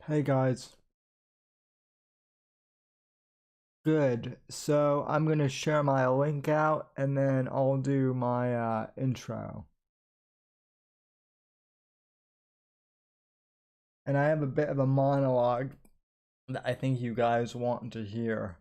Hey guys, good. So I'm gonna share my link out and then I'll do my intro. And I have a bit of a monologue that I think you guys want to hear.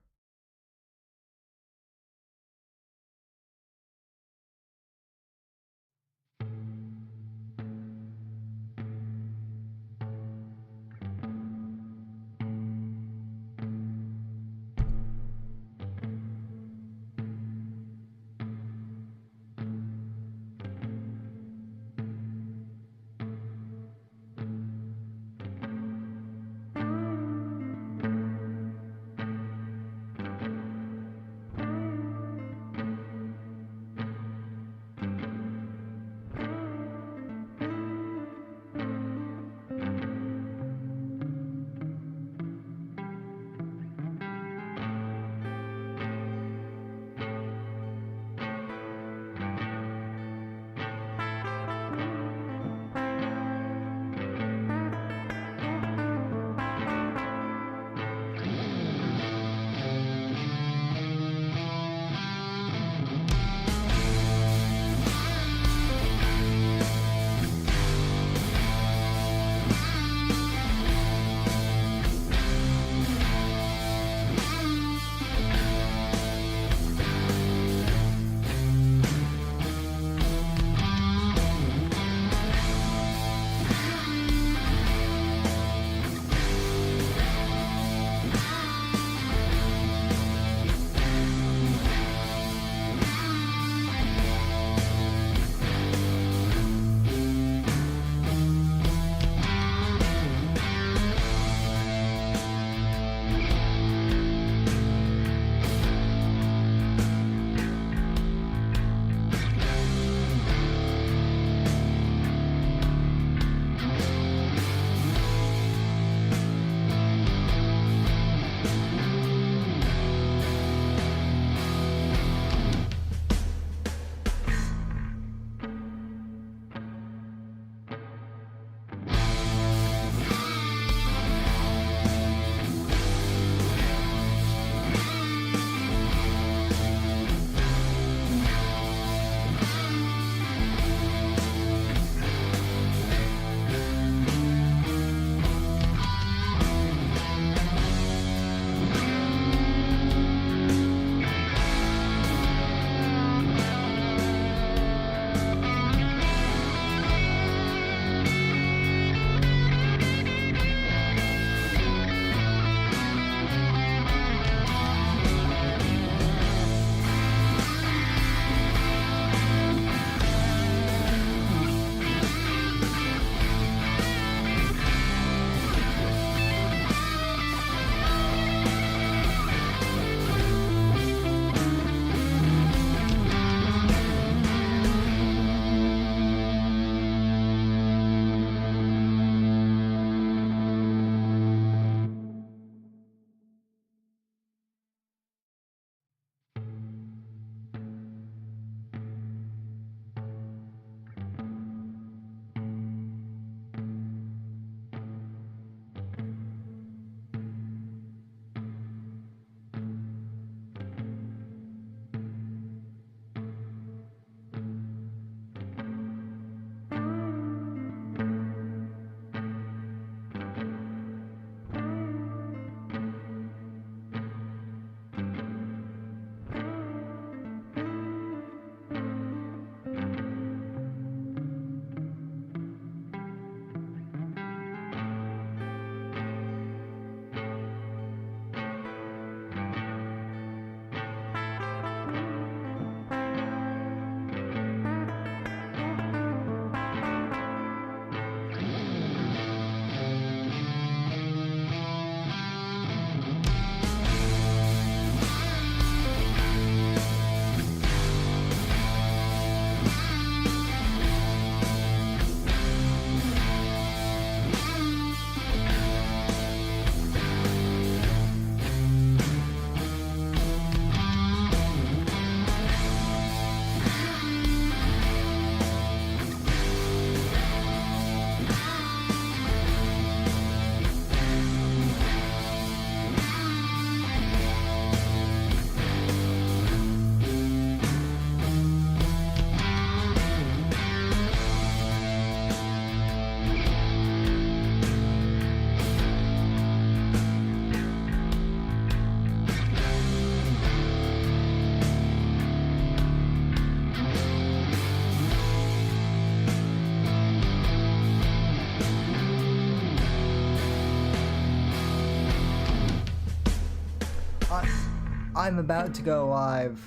I'm about to go live,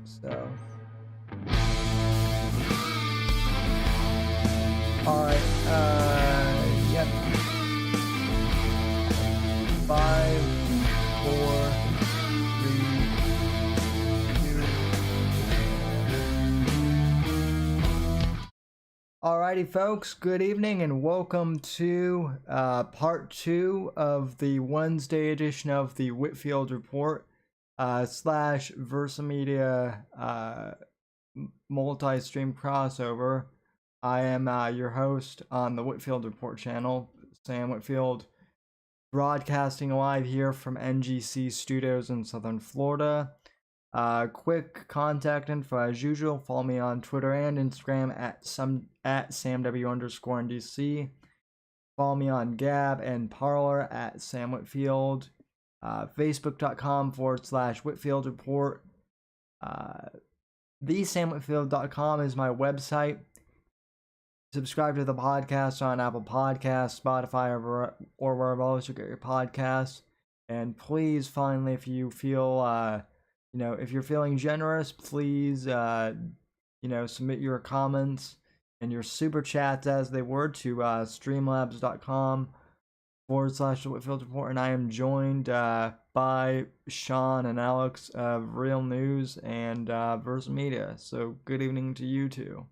so. Alright, yep. 5, 4, 3, 2. Alrighty, folks, good evening and welcome to part 2 of the Wednesday edition of the Whitfield Report / Versamedia multi-stream crossover. I am your host on the Whitfield Report channel, Sam Whitfield, broadcasting live here from NGC Studios in Southern Florida. Quick contact info as usual. Follow me on Twitter and Instagram at SamW_NDC. Follow me on Gab and Parler at Sam Whitfield. Facebook.com/Whitfield Report. TheSamWhitfield.com is my website. Subscribe to the podcast on Apple Podcasts, Spotify, or wherever else you get your podcasts. And please, finally, if you feel, if you're feeling generous, please, submit your comments and your super chats as they were to streamlabs.com/Whitfield Report. And I am joined by Sean and Alex of Real News and Versamedia. So good evening to you two.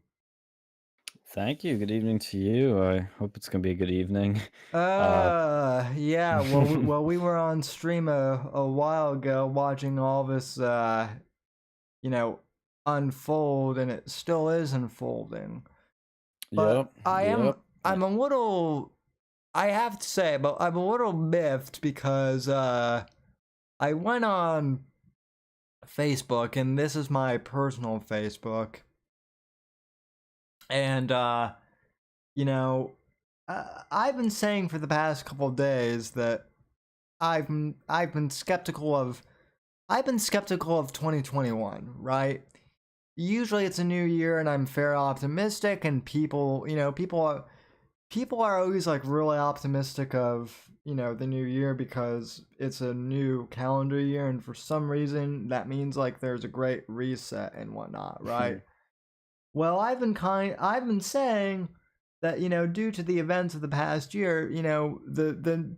Thank you. Good evening to you. I hope it's gonna be a good evening. Yeah. Well, we were on stream a while ago watching all this, unfold, and it still is unfolding. But Yep. I'm a little, I have to say, but I'm a little miffed because I went on Facebook, and this is my personal Facebook, and I've been saying for the past couple of days that I've been skeptical of 2021, right? Usually it's a new year and I'm fairly optimistic, and people are always like really optimistic of, the new year because it's a new calendar year, and for some reason that means like there's a great reset and whatnot, right? Well, I've been saying that, due to the events of the past year, the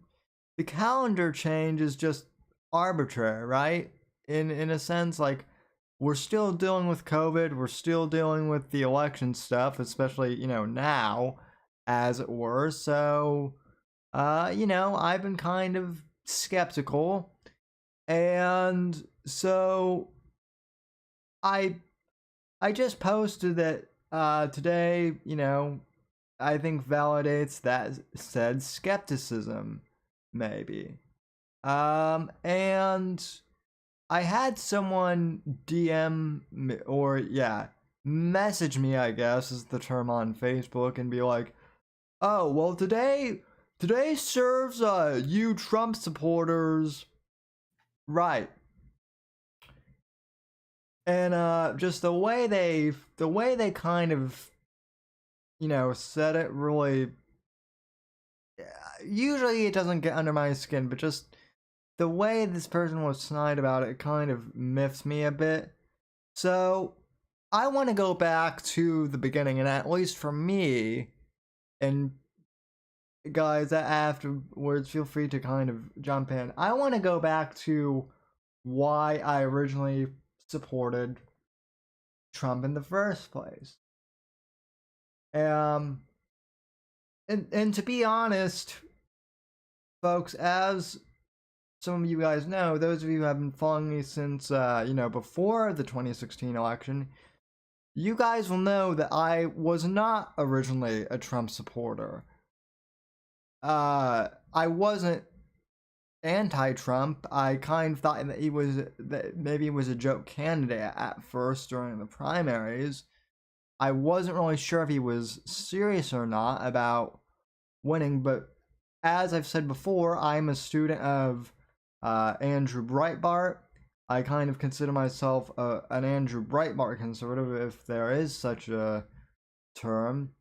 calendar change is just arbitrary, right? In a sense, like, we're still dealing with COVID, we're still dealing with the election stuff, especially, now, as it were. So, I've been kind of skeptical, and so I just posted that today, I think validates that said skepticism, maybe. And I had someone DM me, or message me, I guess is the term, on Facebook, and be like, "Oh, well, today serves you Trump supporters right." And just the way they kind of, said it really, usually it doesn't get under my skin, but just the way this person was snide about it kind of miffs me a bit. So I want to go back to the beginning, and at least for me, and guys that afterwards feel free to kind of jump in. I want to go back to why I originally supported Trump in the first place. And to be honest, folks, as some of you guys know, those of you who have been following me since before the 2016 election, you guys will know that I was not originally a Trump supporter. I wasn't anti-Trump. I kind of thought that maybe he was a joke candidate at first during the primaries. I wasn't really sure if he was serious or not about winning, but as I've said before, I'm a student of Andrew Breitbart. I kind of consider myself an Andrew Breitbart conservative, if there is such a term.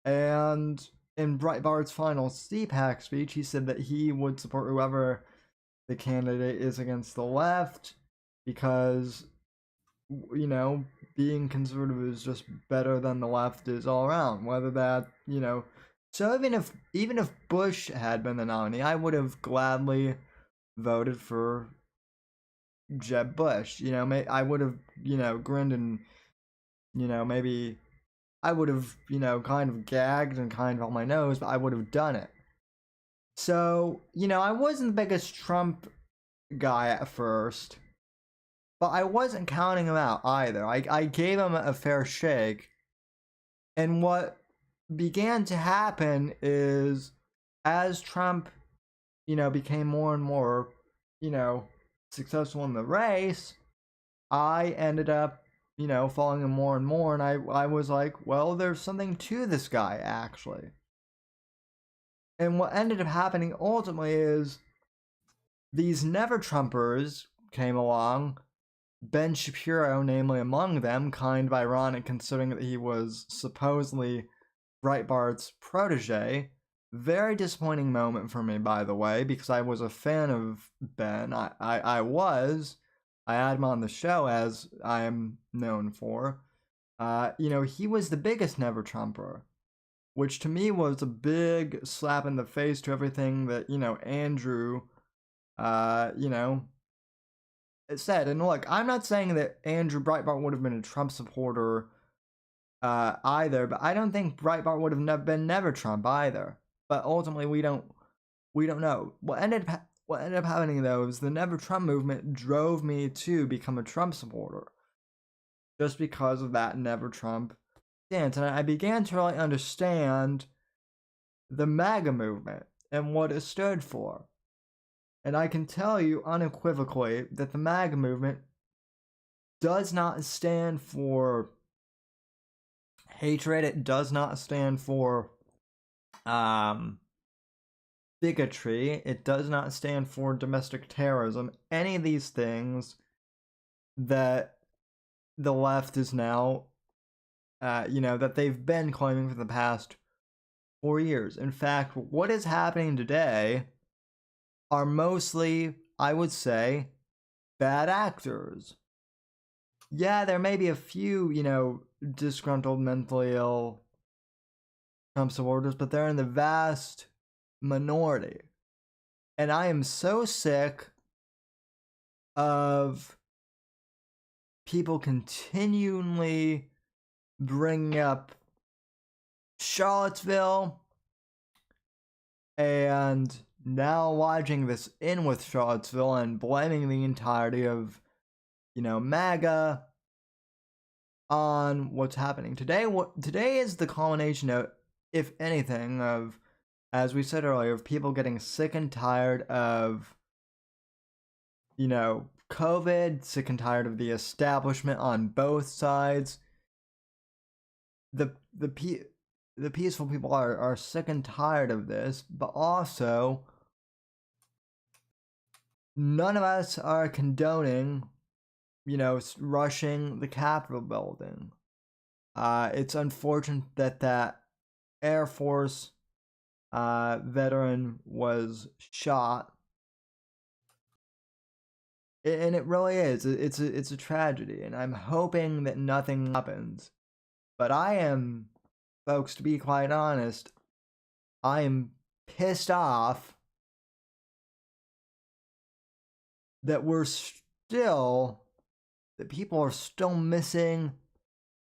And in Breitbart's final CPAC speech, he said that he would support whoever the candidate is against the left. because, you know, being conservative is just better than the left is all around. Whether that, so even if Bush had been the nominee, I would have gladly voted for Jeb Bush. I would have, grinned and, maybe I would have, kind of gagged and kind of on my nose, but I would have done it. So, I wasn't the biggest Trump guy at first, but I wasn't counting him out either. I gave him a fair shake. And what began to happen is as Trump, became more and more, successful in the race, I ended up, following him more and more. And I was like, well, there's something to this guy, actually. And what ended up happening ultimately is these never Trumpers came along, Ben Shapiro, namely among them, kind of ironic considering that he was supposedly Breitbart's protege. Very disappointing moment for me, by the way, because I was a fan of Ben. I had him on the show, as I am known for. He was the biggest never Trumper, which to me was a big slap in the face to everything that, Andrew, said. And look, I'm not saying that Andrew Breitbart would have been a Trump supporter either, but I don't think Breitbart would have been never Trump either. But ultimately, we don't know. What ended up happening though is the Never Trump movement drove me to become a Trump supporter, just because of that Never Trump stance, and I began to really understand the MAGA movement and what it stood for. And I can tell you unequivocally that the MAGA movement does not stand for hatred. It does not stand for bigotry. It does not stand for domestic terrorism. Any of these things that the left is now, that they've been claiming for the past 4 years. In fact, what is happening today are mostly, I would say, bad actors. Yeah, there may be a few, disgruntled, mentally ill Trump supporters, but they're in the vast minority. And I am so sick of people continually bringing up Charlottesville and now lodging this in with Charlottesville and blaming the entirety of, MAGA on what's happening today. Today is the culmination of, if anything, of, as we said earlier, of people getting sick and tired of, COVID, sick and tired of the establishment on both sides. The peaceful people are sick and tired of this, but also none of us are condoning, rushing the Capitol building. It's unfortunate that Air Force veteran was shot, and it really is. It's a tragedy, and I'm hoping that nothing happens. But I am, folks, to be quite honest, I am pissed off that people are still missing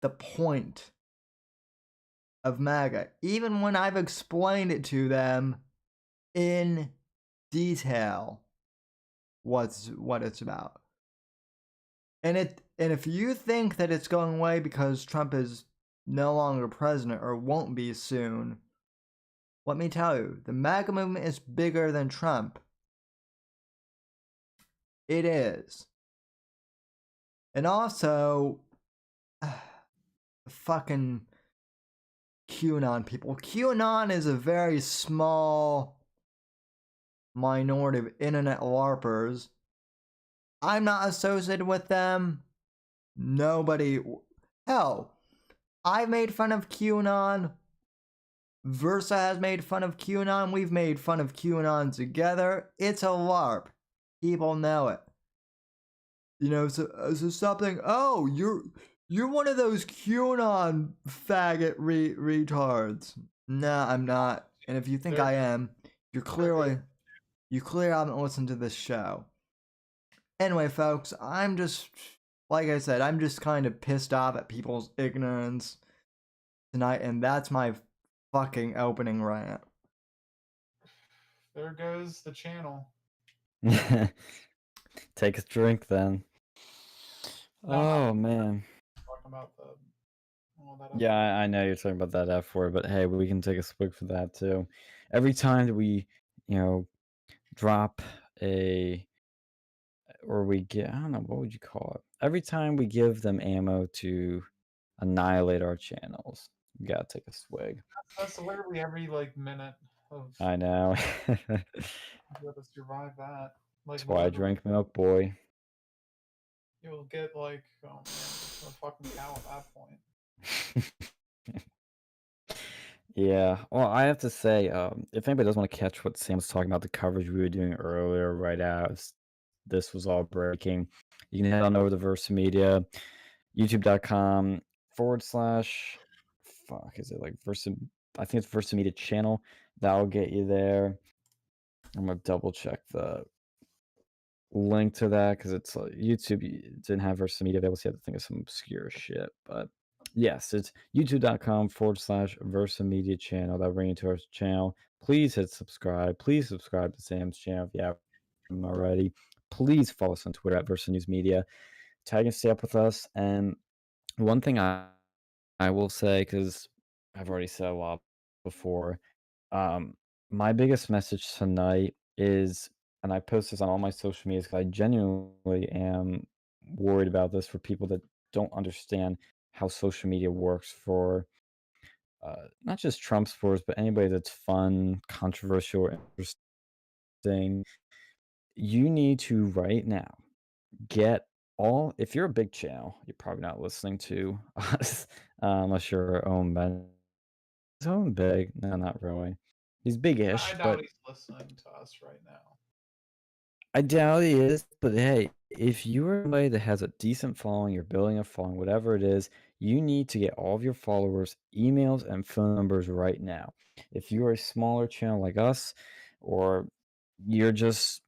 the point of MAGA, even when I've explained it to them in detail what it's about. And if you think that it's going away because Trump is no longer president or won't be soon, let me tell you, the MAGA movement is bigger than Trump. It is. And also, fucking QAnon people. QAnon is a very small minority of internet LARPers. I'm not associated with them. Nobody. Hell, I've made fun of QAnon. Versa has made fun of QAnon. We've made fun of QAnon together. It's a LARP. People know it. so something. Oh, you're one of those QAnon faggot retards. Nah, I'm not. And if you think They're I good. am, you're They're clearly good. you clearly haven't listened to this show. Anyway, folks, I'm just like I said, I'm just kind of pissed off at people's ignorance tonight, and that's my fucking opening rant. There goes the channel. Take a drink then. No, I'm not Oh man. talking about all that. Yeah, I know you're talking about that F word, but hey, we can take a swig for that too. Every time that we, drop a or we get, I don't know, what would you call it? Every time we give them ammo to annihilate our channels, we gotta take a swig. That's literally every minute of I know. how to survive that. That's why I Literally, drink milk, boy. you'll get oh man, a fucking cow at that point. Yeah. Well, I have to say, if anybody does want to catch what Sam was talking about, the coverage we were doing earlier, right as this was all breaking, you can head on over to Versa Media, youtube.com / fuck, is it like Versa? I think it's Versa Media channel. That'll get you there. I'm gonna double check the link to that because it's YouTube didn't have Versa Media available, so you have to think of some obscure shit. But yes, it's youtube.com / Versa Media channel. That'll bring you to our channel. Please hit subscribe. Please subscribe to Sam's channel if you haven't already. Please follow us on Twitter at Versa News Media. Tag and stay up with us. And one thing I will say, because I've already said a lot before, my biggest message tonight is, and I post this on all my social medias because I genuinely am worried about this for people that don't understand how social media works for not just Trump supporters, but anybody that's fun, controversial, or interesting. You need to right now get all, if you're a big channel, you're probably not listening to us unless you're owned by his own big. No, not really. He's I big-ish, doubt but he's listening to us right now. I doubt he is. But hey, if you are somebody that has a decent following, you're building a following, whatever it is, you need to get all of your followers' emails and phone numbers right now. If you are a smaller channel like us, or you're just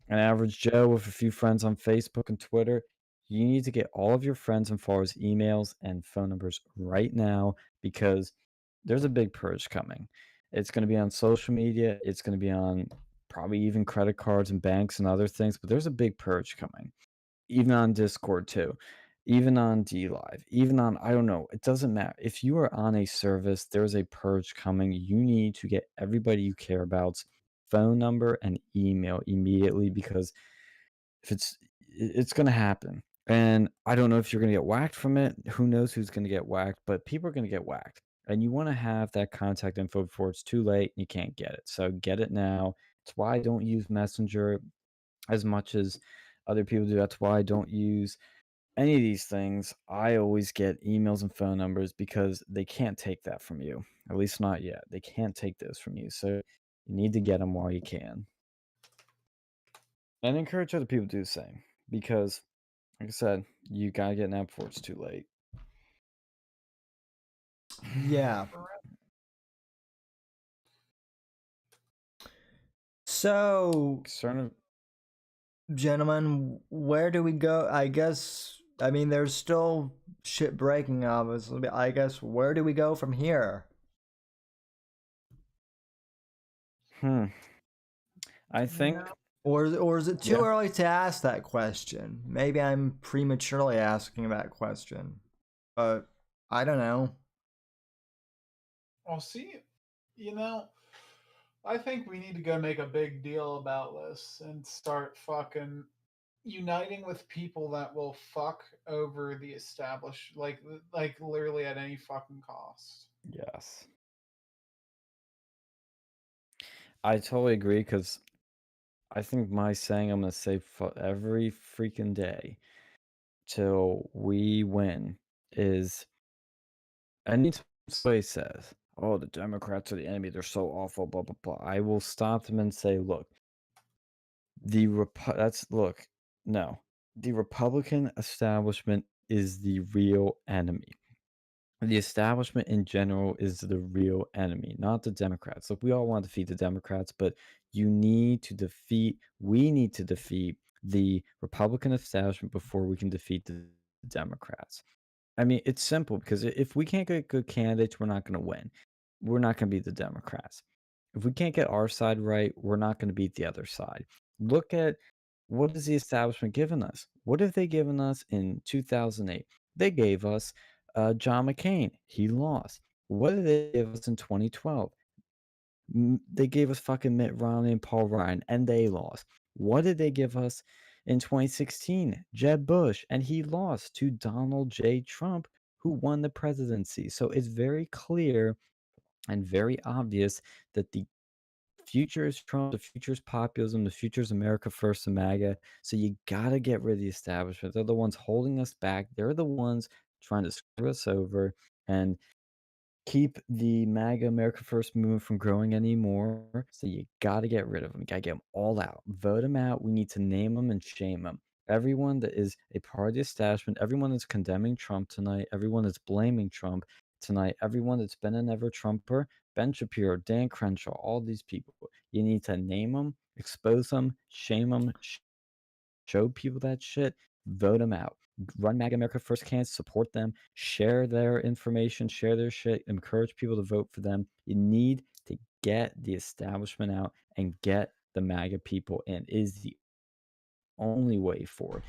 an average Joe with a few friends on Facebook and Twitter, you need to get all of your friends and followers' emails and phone numbers right now because there's a big purge coming. It's going to be on social media, it's going to be on probably even credit cards and banks and other things, but there's a big purge coming. Even on Discord too. Even on D Live, even on, I don't know, it doesn't matter. If you are on a service, there's a purge coming. You need to get everybody you care about's phone number and email immediately because if it's going to happen. And I don't know if you're going to get whacked from it. Who knows who's going to get whacked, but people are going to get whacked. And you want to have that contact info before it's too late and you can't get it. So get it now. It's why I don't use Messenger as much as other people do. That's why I don't use any of these things. I always get emails and phone numbers because they can't take that from you. At least not yet. They can't take those from you. So you need to get them while you can. And encourage other people to do the same. Because, like I said, you gotta get now before it's too late. Yeah. So, gentlemen, where do we go? I mean, there's still shit breaking, obviously. I guess, where do we go from here? I think. Or is it too early to ask that question? Maybe I'm prematurely asking that question. But I don't know. Well, see, I think we need to go make a big deal about this and start fucking uniting with people that will fuck over the established, like literally at any fucking cost. Yes. I totally agree because I think my saying I'm going to say for every freaking day till we win is anytime somebody says, oh, the Democrats are the enemy, they're so awful, blah, blah, blah, I will stop them and say, look, no, the Republican establishment is the real enemy. The establishment in general is the real enemy, not the Democrats. Look, we all want to defeat the Democrats, but we need to defeat the Republican establishment before we can defeat the Democrats. I mean, it's simple because if we can't get good candidates, we're not going to win. We're not going to beat the Democrats. If we can't get our side right, we're not going to beat the other side. Look at what has the establishment given us? What have they given us in 2008? They gave us John McCain. He lost. What did they give us in 2012? They gave us fucking Mitt Romney and Paul Ryan, and they lost. What did they give us in 2016? Jeb Bush, and he lost to Donald J. Trump, who won the presidency. So it's very clear and very obvious that the future is Trump, the future is populism, the future is America First and MAGA. So you gotta get rid of the establishment. They're the ones holding us back. They're the ones trying to screw us over and keep the MAGA America First movement from growing anymore. So you got to get rid of them. You got to get them all out. Vote them out. We need to name them and shame them. Everyone that is a part of the establishment, everyone that's condemning Trump tonight, everyone that's blaming Trump tonight, everyone that's been an ever Trumper, Ben Shapiro, Dan Crenshaw, all these people, you need to name them, expose them, shame them, show people that shit, vote them out. Run MAGA America First candidates, support them, share their information, share their shit, encourage people to vote for them. You need to get the establishment out and get the MAGA people in. It is the only way forward.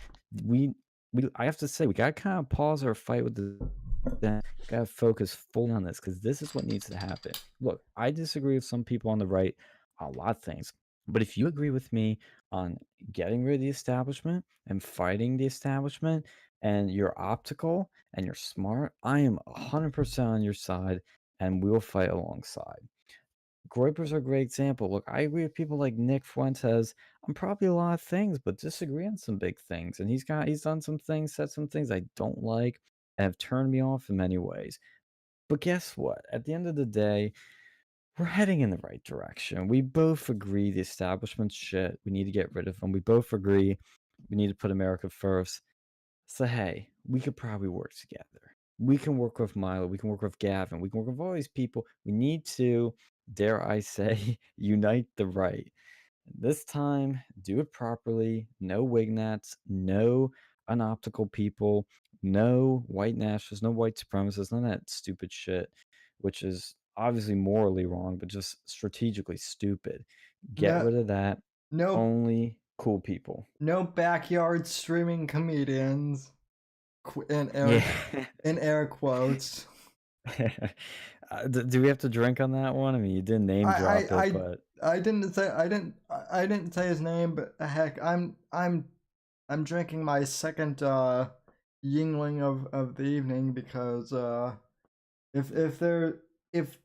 I have to say, we gotta kind of pause our fight with the gotta focus fully on this because this is what needs to happen. Look, I disagree with some people on the right on a lot of things, but if you agree with me on getting rid of the establishment and fighting the establishment, and you're optical and you're smart, I am 100% on your side, and we'll fight alongside. Groyper's a great example. Look, I agree with people like Nick Fuentes on probably a lot of things, but disagree on some big things. And he's done some things, said some things I don't like, and have turned me off in many ways. But guess what? At the end of the day, we're heading in the right direction. We both agree the establishment's shit. We need to get rid of them. We both agree we need to put America first. So hey, we could probably work together. We can work with Milo. We can work with Gavin. We can work with all these people. We need to, dare I say, unite the right. This time, do it properly. No wignats, no unoptical people, no white nationalists, no white supremacists, none of that stupid shit, which is obviously morally wrong, but just strategically stupid. Get No, rid of that. no, Only cool people. no backyard streaming comedians. In air, Yeah. in air quotes. Do we have to drink on that one? I mean, you didn't name drop it, but I didn't say his name, but heck, I'm drinking my second Yingling of the evening because if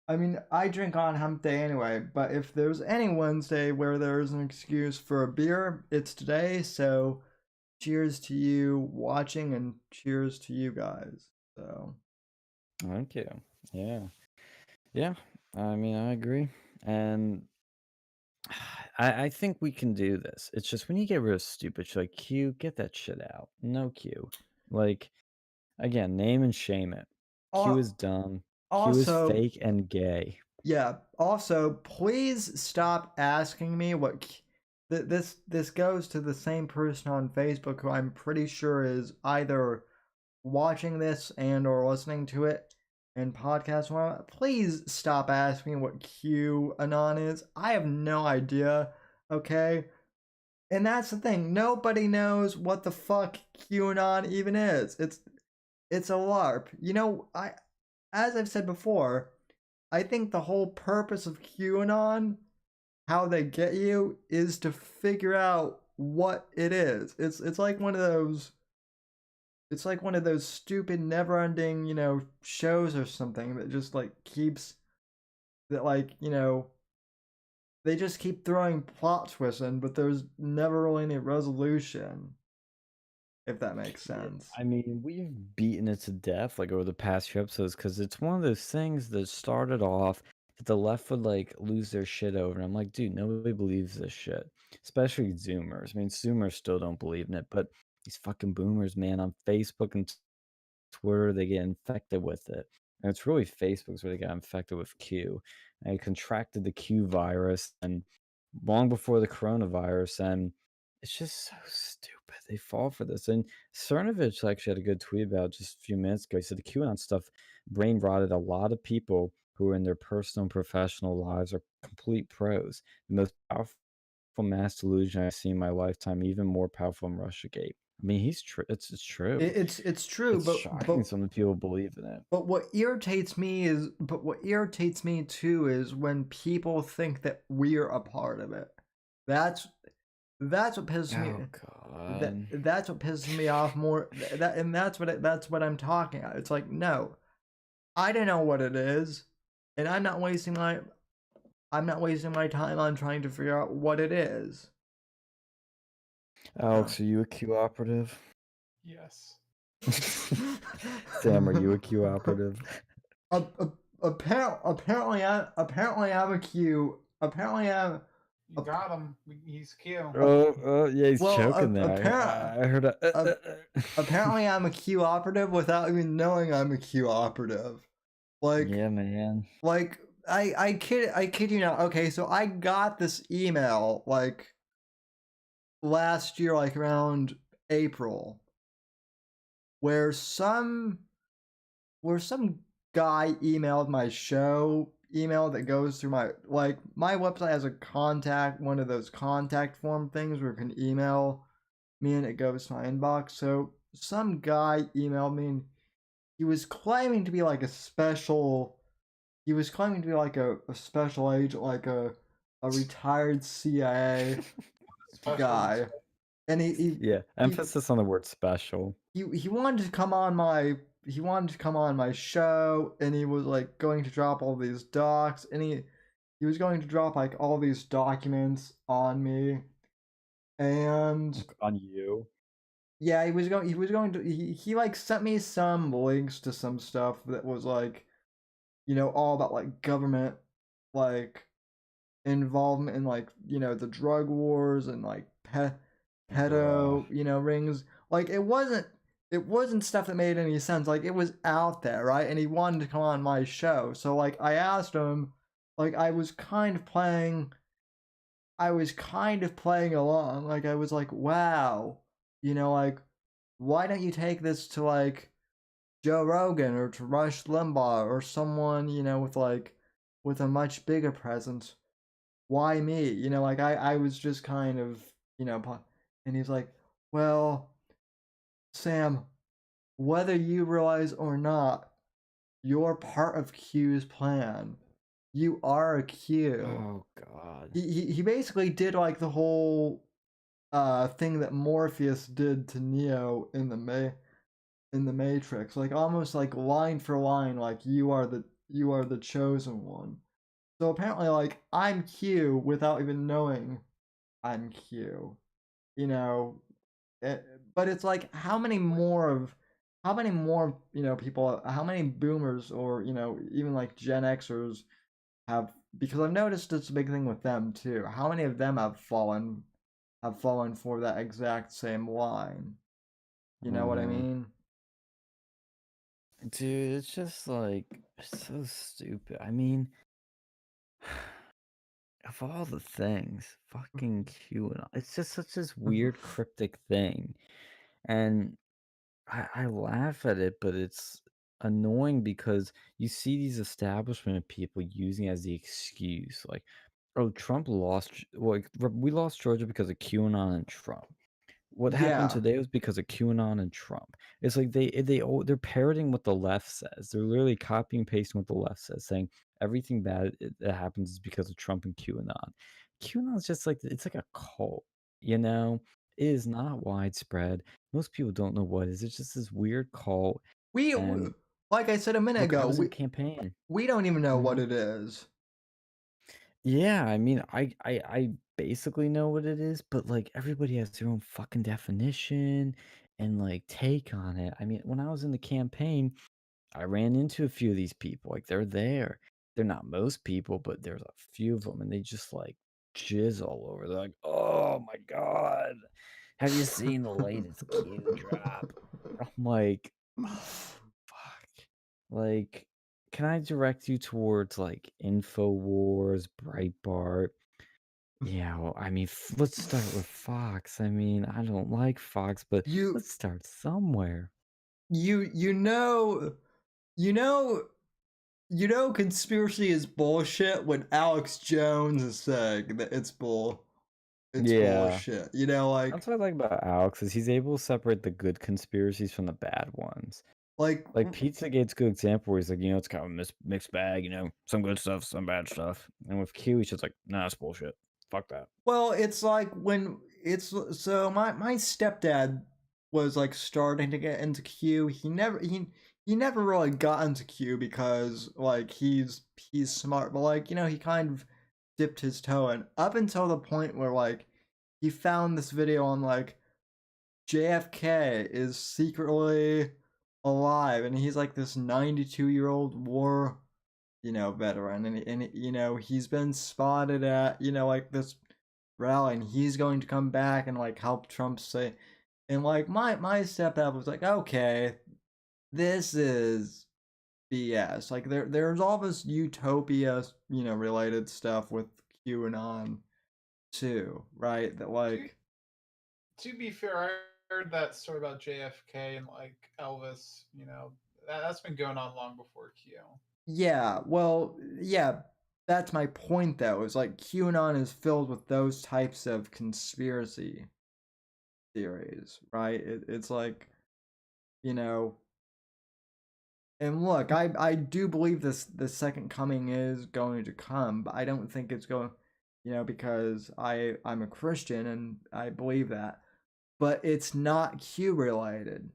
I mean I drink on hump day anyway, but if there's any Wednesday where there's an excuse for a beer, it's today. So cheers to you watching and cheers to you guys. So thank you. Yeah. Yeah. I mean, I agree. And I think we can do this. It's just when you get rid of stupid shit like Q, get that shit out. No Q. Like, again, name and shame it. Q is dumb. Q is also, fake and gay. yeah. Also, please stop asking me what this goes to the same person on Facebook who I'm pretty sure is either watching this and or listening to it in podcast form. Please stop asking me what QAnon is. I have no idea. Okay. And that's the thing. Nobody knows what the fuck QAnon even is. It's a LARP. You know, as I've said before, I think the whole purpose of QAnon, how they get you, is to figure out what it is. It's like one of those. It's like one of those stupid, never-ending, shows or something that just like keeps that they just keep throwing plot twists in, but there's never really any resolution. If that makes sense. I mean, we've beaten it to death like over the past few episodes because it's one of those things that started off that the left would like lose their shit over. And I'm like, dude, nobody believes this shit, especially Zoomers. I mean, Zoomers still don't believe in it, but these fucking boomers, man, on Facebook and Twitter, they get infected with it. And it's really Facebook's where they got infected with Q. And they contracted the Q virus and long before the coronavirus. And it's just so stupid. They fall for this. And Cernovich actually had a good tweet about it just a few minutes ago. He said the QAnon stuff brain rotted a lot of people who in their personal and professional lives are complete pros. The most powerful mass delusion I've seen in my lifetime, even more powerful than Russiagate. I mean, he's true. It's true. It's true, It's shocking some of the people believe in it. But what irritates me too is when people think that we're a part of it. That's what pisses me. Oh God. That's what pisses me off more. That's what I'm talking about. It's like, no, I don't know what it is, and I'm not wasting my time on trying to figure out what it is. Alex, are you a Q operative? Yes. Sam, are you a Q operative? Apparently I'm a Q. Apparently I'm. You got him. He's Q. Oh, yeah, he's Well, choking there. I heard a. Apparently I'm a Q operative without even knowing I'm a Q operative. Like, yeah, man. Like, I kid you not. Okay, so I got this email like last year, like around April, where some guy emailed my show email that goes through my website has a contact, one of those contact form things where you can email me and it goes to my inbox. So some guy emailed me and he was claiming to be like a special agent, like a retired CIA guy. And yeah, emphasis on the word special. He wanted to come on my show, and he was like going to drop all these docs, and he was going to drop like all these documents on me, and on you. Yeah, he was going to he like sent me some links to some stuff that was like, all about like government like involvement in like, the drug wars and like pedo, rings. Like it wasn't stuff that made any sense. Like it was out there, right? And he wanted to come on my show. So like I asked him, like I was kind of playing along. Like I was like, wow, like why don't you take this to like Joe Rogan or to Rush Limbaugh or someone, with a much bigger presence? Why me? Like I was just kind of, and he's like, well, Sam, whether you realize or not, you're part of Q's plan. You are a Q. Oh God. He basically did like the whole thing that Morpheus did to Neo in the Matrix, like almost like line for line, like you are the chosen one. So apparently, like I'm Q without even knowing I'm Q. But it's like how many more people, how many boomers or even like Gen Xers have, because I've noticed it's a big thing with them too. How many of them have fallen for that exact same line? You know what I mean? Dude, it's just like it's so stupid. I mean, of all the things, fucking QAnon. It's just such this weird cryptic thing. And I laugh at it, but it's annoying because you see these establishment people using it as the excuse, like, oh, Trump lost. Like, we lost Georgia because of QAnon and Trump. What happened Yeah. today was because of QAnon and Trump. It's like they're parroting what the left says. They're literally copying and pasting what the left says, saying everything bad that happens is because of Trump and QAnon. QAnon is just like it's like a cult, you know. It is not widespread. Most people don't know what it is. It's just this weird cult. And like I said a minute look, I ago, was in campaign. we don't even know what it is. Yeah, I mean, I basically know what it is, but like everybody has their own fucking definition and like take on it. I mean, when I was in the campaign, I ran into a few of these people. Like they're there. They're not most people, but there's a few of them, and they just like jizz all over. They're like, "Oh my God." have you seen the latest Q drop? I'm like, oh, fuck. Like, can I direct you towards like InfoWars, Breitbart? Yeah, well, I mean, let's start with Fox. I mean, I don't like Fox, but you let's start somewhere. you know you know you know conspiracy is bullshit when Alex Jones is saying that it's Yeah. bullshit. You know, That's what I like about Alex is he's able to separate the good conspiracies from the bad ones. like Like Pizzagate's a good example where he's like, it's kind of a mixed bag, some good stuff, some bad stuff. And with Q, he's just like, nah, that's bullshit. Fuck that. well, it's like when it's so my stepdad was like starting to get into Q. He never really got into Q because like he's smart, but like he kind of dipped his toe in up until the point where like he found this video on like JFK is secretly alive and he's like this 92-year-old war veteran and he's been spotted at like this rally and he's going to come back and like help Trump say and like my stepdad was like, okay, this is BS. Like there's all this utopia related stuff with QAnon too, right? That like to be fair, I heard that story about JFK and like Elvis. That's been going on long before Q. yeah, well, yeah, that's my point though. Is like QAnon is filled with those types of conspiracy theories, right? It's like, you know, and look, I do believe the second coming is going to come, but I don't think it's going, because I'm a Christian and I believe that, but it's not Q related.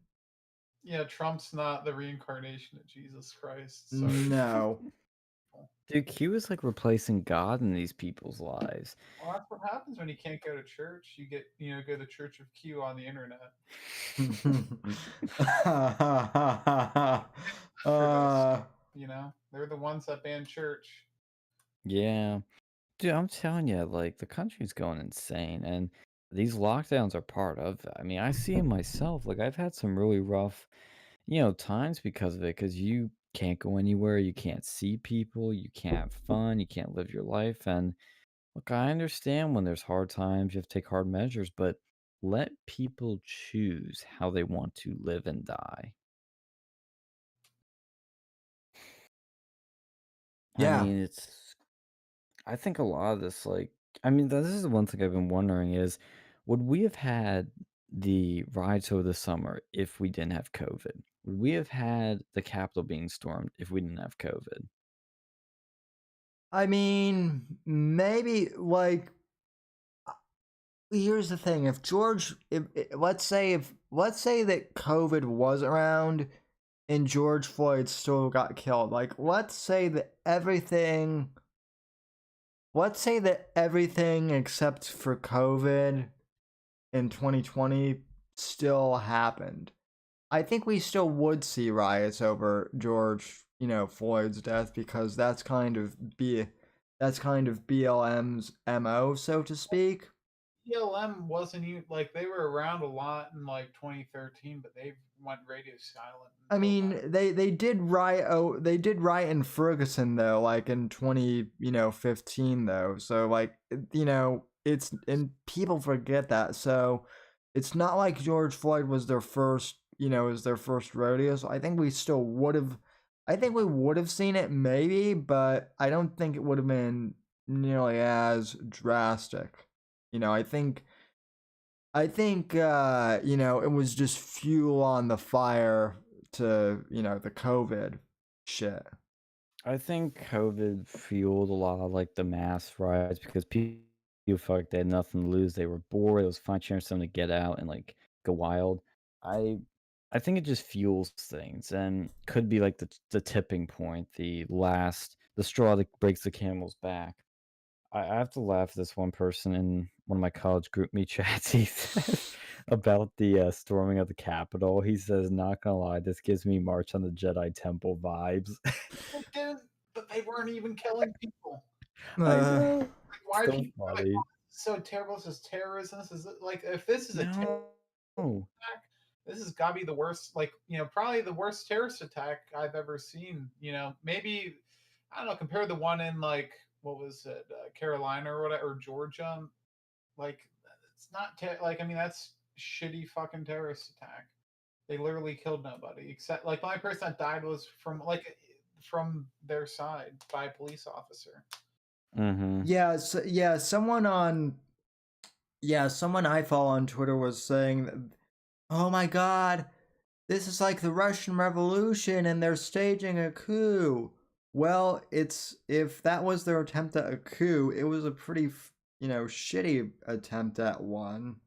Yeah, Trump's not the reincarnation of Jesus Christ. So No. Dude, Q is like replacing God in these people's lives. Well, that's what happens when you can't go to church. You get, go to Church of Q on the internet. They're the ones that ban church. Yeah. Dude, I'm telling you, like, the country's going insane, and these lockdowns are part of it. I mean, I see it myself. Like, I've had some really rough, times because of it, because you can't go anywhere, you can't see people, you can't have fun, you can't live your life. And look, I understand when there's hard times, you have to take hard measures, but let people choose how they want to live and die. I Yeah. mean, I think a lot of this, like, I mean, this is the one thing I've been wondering is, would we have had the riots over the summer if we didn't have COVID? Would we have had the Capitol being stormed if we didn't have COVID? I mean, maybe like here's the thing: if George, if let's say that COVID was around and George Floyd still got killed, like let's say that everything except for COVID in 2020 still happened. I think we still would see riots over George, Floyd's death because that's kind of BLM's MO, so to speak. BLM wasn't even like they were around a lot in like 2013, but they went radio silent. I mean, they did riot. Oh, they did riot in Ferguson though, like in 2015 though. So like it's and people forget that. So it's not like George Floyd was their first, was their first rodeo. So I think we still would have. I think we would have seen it maybe, but I don't think it would have been nearly as drastic. I think it was just fuel on the fire to, the COVID shit. I think COVID fueled a lot of like the mass riots because people felt like they had nothing to lose. They were bored. It was fun chance for them to get out and like go wild. I I think it just fuels things and could be like the tipping point, the straw that breaks the camel's back. I have to laugh at this one person in one of my college group me chats. He says about the storming of the Capitol. He says, "Not gonna lie, this gives me March on the Jedi Temple vibes." They did, but they weren't even killing people. I Uh, know. Like, why So do you funny. so terrible. This is terrorism. This is like if this is a terrorist No. attack, this has got to be the worst. Like probably the worst terrorist attack I've ever seen. Maybe I don't know. Compare the one in like what was it, Carolina or whatever, or Georgia. Like it's not like that's shitty fucking terrorist attack. They literally killed nobody except like the only person that died was from their side by a police officer. Mm-hmm. Yeah, someone I follow on Twitter was saying that, oh my god, this is like the Russian Revolution and they're staging a coup. Well, if that was their attempt at a coup, it was a pretty, shitty attempt at one.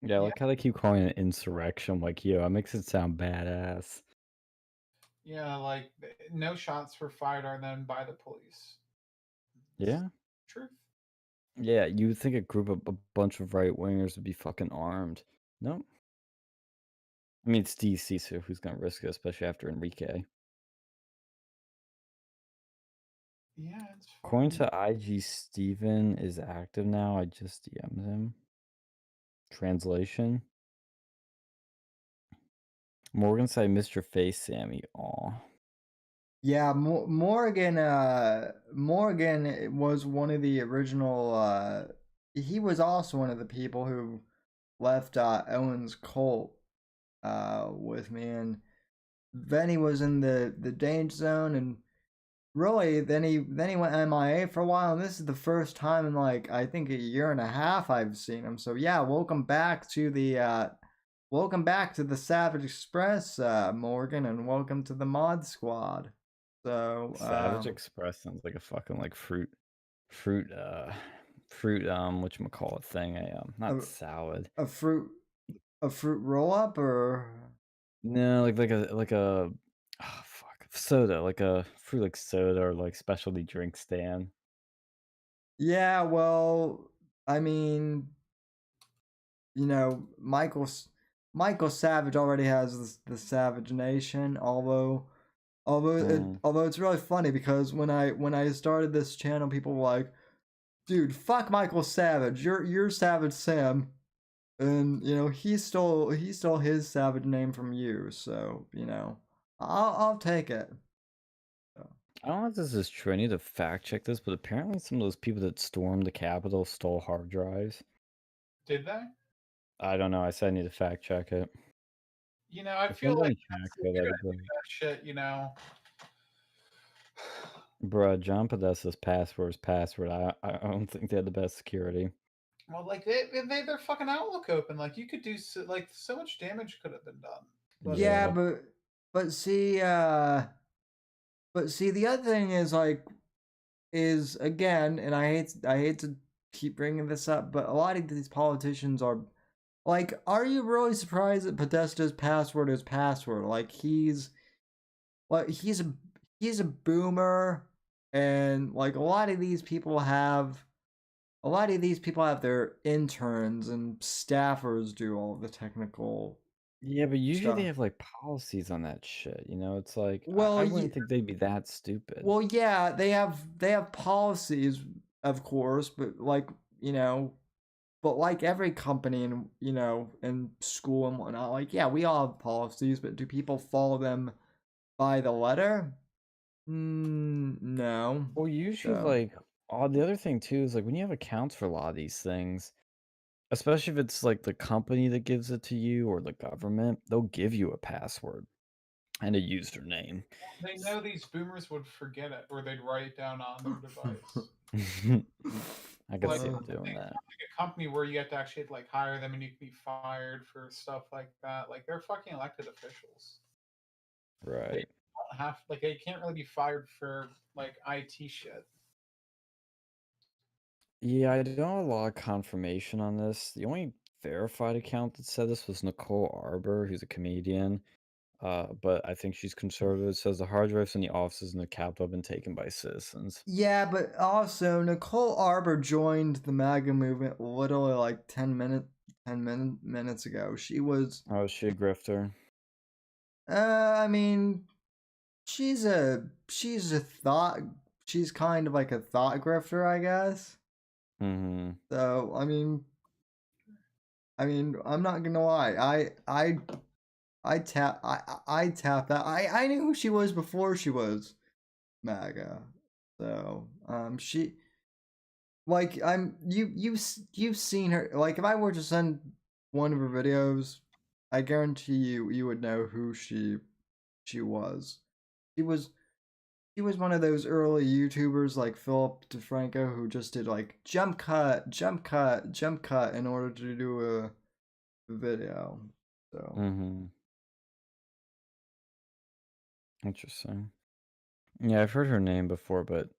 Yeah, Yeah. like how they keep calling it insurrection. Like, yo, it makes it sound badass. Yeah, like no shots were fired on them by the police. Yeah. Truth. Yeah, you would think a bunch of right wingers would be fucking armed. No. I mean, it's DC, so who's gonna risk it, especially after Enrique? Yeah, it's According fucking. to IG, Steven is active now. I just DM'd him. Translation. Morgan said, "Mr. Face, Sammy." Aw. Yeah, Morgan was one of the original. He was also one of the people who left Owen's cult with me, and then he was in the danger zone, and really then he went MIA for a while, and this is the first time in like I think a year and a half I've seen him. So yeah, welcome back to the Savage Express, Morgan, and welcome to the Mod Squad. So Savage Express sounds like a fucking like fruit whatchamacallit thing. Not salad. a fruit roll up, or No, like a oh fuck, soda, like a fruit like soda or like specialty drink stand. yeah, well, I mean, Michael Savage already has the Savage Nation, although it's really funny because when I started this channel, people were like, dude, fuck Michael Savage, you're Savage Sam, and he stole his Savage name from you, so I'll take it. I don't know if this is true. I need to fact check this, but apparently some of those people that stormed the Capitol stole hard drives. Did they? I don't know. I said I need to fact check it. I If feel like anyone checks it, that'd be great. that shit. Bruh, John Podesta's password is password. I don't think they had the best security. Well, like they made their fucking Outlook open. Like you could do so much damage could have been done. But, yeah, but see, the other thing is again, and I hate to keep bringing this up, but a lot of these politicians are like, are you really surprised that Podesta's password is password? Like he's a boomer, and like a lot of these people have their interns and staffers do all the technical. Yeah, but usually stuff. they have like policies on that shit. It's like Well, I wouldn't think they'd be that stupid. Well, yeah, they have policies, of course, but like every company and in school and whatnot, like yeah, we all have policies, but do people follow them by the letter? No. Well, usually So. like the other thing too is like when you have accounts for a lot of these things, especially if it's like the company that gives it to you or the government, they'll give you a password and a username. They know these boomers would forget it, or they'd write it down on their device. I could Like, see them doing that. like a company where you have to actually like hire them and you can be fired for stuff like that. Like they're fucking elected officials. Right. They don't have they can't really be fired for like IT shit. Yeah, I don't have a lot of confirmation on this. The only verified account that said this was Nicole Arbor, who's a comedian. But I think she's conservative. It says the hard drives in the offices in the Capitol have been taken by citizens. Yeah, but also Nicole Arbor joined the MAGA movement literally like 10 minutes ago. She was. Oh, is she a grifter? I mean, she's a she's kind of like a thought grifter, I guess. Mm-hmm. So I'm not gonna lie. I tap that. I knew who she was before she was MAGA. So she like you've seen her. Like if I were to send one of her videos, I guarantee you would know who she was. She was He was one of those early YouTubers like Philip DeFranco who just did like jump cut, jump cut, jump cut in order to do a video. So Mm-hmm. Interesting. Yeah, I've heard her name before, but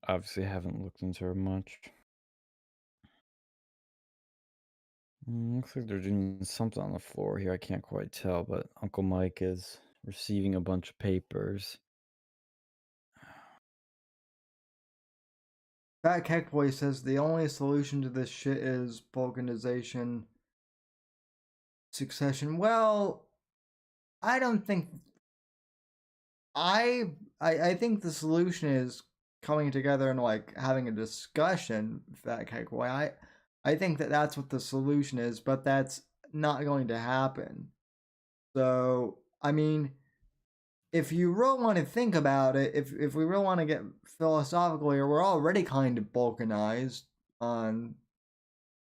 obviously haven't looked into her much. Looks like they're doing something on the floor here. I can't quite tell, but Uncle Mike is receiving a bunch of papers. Fat Keck Boy says the only solution to this shit is balkanization succession. Well, I don't think I think the solution is coming together and like having a discussion. Fat Keck Boy, I think that that's what the solution is, but that's not going to happen. So I mean, if you really want to think about it, if we really want to get philosophical here, we're already kind of balkanized on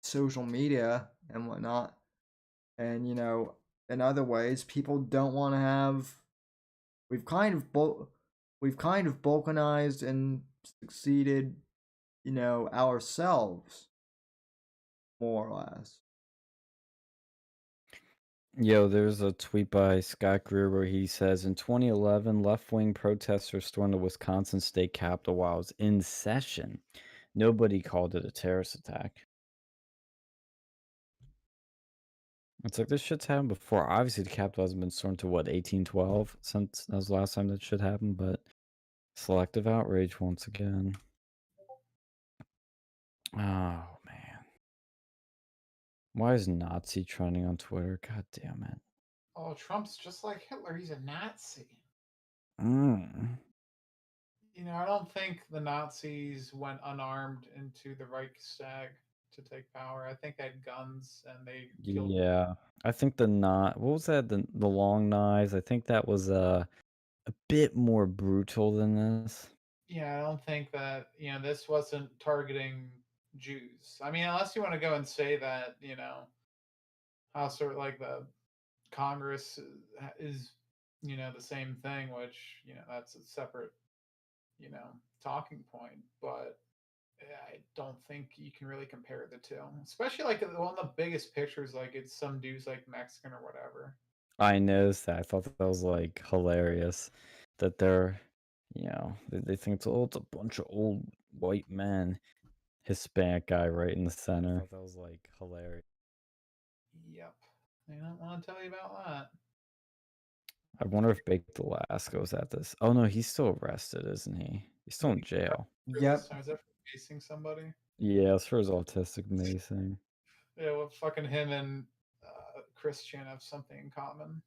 social media and whatnot, and in other ways, people don't want to have. We've kind of we've kind of balkanized and succeeded, ourselves, more or less. Yo, there's a tweet by Scott Greer where he says in 2011, left-wing protesters stormed the Wisconsin state capitol while it was in session. Nobody called it a terrorist attack. It's like this shit's happened before. Obviously, the Capitol hasn't been stormed to what 1812 since that was the last time that shit happened. But selective outrage once again. Oh man, why is Nazi trending on Twitter? God damn it! Oh, Trump's just like Hitler. He's a Nazi. Mm. I don't think the Nazis went unarmed into the Reichstag to take power. I think they had guns and they killed. Yeah, I think what was that? The long knives. I think that was a bit more brutal than this. Yeah, I don't think that this wasn't targeting Jews. I mean, unless you want to go and say that how sort of like the Congress is the same thing, which that's a separate talking point, but I don't think you can really compare the two, especially like one of the biggest pictures, like it's some dude's like Mexican or whatever. I noticed that. I thought that was like hilarious that they think it's a bunch of old white men. Hispanic guy right in the center. I thought that was like hilarious. Yep, I don't want to tell you about that. I wonder if Baked Alaska's at this. Oh no, he's still arrested, isn't he? He's still in jail. Yep. Is that for facing somebody? Yeah, it's for his autistic macing. Yeah, well, fucking him and Christian have something in common.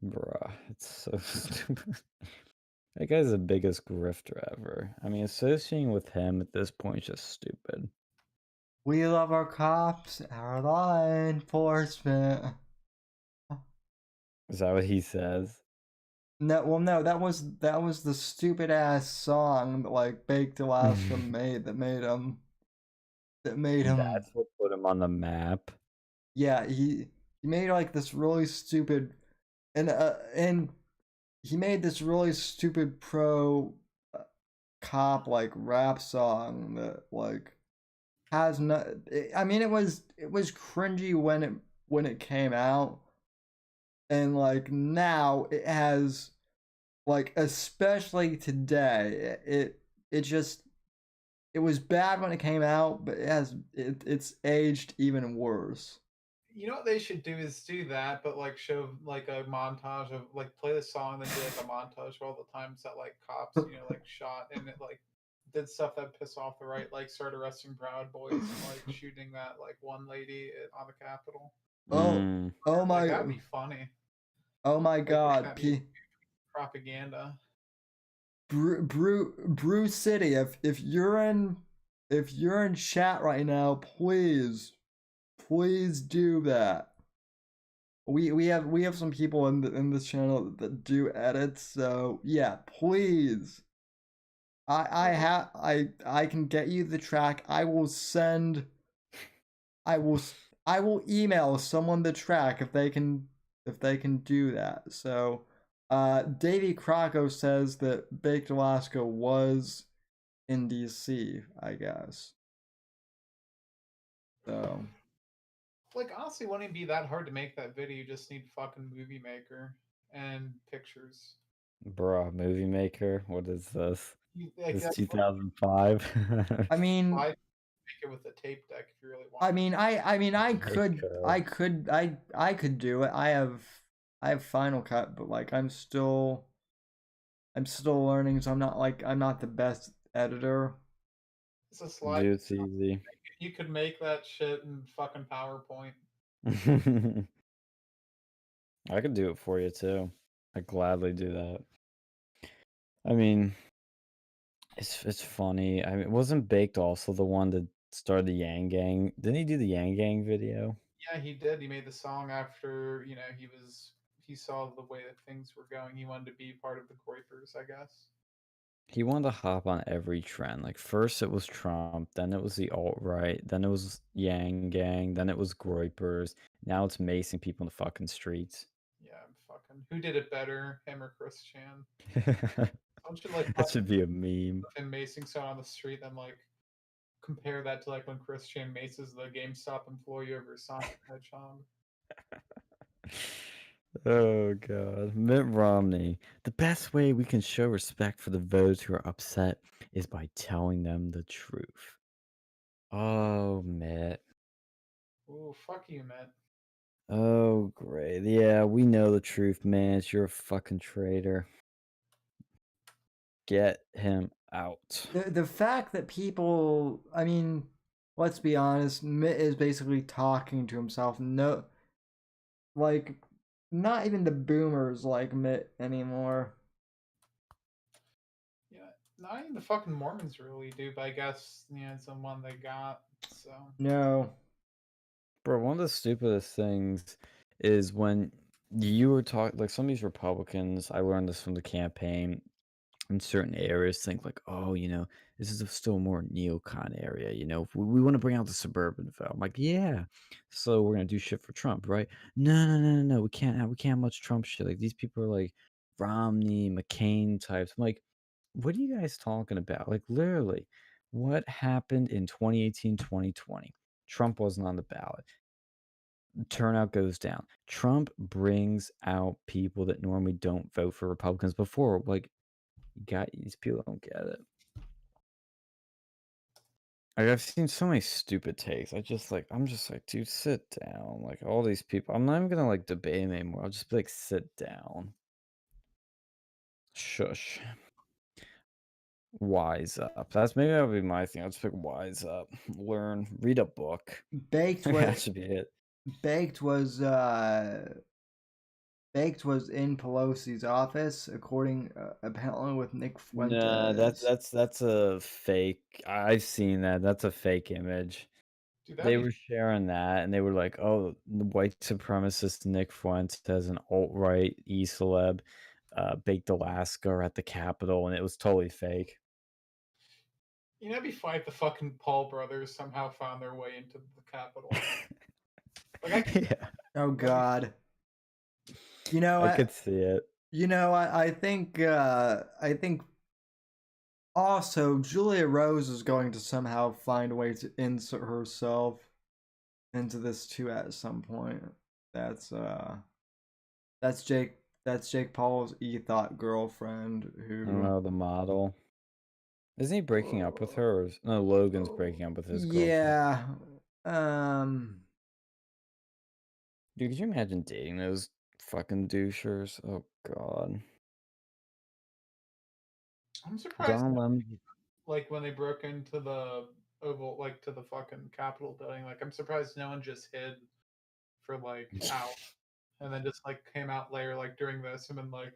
Bruh, it's so stupid. That guy's the biggest grifter ever. I mean, associating with him at this point is just stupid. We love our cops, our law enforcement. Is that what he says? No, well, no, that was the stupid ass song that like Baked Alaska made that made him. That's what put him on the map. Yeah, he made like this really stupid, and he made this really stupid pro cop like rap song that like has no. I mean, it was cringy when it came out, and like now it has, like, especially today, it was bad when it came out, but it's aged even worse. You know what they should do is do that, but like show like a montage of like play the song, then do like a montage of all the times that like cops, like shot and it like did stuff that piss off the right, like started arresting Proud Boys and like shooting that like one lady on the Capitol. Oh Like my that'd be funny. oh my Like make god, that be propaganda. Brew City. If you're in chat right now, please do that. We have some people in this channel that do edits, so yeah, please. I can get you the track. I will email someone the track if they can do that. So Davey Crocco says that Baked Alaska was in DC, I guess. So Like, honestly, wouldn't it be that hard to make that video? You just need fucking Movie Maker and pictures. Bruh, movie maker. What is this? Like, This that's 2005. I mean, why make it with a tape deck if you really want. I could. could do it. I have Final Cut, but like I'm still learning, so I'm not the best editor. It's a slide. Dude, it's easy. You could make that shit in fucking PowerPoint. I could do it for you too. I'd gladly do that. I mean, it's funny. I mean, wasn't Baked also the one that started the Yang Gang? Didn't he do the Yang Gang video? Yeah, he did. He made the song after he saw the way that things were going. He wanted to be part of the Groypers, I guess. He wanted to hop on every trend. Like first it was Trump, then it was the alt-right, then it was Yang Gang, then it was Groypers. Now it's macing people in the fucking streets. Yeah, fucking. Who did it better, him or Chris Chan? Don't you like That should be a meme. him macing someone on the street, then like compare that to like when Chris Chan maces the GameStop employee over Sonic the Hedgehog. Oh god. Mitt Romney. The best way we can show respect for the voters who are upset is by telling them the truth. Oh, Mitt. Ooh, fuck you, Matt. Oh, great. Yeah, we know the truth, man. You're a fucking traitor. Get him out. The fact that people, I mean, let's be honest, Mitt is basically talking to himself. No, like, not even the boomers like Mitt anymore. Yeah, not even the fucking Mormons really do, but I guess it's the one they got. So No. Bro, one of the stupidest things is when you were talking, like some of these Republicans, I learned this from the campaign, in certain areas think like, oh, this is still a more neocon area. We want to bring out the suburban vote. I'm like, yeah, so we're gonna do shit for Trump, right? No, no, no, no, no. We can't have much Trump shit. Like these people are like Romney, McCain types. I'm like, what are you guys talking about? Like literally, what happened in 2018, 2020? Trump wasn't on the ballot. Turnout goes down. Trump brings out people that normally don't vote for Republicans before. Like, these people don't get it. Like I've seen so many stupid takes. I'm just like, dude, sit down. Like all these people, I'm not even gonna like debate him anymore. I'll just be like, sit down. Shush. Wise up. Maybe that'll be my thing. I'll just pick wise up. Learn. Read a book. Baked That was should be it. Baked was in Pelosi's office, according apparently with Nick Fuentes. No, that's a fake. I've seen that. That's a fake image. dude, They were sharing that, and they were like, "Oh, the white supremacist Nick Fuentes, an alt-right e-celeb, baked Alaska or at the Capitol," and it was totally fake. it'd be fine if the fucking Paul brothers somehow found their way into the Capitol. Yeah, Oh God. I could see it. I think also Julia Rose is going to somehow find a way to insert herself into this too at some point. That's Jake Paul's e-thought girlfriend I who don't know, the model. Isn't he breaking up with her? Or no, Logan's breaking up with his girlfriend. Yeah. Dude, could you imagine dating those fucking douchers? Oh God. I'm surprised, Don Lemon. like when they broke into the Oval, like to the fucking Capitol building. Like, I'm surprised no one just hid for like out, and then just like came out later, like during this, and been like,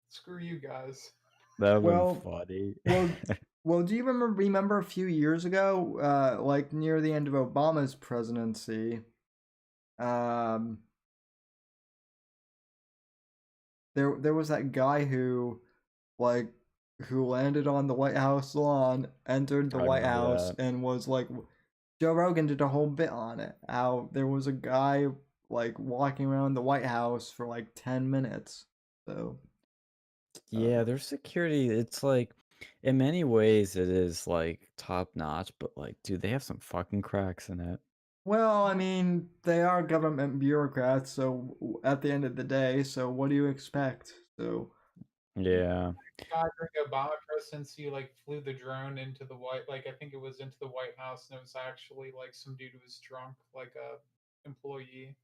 "Screw you guys." That would have been Well, funny. well, do you remember a few years ago, like near the end of Obama's presidency, um, there was that guy like who landed on the White House lawn, entered the I White remember House, that. and was like, Joe Rogan did a whole bit on it. How there was a guy like walking around the White House for like 10 minutes. So, Yeah, uh, their security, it's like, in many ways, it is like top notch, but like, dude, they have some fucking cracks in it. well, I mean, they are government bureaucrats, so at the end of the day, so what do you expect? So, Yeah. God, during Obama presidency, like flew the drone into the I think it was into the White House, and it was actually like some dude who was drunk, like a employee.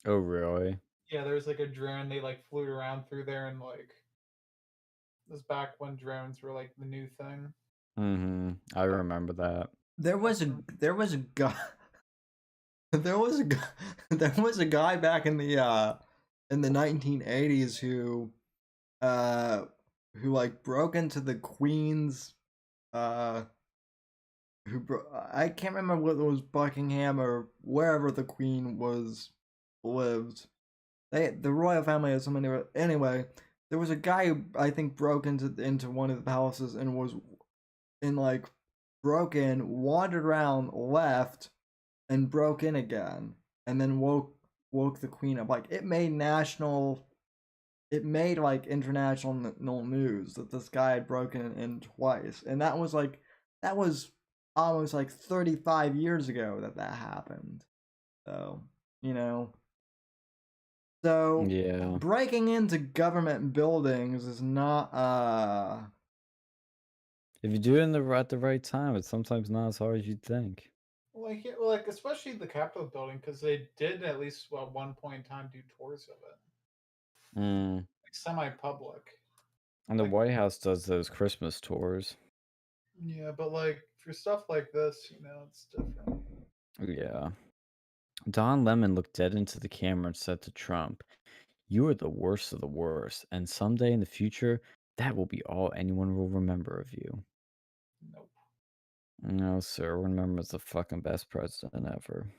Oh, really? Yeah, there was like a drone. They like flew around through there, and like it was back when drones were like the new thing. Mm-hmm. I remember that. there was a there was a guy there was a guy there was a guy back in the 1980s uh who like broke into the Queen's uh I can't remember whether it was Buckingham or wherever the Queen was lived. The royal family has so many. Anyway, there was a guy who I think broke into one of the palaces and was in like broke in, wandered around, left, and broke in again, and then woke the Queen up. Like it made like international news that this guy had broken in twice, and that was almost like 35 years ago that happened. So, you know, so Yeah. breaking into government buildings is not If you do it at the right time, it's sometimes not as hard as you'd think. Like, yeah, like especially the Capitol building, because they did at least at one point in time do tours of it, Mm. like semi-public. And the Like, White House does those Christmas tours. yeah, but like for stuff like this, it's different. Yeah. Don Lemon looked dead into the camera and said to Trump, "You are the worst of the worst, and someday in the future, that will be all anyone will remember of you." Nope. No, sir. We'll remember as the fucking best president ever.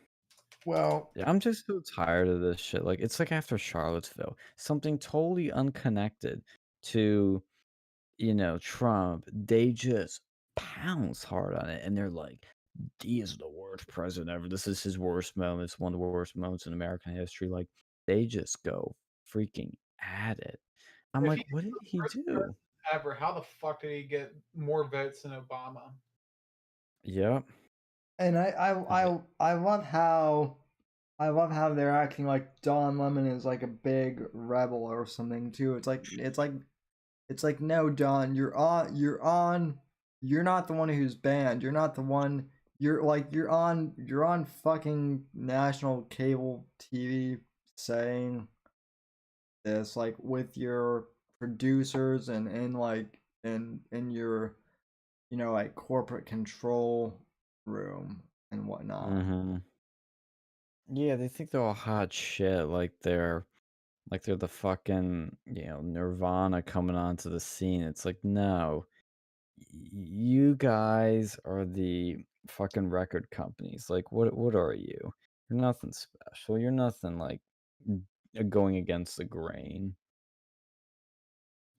well. Yeah, I'm just so tired of this shit. Like, it's like after Charlottesville, something totally unconnected to, Trump. They just pounce hard on it, and they're like, "He is the worst president ever. This is his worst moment. It's one of the worst moments in American history." Like, they just go freaking at it. I'm If like, he's what did the he worst do? president ever, how the fuck did he get more votes than Obama? Yep. And I- I love how they're acting like Don Lemon is like a big rebel or something too. It's like no, Don, you're not the one who's banned. You're not the one. You're on fucking national cable TV saying this like with your producers and in your like corporate control room and whatnot. Mhm. Yeah, they think they're all hot shit. Like they're the fucking, Nirvana coming onto the scene. It's like, no, you guys are the fucking record companies. Like, what are you? You're nothing special. You're nothing like going against the grain.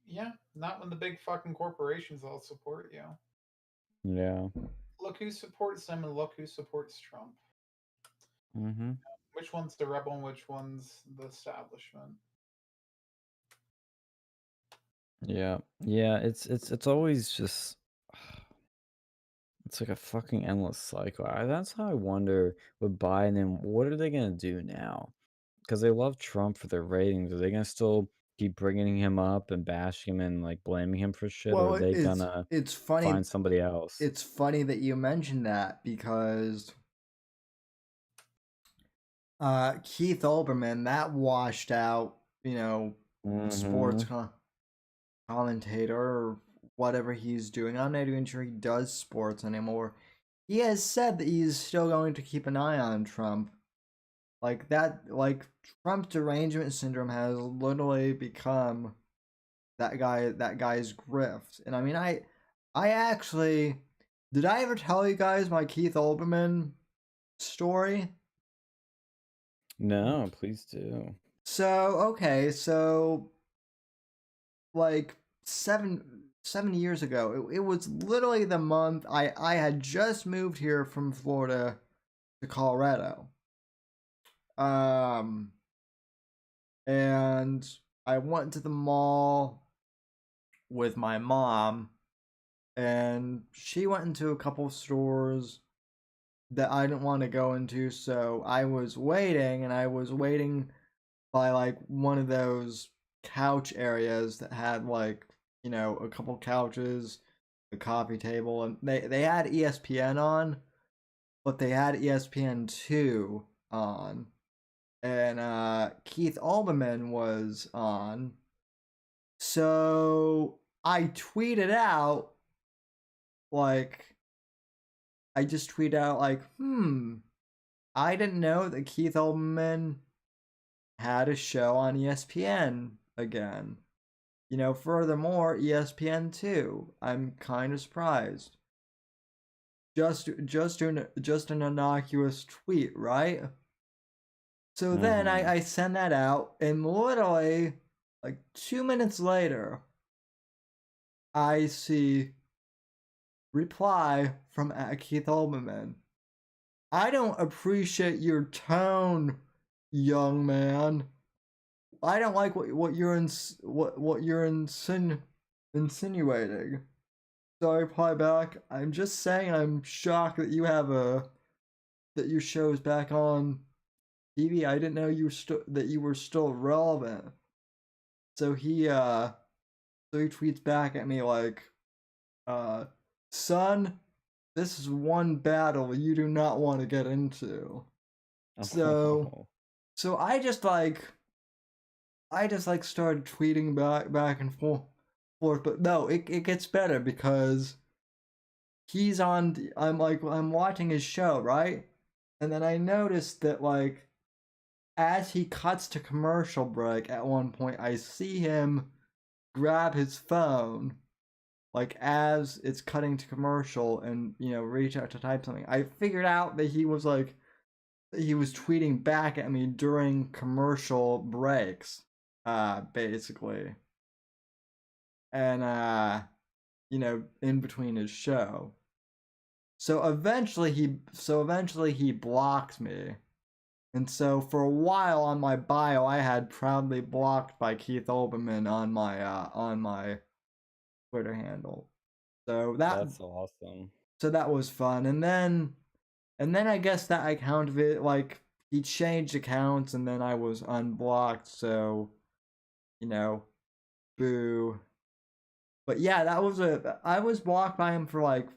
Yeah, not when the big fucking corporations all support you. Yeah. Look who supports them and look who supports Trump. Mm-hmm. Which one's the rebel and which one's the establishment? Yeah. Yeah. It's always just. It's like a fucking endless cycle. That's how I wonder with Biden and what are they gonna do now? Because they love Trump for their ratings. Are they gonna still keep bringing him up and bashing him and like blaming him for shit, or are Well, they gonna it's funny find somebody else? that you mentioned that because Keith Olbermann, that washed out, sports Mm-hmm. commentator or whatever he's doing. I'm not even sure he does sports anymore. He has said that he's still going to keep an eye on Trump. Like that, like Trump derangement syndrome has literally become that guy's grift. And I mean, I actually, did I ever tell you guys my Keith Olbermann story? No, please do. So okay, so like 7 years ago, it was literally the month I had just moved here from Florida to Colorado. And I went to the mall with my mom, and she went into a couple of stores that I didn't want to go into, so I was waiting, and I was waiting by like one of those couch areas that had like, a couple couches, a coffee table, and they had ESPN on, but they had ESPN2 on, and Keith Olbermann was on. So I tweeted out, like, I just tweeted out, like, I didn't know that Keith Olbermann had a show on ESPN again. Furthermore, ESPN2. I'm kind of surprised. Just an innocuous tweet, right? So then I send that out, and literally, like 2 minutes later, I see reply from Keith Olbermann. I don't appreciate your tone, young man. I don't like what you're insinuating. So I reply back, I'm just saying I'm shocked that your show is back on TV. I didn't know that you were still relevant. So he tweets back at me like, son, this is one battle you do not want to get into. So I just started tweeting back and forth, but no, it gets better because he's on. I'm watching his show, right? And then I noticed that like as he cuts to commercial break at one point, I see him grab his phone like as it's cutting to commercial and reach out to type something. I figured out that he was tweeting back at me during commercial breaks, basically, and in between his show. So eventually he blocked me, and so for a while on my bio I had proudly blocked by Keith Olbermann on my Twitter handle. So that's awesome. So that was fun, and then I guess that account of it, like, he changed accounts, and then I was unblocked, so, boo. But yeah, I was blocked by him for like,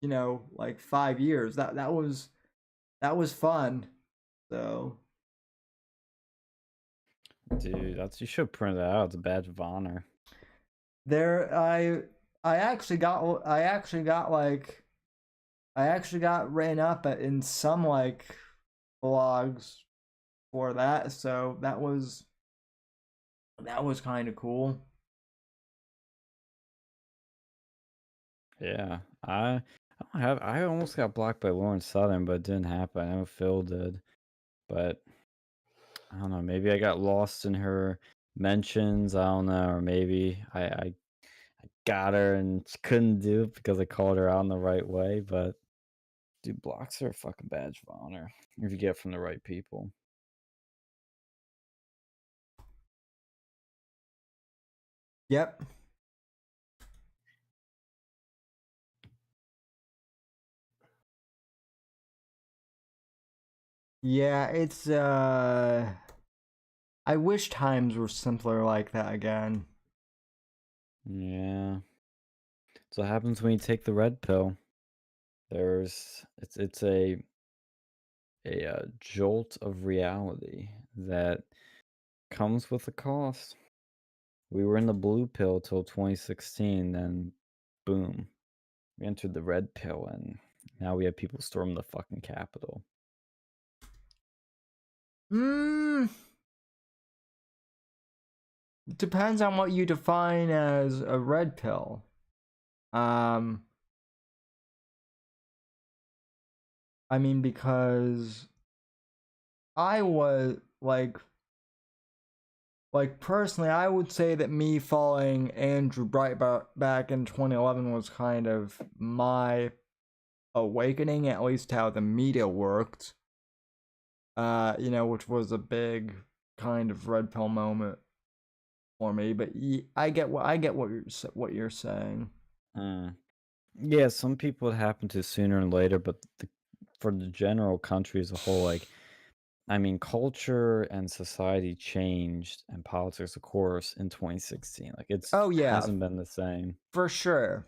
5 years. That was fun. So, dude, you should print that out. It's a badge of honor. I actually got written up in some like blogs for that, so that was kind of cool. Yeah, I almost got blocked by Lauren Southern, but it didn't happen. I know Phil did, but I don't know. Maybe I got lost in her mentions. I don't know, or maybe I got her and she couldn't do it because I called her out in the right way. But dude, blocks are a fucking badge of honor if you get from the right people. Yep. Yeah, it's I wish times were simpler like that again. Yeah. So what happens when you take the red pill? It's a jolt of reality that comes with a cost. We were in the blue pill till 2016, then boom, we entered the red pill, and now we have people storm the fucking Capitol. depends on what you define as a red pill. I mean, because I was personally, I would say that me following Andrew Breitbart back in 2011 was kind of my awakening, at least how the media worked. Which was a big kind of red pill moment for me. But I get what you're saying. Yeah, some people it happened to sooner and later, but for the general country as a whole, like, I mean, culture and society changed, and politics, of course, in 2016. Like, Oh yeah, hasn't been the same. for sure.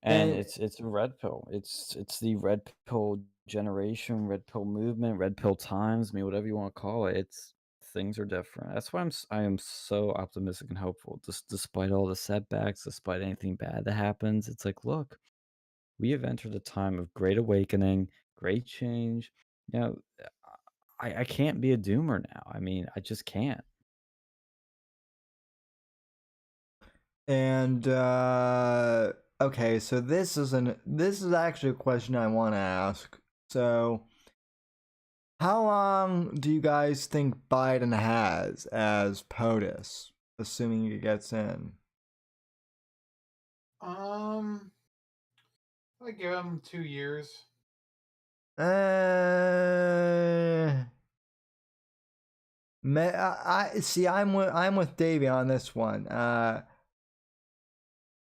And And it's a red pill. It's the red pill generation, red pill movement, red pill times. I mean, whatever you want to call it. It's things are different. That's why I am so optimistic and hopeful. Despite all the setbacks, despite anything bad that happens, it's like, look, we have entered a time of great awakening, great change. You know, I can't be a doomer now. I mean, I just can't. And okay, so this is actually a question I want to ask. So, how long do you guys think Biden has as POTUS, assuming he gets in? I give him 2 years. I see. I'm with Davey on this one.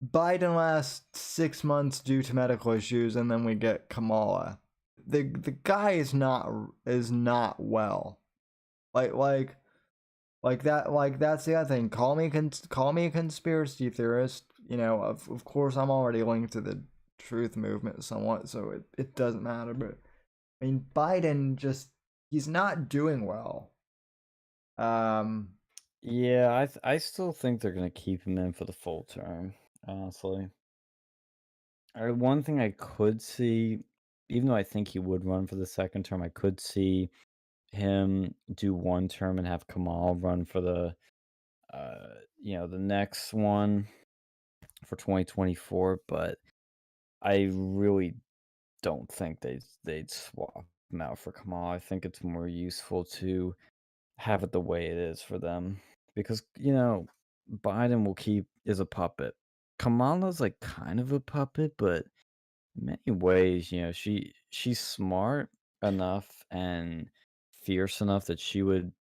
Biden lasts 6 months due to medical issues, and then we get Kamala. The guy is not well. Like that's the other thing. Call me a conspiracy theorist. Of course I'm already linked to the truth movement somewhat, so it doesn't matter. But I mean, Biden he's not doing well. Yeah, I still think they're gonna keep him in for the full term. Honestly, one thing I could see, even though I think he would run for the second term, I could see him do one term and have Kamal run for the next one for 2024. But I really don't think they'd swap him out for Kamal. I think it's more useful to have it the way it is for them because Biden is a puppet. Kamala's like kind of a puppet, but in many ways, she's smart enough and fierce enough that she would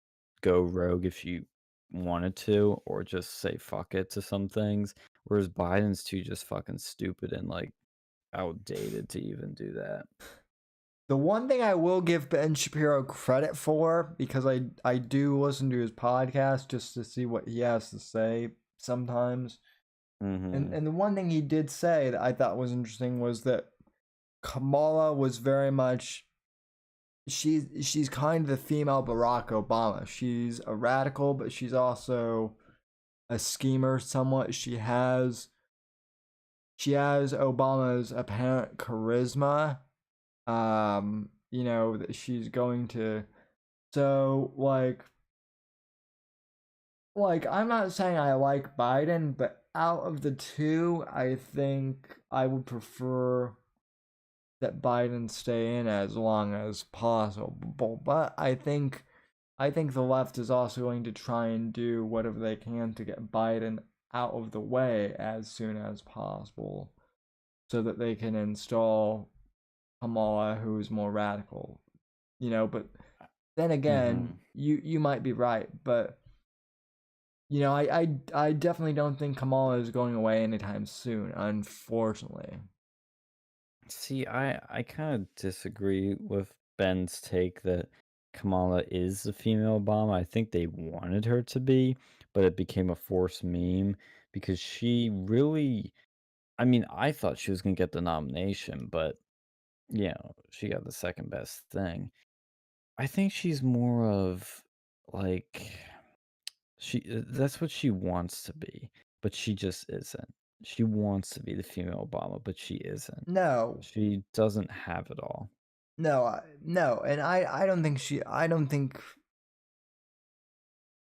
go rogue if she wanted to, or just say fuck it to some things. Whereas Biden's too just fucking stupid and like outdated to even do that. The one thing I will give Ben Shapiro credit for, because I do listen to his podcast just to see what he has to say sometimes. And the one thing he did say that I thought was interesting was that Kamala was very much she's kind of the female Barack Obama. She's a radical, but she's also a schemer somewhat. She has Obama's apparent charisma. That she's going to, so I'm not saying I like Biden, but out of the two, I think I would prefer that Biden stay in as long as possible. But I think the left is also going to try and do whatever they can to get Biden out of the way as soon as possible, so that they can install Kamala, who is more radical. But then again, you might be right, but I definitely don't think Kamala is going away anytime soon, unfortunately. See, I kind of disagree with Ben's take that Kamala is the female Obama. I think they wanted her to be, but it became a forced meme because she really, I mean, I thought she was going to get the nomination, but she got the second best thing. I think she's more of like that's what she wants to be, but she just isn't. She wants to be the female Obama, but she isn't. No, She doesn't have it all. no, no, and I don't think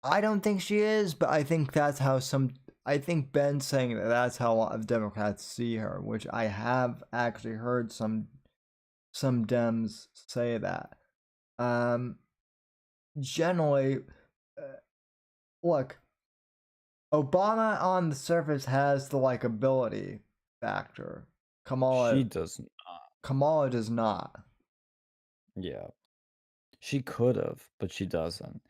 I don't think she is, but I think that's how some. I think Ben's saying that that's how a lot of Democrats see her, which I have actually heard some Dems say that. Um, generally, uh, look, Obama on the surface has the likability factor. She Kamala does not. Kamala does not. Yeah. She could have, but she doesn't.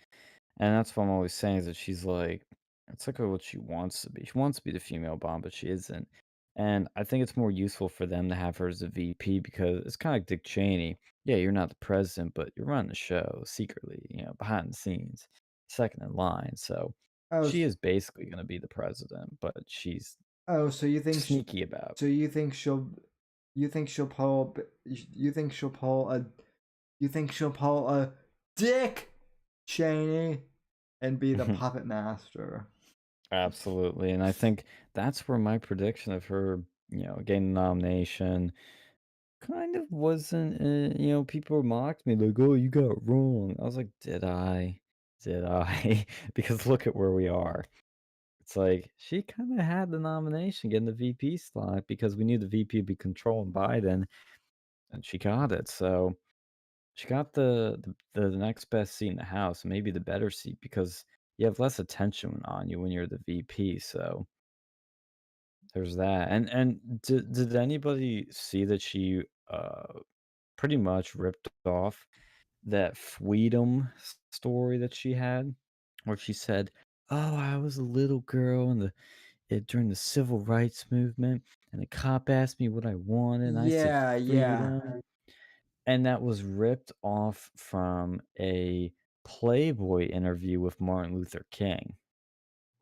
And that's what I'm always saying is that she's like, it's like what she wants to be. She wants to be the female bomb, but she isn't. And I think it's more useful for them to have her as a VP because it's kind of like Dick Cheney. Yeah, you're not the president, but you're running the show secretly, behind the scenes, second in line. So Oh, she is basically going to be the president, but she's oh, so you think sneaky about it. so you think she'll pull you think she'll pull a you think she'll pull a Dick Cheney and be the puppet master. Absolutely. And I think that's where my prediction of her, getting the nomination kind of wasn't, people mocked me like, "Oh, you got it wrong." I was like, "Did I? Did I?" Because look at where we are. It's like she kind of had the nomination, getting the VP slot because we knew the VP would be controlling Biden, and she got it. So she got the next best seat in the House, maybe the better seat because you have less attention on you when you're the VP. So there's that. And did anybody see that she pretty much ripped off that freedom story that she had, where she said, "Oh, I was a little girl during the civil rights movement, and the cop asked me what I wanted, and I said Yeah, yeah, freedom." And that was ripped off from a Playboy interview with Martin Luther King.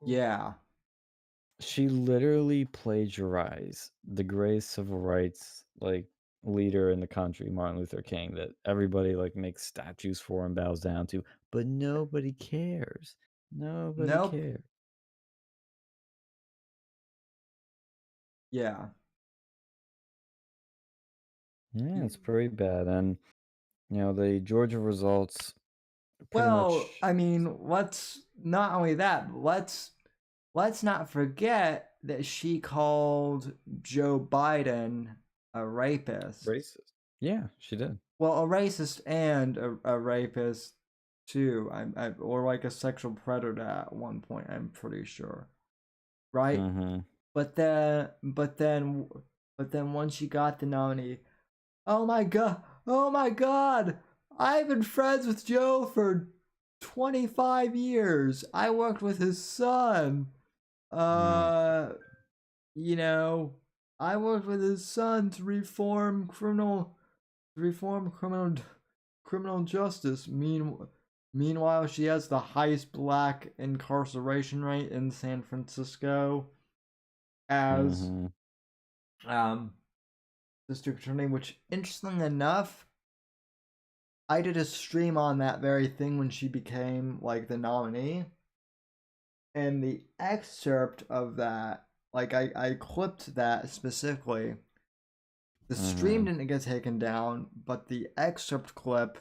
yeah, She literally plagiarized the greatest civil rights leader in the country, Martin Luther King, that everybody makes statues for and bows down to, but nobody cares. Nobody nope, cares. yeah. Yeah, it's pretty bad. And the Georgia results pretty Well, much I mean, let's not only that, but let's not forget that she called Joe Biden a rapist. racist. Yeah, she did. Well, a racist and a rapist too. Or like a sexual predator at one point. I'm pretty sure, right? Mm-hmm. But then once she got the nominee, oh my god, oh my god, I've been friends with Joe for 25 years. I worked with his son. Mm, Uh, you know, I worked with his son to reform criminal justice. Meanwhile, she has the highest black incarceration rate in San Francisco as mm-hmm. um district attorney. Which, interestingly enough, I did a stream on that very thing when she became like the nominee, and the excerpt of that, like I clipped that specifically. The Mm-hmm. stream didn't get taken down, but the excerpt clip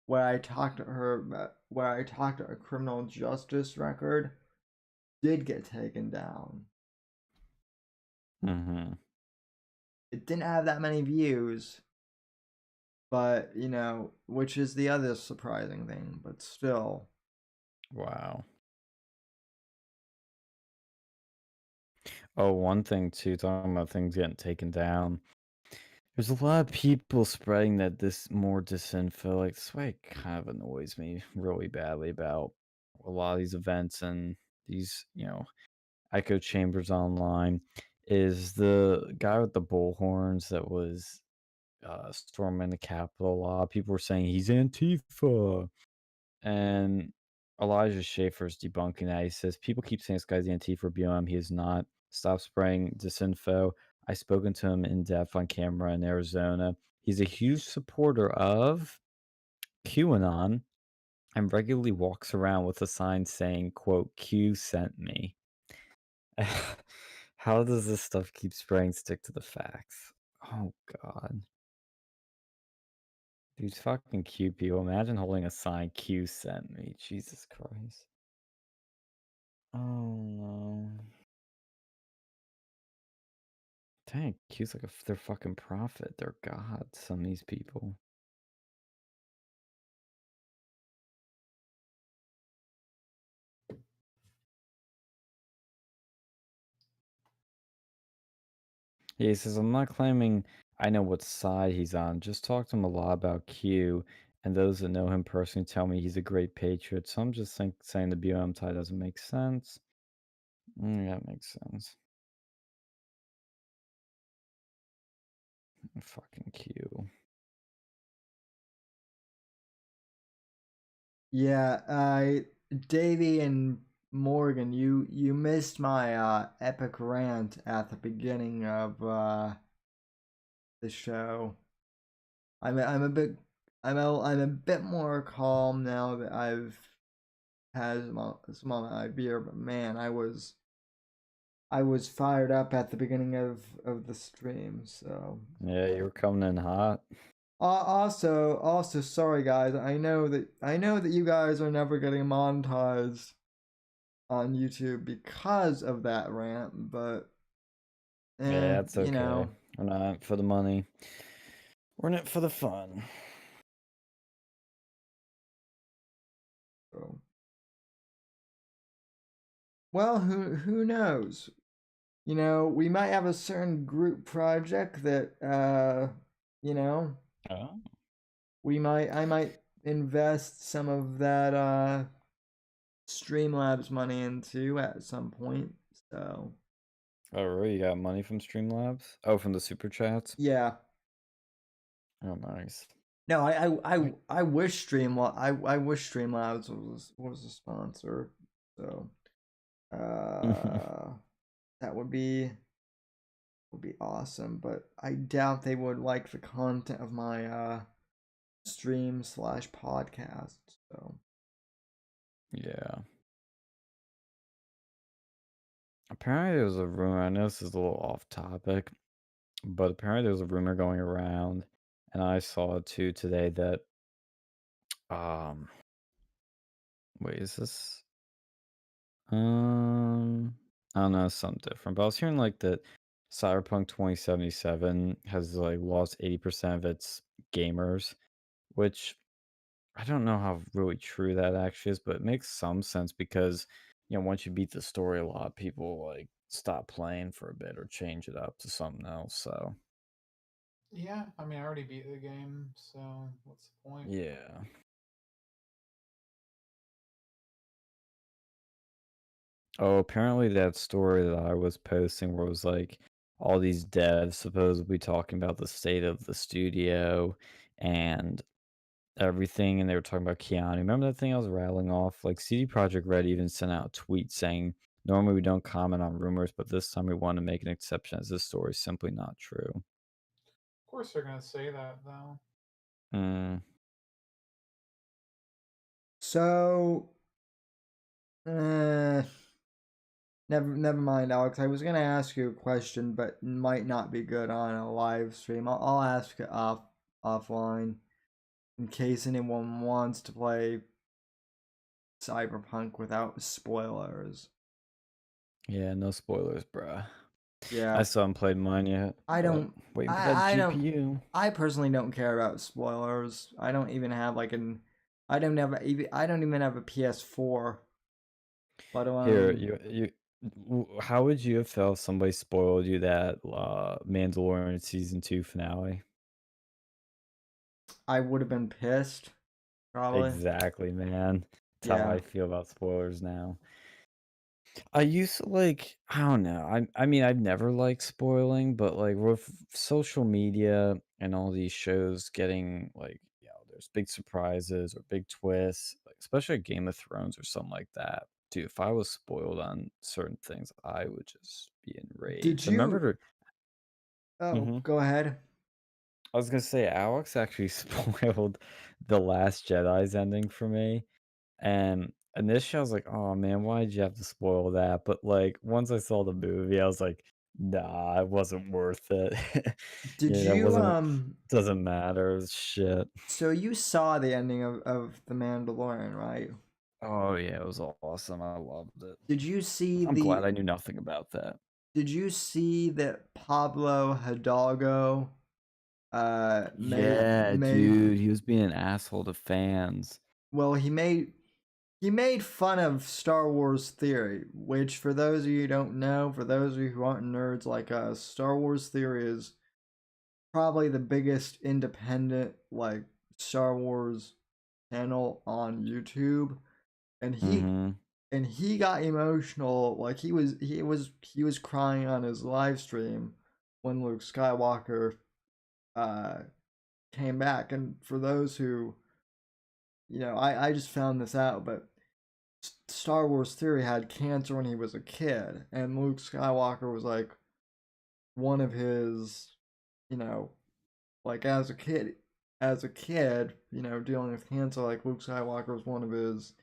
where I talked to her, where I talked to her criminal justice record, did get taken down. Mm-hmm. It didn't have that many views, but which is the other surprising thing, but still. Wow. Oh, one thing too, talking about things getting taken down. There's a lot of people spreading that this more disinfo. Like, this way it kind of annoys me really badly about a lot of these events and these, echo chambers online. Is the guy with the bullhorns that was storming the Capitol? A lot of people were saying he's Antifa. And Elijah Schaefer's debunking that. He says, "People keep saying this guy's Antifa BLM. He is not. Stop spraying disinfo. I've spoken to him in depth on camera in Arizona. He's a huge supporter of QAnon and regularly walks around with a sign saying, quote, Q sent me." How does this stuff keep spraying stick to the facts? Oh, God. These fucking Q people. Imagine holding a sign, Q sent me. Jesus Christ. Oh no. Dang, Q's like their fucking prophet. They're gods, some of these people. Yeah, he says, I'm not claiming I know what side he's on. Just talk to him a lot about Q, and those that know him personally tell me he's a great patriot. So I'm just saying the BLM tie doesn't make sense. That makes sense. Fucking Q. Yeah, Davey and Morgan, you missed my epic rant at the beginning of the show. I'm a bit I'm a bit more calm now that I've had some of my beer, but man, I was fired up at the beginning of the stream. So Yeah, you were coming in hot. also, sorry guys. I know that you guys are never getting monetized on YouTube because of that rant, but Yeah, it's you okay. know. We're not in it for the money. We're in it for the fun. So. Well, who knows? You know, we might have a certain group project that you know, Oh. I might invest some of that Streamlabs money into at some point. So Oh, really? You got money from Streamlabs? Oh, from the super chats? yeah. Oh, nice. No, I wish I wish Streamlabs was a sponsor. So that would be awesome, but I doubt they would like the content of my stream/podcast. So Yeah. Apparently there was a rumor, I know this is a little off topic, but apparently there was a rumor going around, and I saw it too today that, um, wait, is this, I don't know, something different, but I was hearing like that Cyberpunk 2077 has like lost 80% of its gamers, which I don't know how really true that actually is, but it makes some sense because, once you beat the story a lot, people like stop playing for a bit or change it up to something else. So Yeah, I mean, I already beat the game, so what's the point? yeah. Oh, apparently that story that I was posting where it was like all these devs supposedly talking about the state of the studio and everything, and they were talking about Keanu. Remember that thing I was rattling off? Like CD Projekt Red even sent out a tweet saying, "Normally we don't comment on rumors, but this time we want to make an exception as this story is simply not true." Of course, they're gonna say that though. Mm. so never mind, Alex. I was gonna ask you a question, but might not be good on a live stream. I'll ask it offline in case anyone wants to play Cyberpunk without spoilers. Yeah, no spoilers, bruh. I Yeah, still haven't played mine yet. I But don't. waiting for that I don't. GPU. I personally don't care about spoilers. I don't even have like an. I don't have even. I don't even have a PS4. Let Here, alone. how would you have felt if somebody spoiled you that Mandalorian season 2 finale? I would have been pissed. Probably. Exactly, man. That's how Yeah. I feel about spoilers now. I used to like, I don't know. I mean, I've never liked spoiling, but like with social media and all these shows getting like, there's big surprises or big twists, like especially Game of Thrones or something like that. Dude, if I was spoiled on certain things, I would just be Did enraged. I you? remember, Oh, hmm go ahead. I was gonna say Alex actually spoiled the Last Jedi's ending for me. And initially, I was like, "Oh man, why did you have to spoil that?" But like once I saw the movie, I was like, "Nah, it wasn't worth it." Did That you wasn't. Doesn't matter. It's shit. So you saw the ending of The Mandalorian, right? Oh yeah, it was awesome. I loved it. Did you see I'm glad the? I knew nothing about that. Did you see that Pablo Hidalgo Yeah, made dude, he was being an asshole to fans. well he made fun of Star Wars Theory, which for those of you who don't know, for those of you who aren't nerds like us, Star Wars Theory is probably the biggest independent like Star Wars channel on YouTube, and Mm-hmm. he got emotional. Like he was crying on his live stream when Luke Skywalker uh came back. And for those who, I just found this out, but Star Wars Theory had cancer when he was a kid, and Luke Skywalker was like one of his, you know, like as a kid, dealing with cancer, like Luke Skywalker was one of his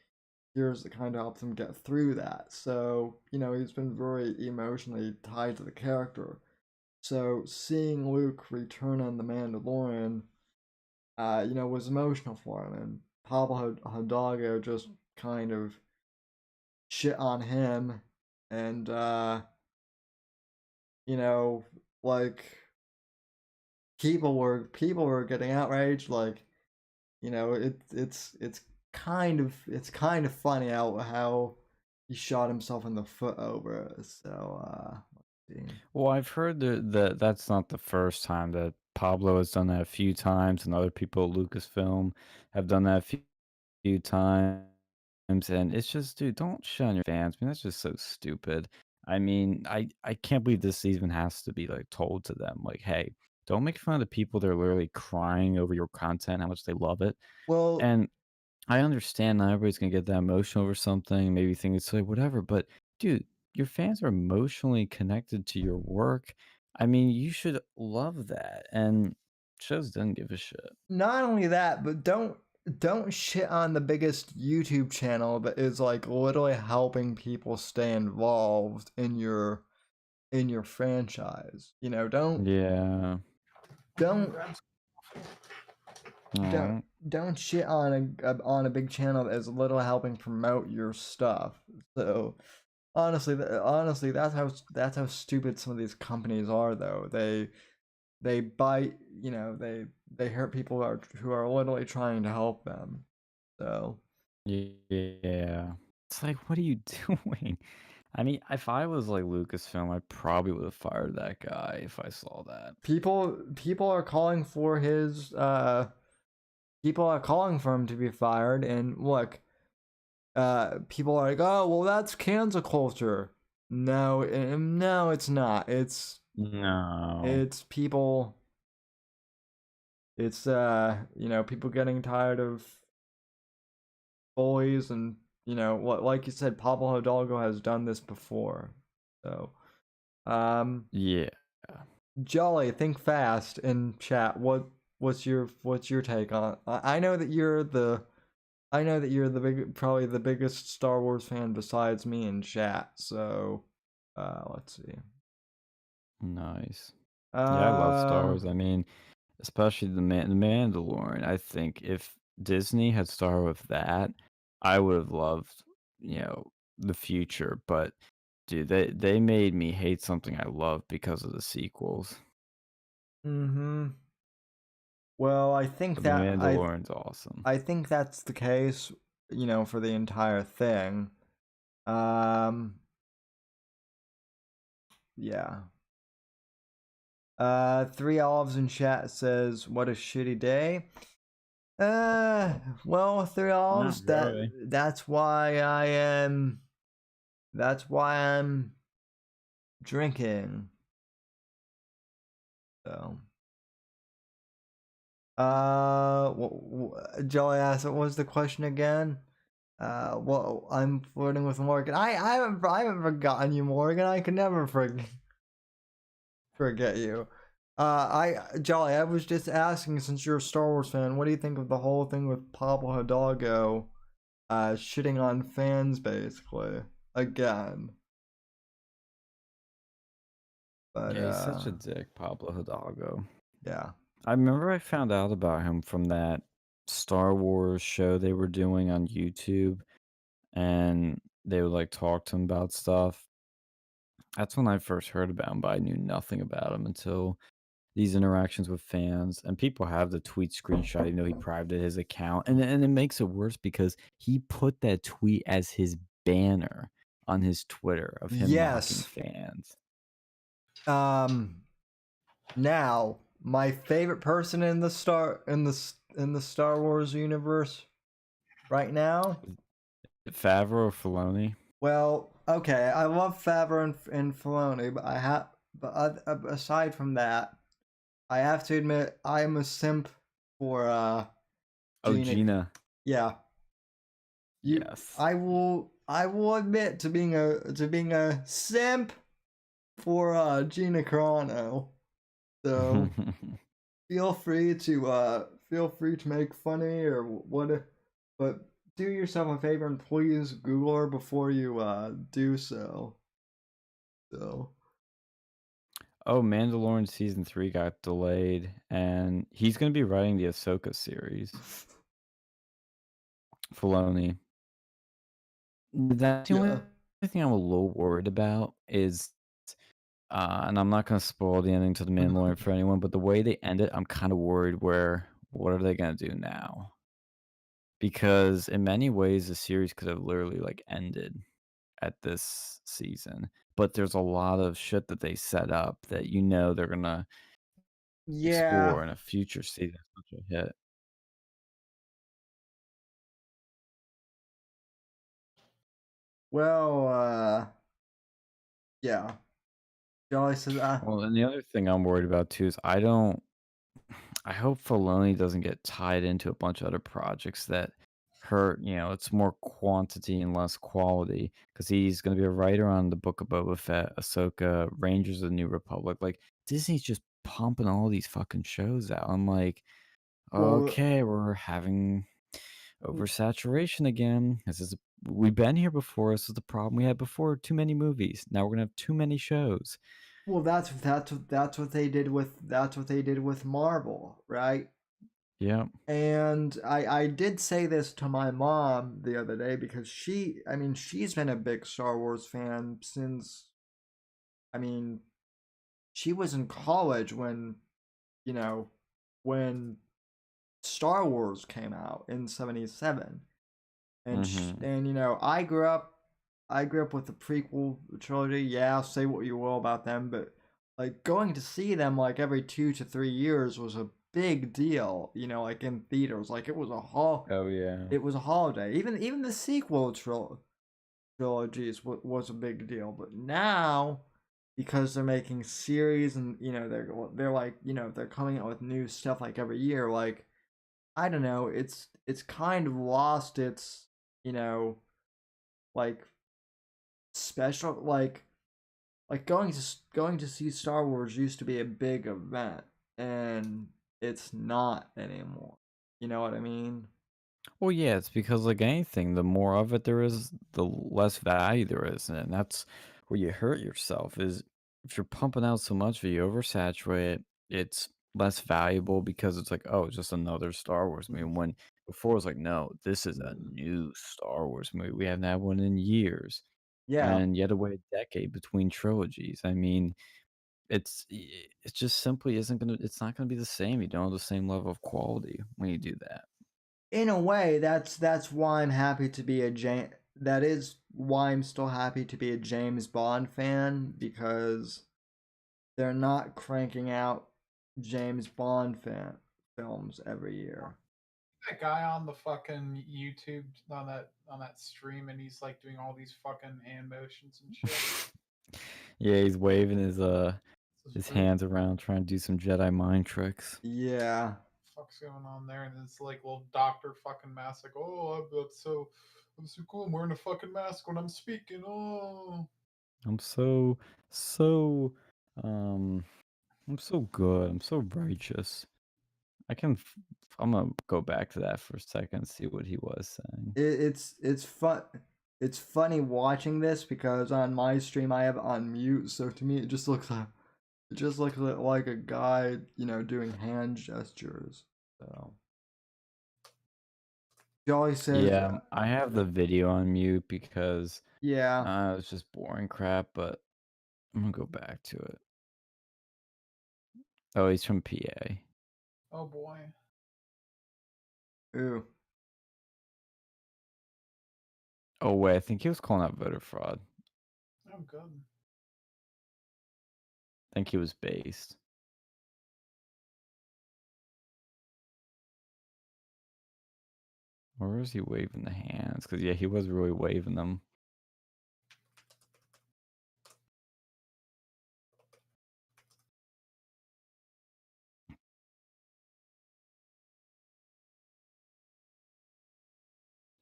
heroes that kind of helped him get through that. So, he's been very emotionally tied to the character. So seeing Luke return on The Mandalorian, was emotional for him. And Pablo Hidalgo just kind of shit on him, and you know, like people were getting outraged. Like, it's kind of funny how he shot himself in the foot over it. So let's see. Well, I've heard that that's not the first time that Pablo has done that a few times, and other people at Lucasfilm have done that a few times. And it's just, dude, don't shit on your fans. I mean, that's just so stupid. I mean, I can't believe this even has to be like told to them. Like, hey, don't make fun of the people that are literally crying over your content, how much they love it. Well, And I understand not everybody's gonna get that emotional over something, maybe think it's like whatever, but dude, your fans are emotionally connected to your work. I mean, you should love that. And shows doesn't give a shit. not only that, but don't shit on the biggest YouTube channel that is like literally helping people stay involved in your franchise. Yeah. Don't Grabs- don't Aw. don't shit on a big channel that is literally helping promote your stuff. So honestly, that's how stupid some of these companies are. Though they bite, they hurt people who are literally trying to help them. So Yeah. It's like, what are you doing? I mean, if I was like Lucasfilm, I probably would have fired that guy if I saw that. people are calling for his people are calling for him to be fired. And look, people are like, oh well, that's cancel culture. No, no, it's not. No. It's people. It's people getting tired of bullies. And what, like you said, Pablo Hidalgo has done this before. So Yeah. Jolly, think fast in chat. What's your take on? I know that you're the probably the biggest Star Wars fan besides me in chat. So let's see. Nice. Yeah, I love Star Uh Wars. I mean, especially the Mandalorian. I think if Disney had started with that, I would have loved, the future. But dude, they made me hate something I love because of the sequels. mhm. Well, I think But the that Mandalorian's awesome. I think that's the case, for the entire thing. Um yeah. Three Olives in chat says, "What a shitty day." Well, Three Not Olives. really. That's why I'm drinking. So, Jolly asked, "What was the question again?" Well, I'm flirting with Morgan. I haven't forgotten you, Morgan. I can never forget you. Jolly, I was just asking, since you're a Star Wars fan, what do you think of the whole thing with Pablo Hidalgo, shitting on fans, basically, again? But Yeah, he's such a dick, Pablo Hidalgo. yeah. I remember I found out about him from that Star Wars show they were doing on YouTube. and they would like talk to him about stuff. That's when I first heard about him, but I knew nothing about him until these interactions with fans. And people have the tweet screenshot, even though he privated his account, and it makes it worse because he put that tweet as his banner on his Twitter of him mocking Yes. fans. Now, my favorite person in the Star Wars universe right now. Favreau or Filoni? Well, okay, I love Favreau and Filoni, but aside from that, I have to admit I am a simp for Oh, Gina. Gina. Yeah. Yes. I will admit to being a simp for Gina Carano. So feel free to make fun of me or what, but do yourself a favor and please Google her before you do so. So Oh, Mandalorian season 3 got delayed, and he's gonna be writing the Ahsoka series. Filoni. That's the yeah. only thing I'm a little worried about is, and I'm not gonna spoil the ending to the Mandalorian for anyone, but the way they end it, I'm kind of worried. What are they gonna do now? Because in many ways, the series could have literally like ended at this season, but there's a lot of shit that they set up that they're gonna Yeah. explore in a future season. Such a hit. Well, yeah. Jolly says, Well, and the other thing I'm worried about too is I hope Filoni doesn't get tied into a bunch of other projects that hurt. It's more quantity and less quality because he's going to be a writer on the Book of Boba Fett, Ahsoka, Rangers of the New Republic. Like Disney's just pumping all these fucking shows out. I'm like, well, okay, we're having oversaturation again. We've been here before. This is the problem we had before. Too many movies. Now we're gonna have too many shows. well, that's what they did with Marvel, right? Yeah. And I did say this to my mom the other day because she's been a big Star Wars fan since, I mean, she was in college when, you know, when Star Wars came out in 77. Mm-hmm. I grew up with the prequel trilogy. Yeah, say what you will about them, but like going to see them like every 2 to 3 years was a big deal. Like in theaters, like Oh yeah. it was a holiday. Even the sequel trilogies was a big deal. But now, because they're making series and they're like they're coming out with new stuff like every year. Like I don't know, it's kind of lost its like special like going to see Star Wars used to be a big event, and it's not anymore. You know what I mean? Well, yeah, it's because like anything, the more of it there is, the less value there is, and that's where you hurt yourself. Is if you're pumping out so much that you oversaturate it, it's less valuable because it's like, oh, it's just another Star Wars movie. When before it was like, no, this is a new Star Wars movie. We haven't had one in years, Yeah. and yet away a decade between trilogies. I mean, it just simply isn't gonna. It's not gonna be the same. You don't have the same level of quality when you do that. In a way, that's why I'm happy to be that is why I'm still happy to be a James Bond fan, because they're not cranking out James Bond films every year. That guy on the fucking YouTube on that stream, and he's like doing all these fucking hand motions and shit. Yeah, he's waving his This his is weird. hands around trying to do some Jedi mind tricks. Yeah. Fuck's going on there? And it's like little doctor fucking mask. Like, oh, I'm so cool. I'm wearing a fucking mask when I'm speaking. Oh, I'm so um I'm so good. I'm so righteous. I can I'm gonna go back to that for a second and see what he was saying. It's fun. It's funny watching this because on my stream I have it on mute, so to me it just looks like a guy, doing hand gestures. So Jolly says, Yeah, I have the video on mute because yeah. it's just boring crap, but I'm gonna go back to it. Oh, he's from PA. Oh boy. Ooh. Oh wait, I think he was calling out voter fraud. Oh good. I think he was based. Or was he waving the hands? Because yeah, he was really waving them.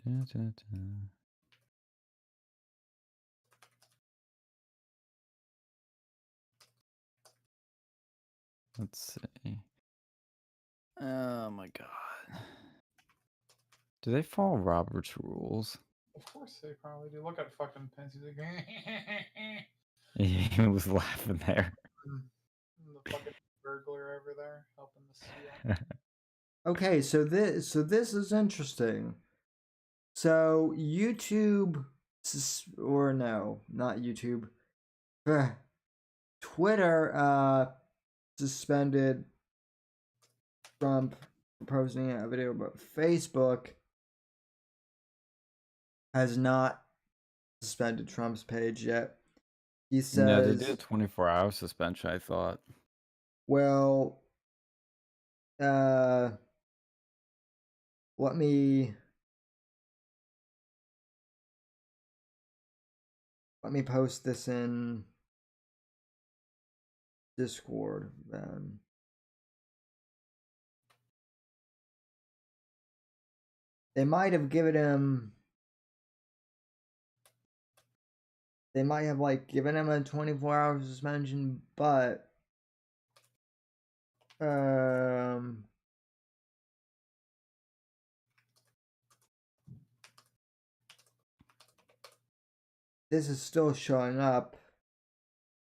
Da, da, da. Let's see. Oh my god. Do they follow Robert's rules? Of course they probably do. Look at fucking Pence. He's like, He was laughing there. the fucking burglar over there helping the steal. Okay, so this is interesting. So YouTube, or no, not YouTube. Twitter suspended Trump for posting a video, but Facebook has not suspended Trump's page yet. He No, they did a says, 24-hour suspension, I thought. well, let me post this in Discord then. They might have given him, they might have like given him a 24-hour suspension, but this is still showing up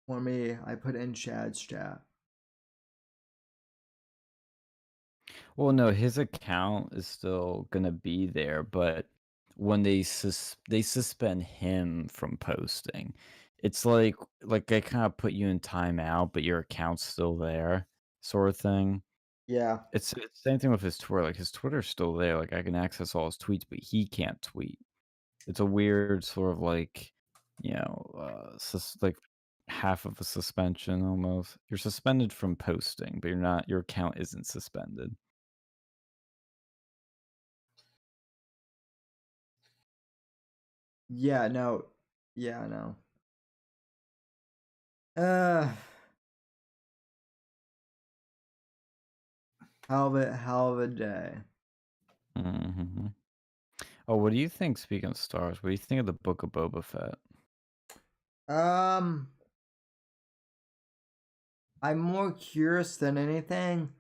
for me. I put in Chad's chat. Well, no, his account is still gonna be there, but when they suspend him from posting, it's like they kind of put you in timeout, but your account's still there, sort of thing. Yeah. It's the same thing with his Twitter. Like his Twitter's still there. Like I can access all his tweets, but he can't tweet. It's a weird sort of like, like half of a suspension almost. You're suspended from posting, but you're not. Your account isn't suspended. Yeah, no. Yeah, no. Hell of a day. Hmm. Oh, what do you think? Speaking of stars, what do you think of the Book of Boba Fett? I'm more curious than anything.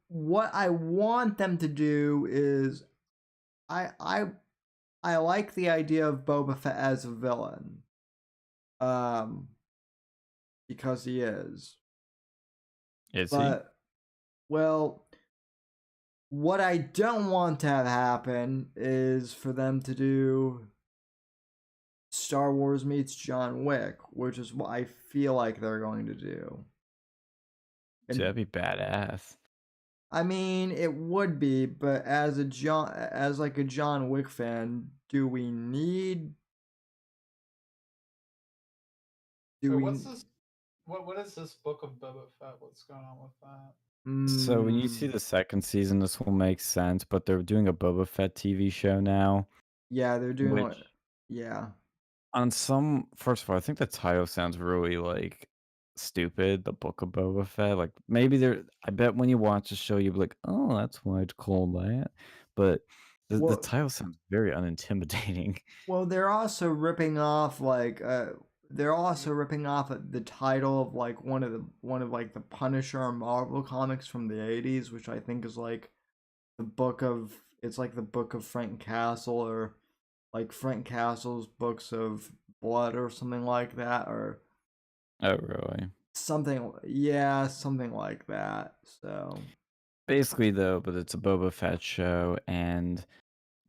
What I want them to do is I like the idea of Boba Fett as a villain. Because he is. Is But well, what I don't want to have happen is for them to do Star Wars meets John Wick, which is what I feel like they're going to do. he? See, that'd be badass. I mean, it would be, but as a John Wick fan, do we need? Wait, what's this? What is this Book of Boba Fett? What's going on with that? So when you see the second season, this will make sense. But they're doing a Boba Fett TV show now. Yeah, they're doing which, yeah. on some, first of all, I think the title sounds really like stupid. The Book of Boba Fett. Like maybe there. I bet when you watch the show, you'll be like, "Oh, that's why it's called that." But the Well, title sounds very unintimidating. well, they're also ripping off they're also ripping off the title of like one of like the Punisher Marvel comics from the 80s, which I think is like the book of it's like the book of Frank Castle, or like Frank Castle's books of blood or something like that, or Oh, really? something like that. So Basically, though, but it's a Boba Fett show, and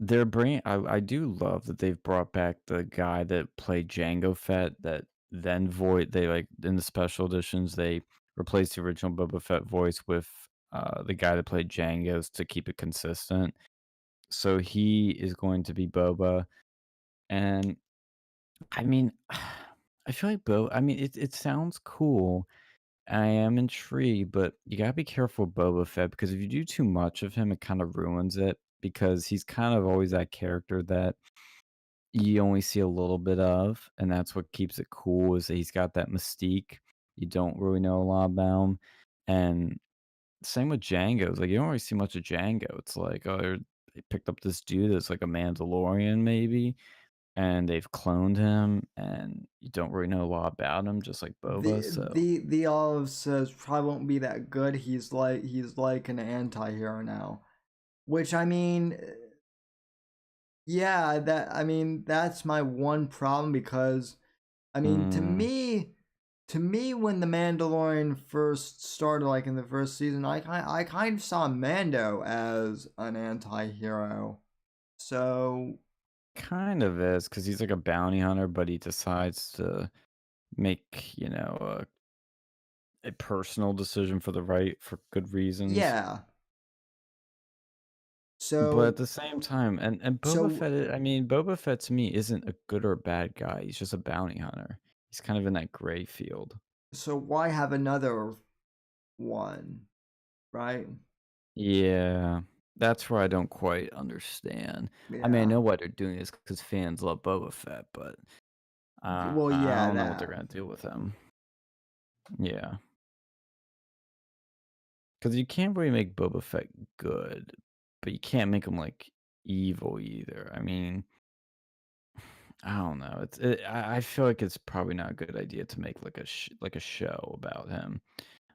they're bringing. I do love that they've brought back the guy that played Jango Fett. That then they like in the special editions they replaced the original Boba Fett voice with the guy that played Jango's to keep it consistent. So he is going to be Boba, and I mean, I feel like I mean, it sounds cool. I am intrigued, but you gotta be careful with Boba Fett because if you do too much of him, it kind of ruins it. Because he's kind of always that character that you only see a little bit of, and that's what keeps it cool. Is that he's got that mystique. You don't really know a lot about him, and same with Django. It's like you don't really see much of Django. It's like, oh, they picked up this dude that's like a Mandalorian, maybe, and they've cloned him, and you don't really know a lot about him, just like Boba. So The Olive says probably won't be that good. He's like an anti-hero now. Which I mean, yeah, that's my one problem because I mean mm, to me when the Mandalorian first started, like in the first season, I kind of saw Mando as an anti-hero. So kind of is because he's like a bounty hunter, but he decides to make a personal decision for good reasons. yeah. But So at the same time, and Boba so Fett, I mean, Boba Fett to me isn't a good or a bad guy. He's just a bounty hunter. He's kind of in that gray field. so why have another one, right? Yeah, that's where I don't quite understand. I mean, I Yeah. know why they're doing this because fans love Boba Fett, but Well, I yeah, don't know what they're that. gonna do with him. Yeah, because you can't really make Boba Fett good, but you can't make him like evil either. I mean, I don't know. I feel like it's probably not a good idea to make like like a show about him,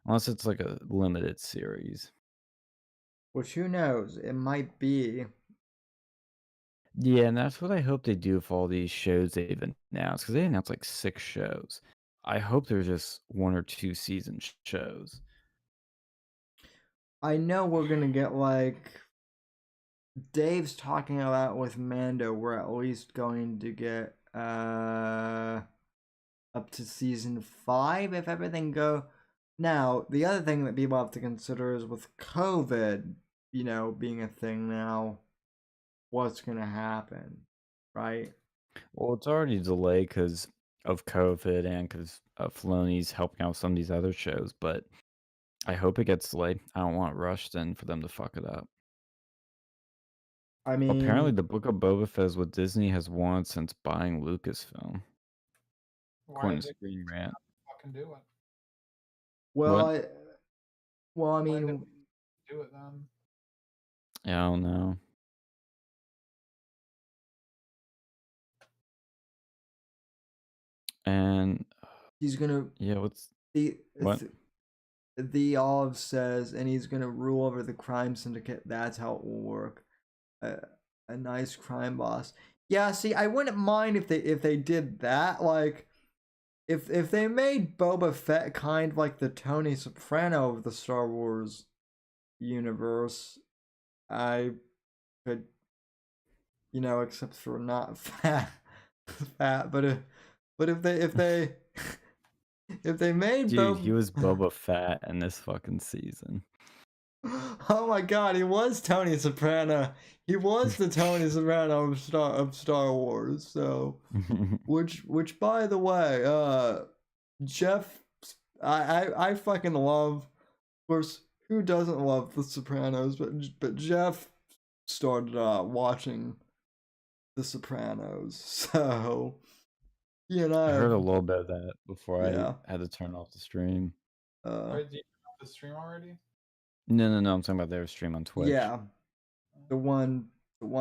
unless it's like a limited series. Which who knows? It might be. Yeah, and that's what I hope they do with all these shows they've announced because they announced like 6 shows. I hope they're just 1 or 2 season shows. I know we're gonna get like Dave's talking about with Mando. We're at least going to get up to season 5 if everything go. Now the other thing that people have to consider is with COVID, being a thing now, what's gonna happen, right? Well, it's already delayed because of COVID and because Filoni's helping out with some of these other shows, but I hope it gets delayed. I don't want it rushed in for them to fuck it up. I Apparently, mean, the Book of Boba Fett is what Disney has wanted since buying Lucasfilm, Why according did to they Screen Rant. fucking do it? well, What? I When did mean, they do it then? Yeah, I don't know. And he's gonna yeah, what's the what? the Olive says, and he's gonna rule over the crime syndicate. That's how it will work. A, a nice crime boss. Yeah, see, I wouldn't mind if they did that. Like, if they made Boba Fett kind of like the Tony Soprano of the Star Wars universe, I could, except for not fat. But if they if they made Dude, he Boba. was Boba Fett in this fucking season. Oh my god, he was Tony Soprano. He was the Tony Soprano of Star Wars. So, which by the way, Jeff, I fucking love. Of course, who doesn't love The Sopranos? But Jeff started watching The Sopranos, so I heard a know, little bit of that before I yeah, had to turn off the stream. uh, Or did you have the stream already? No. I'm talking about their stream on Twitch. yeah, the one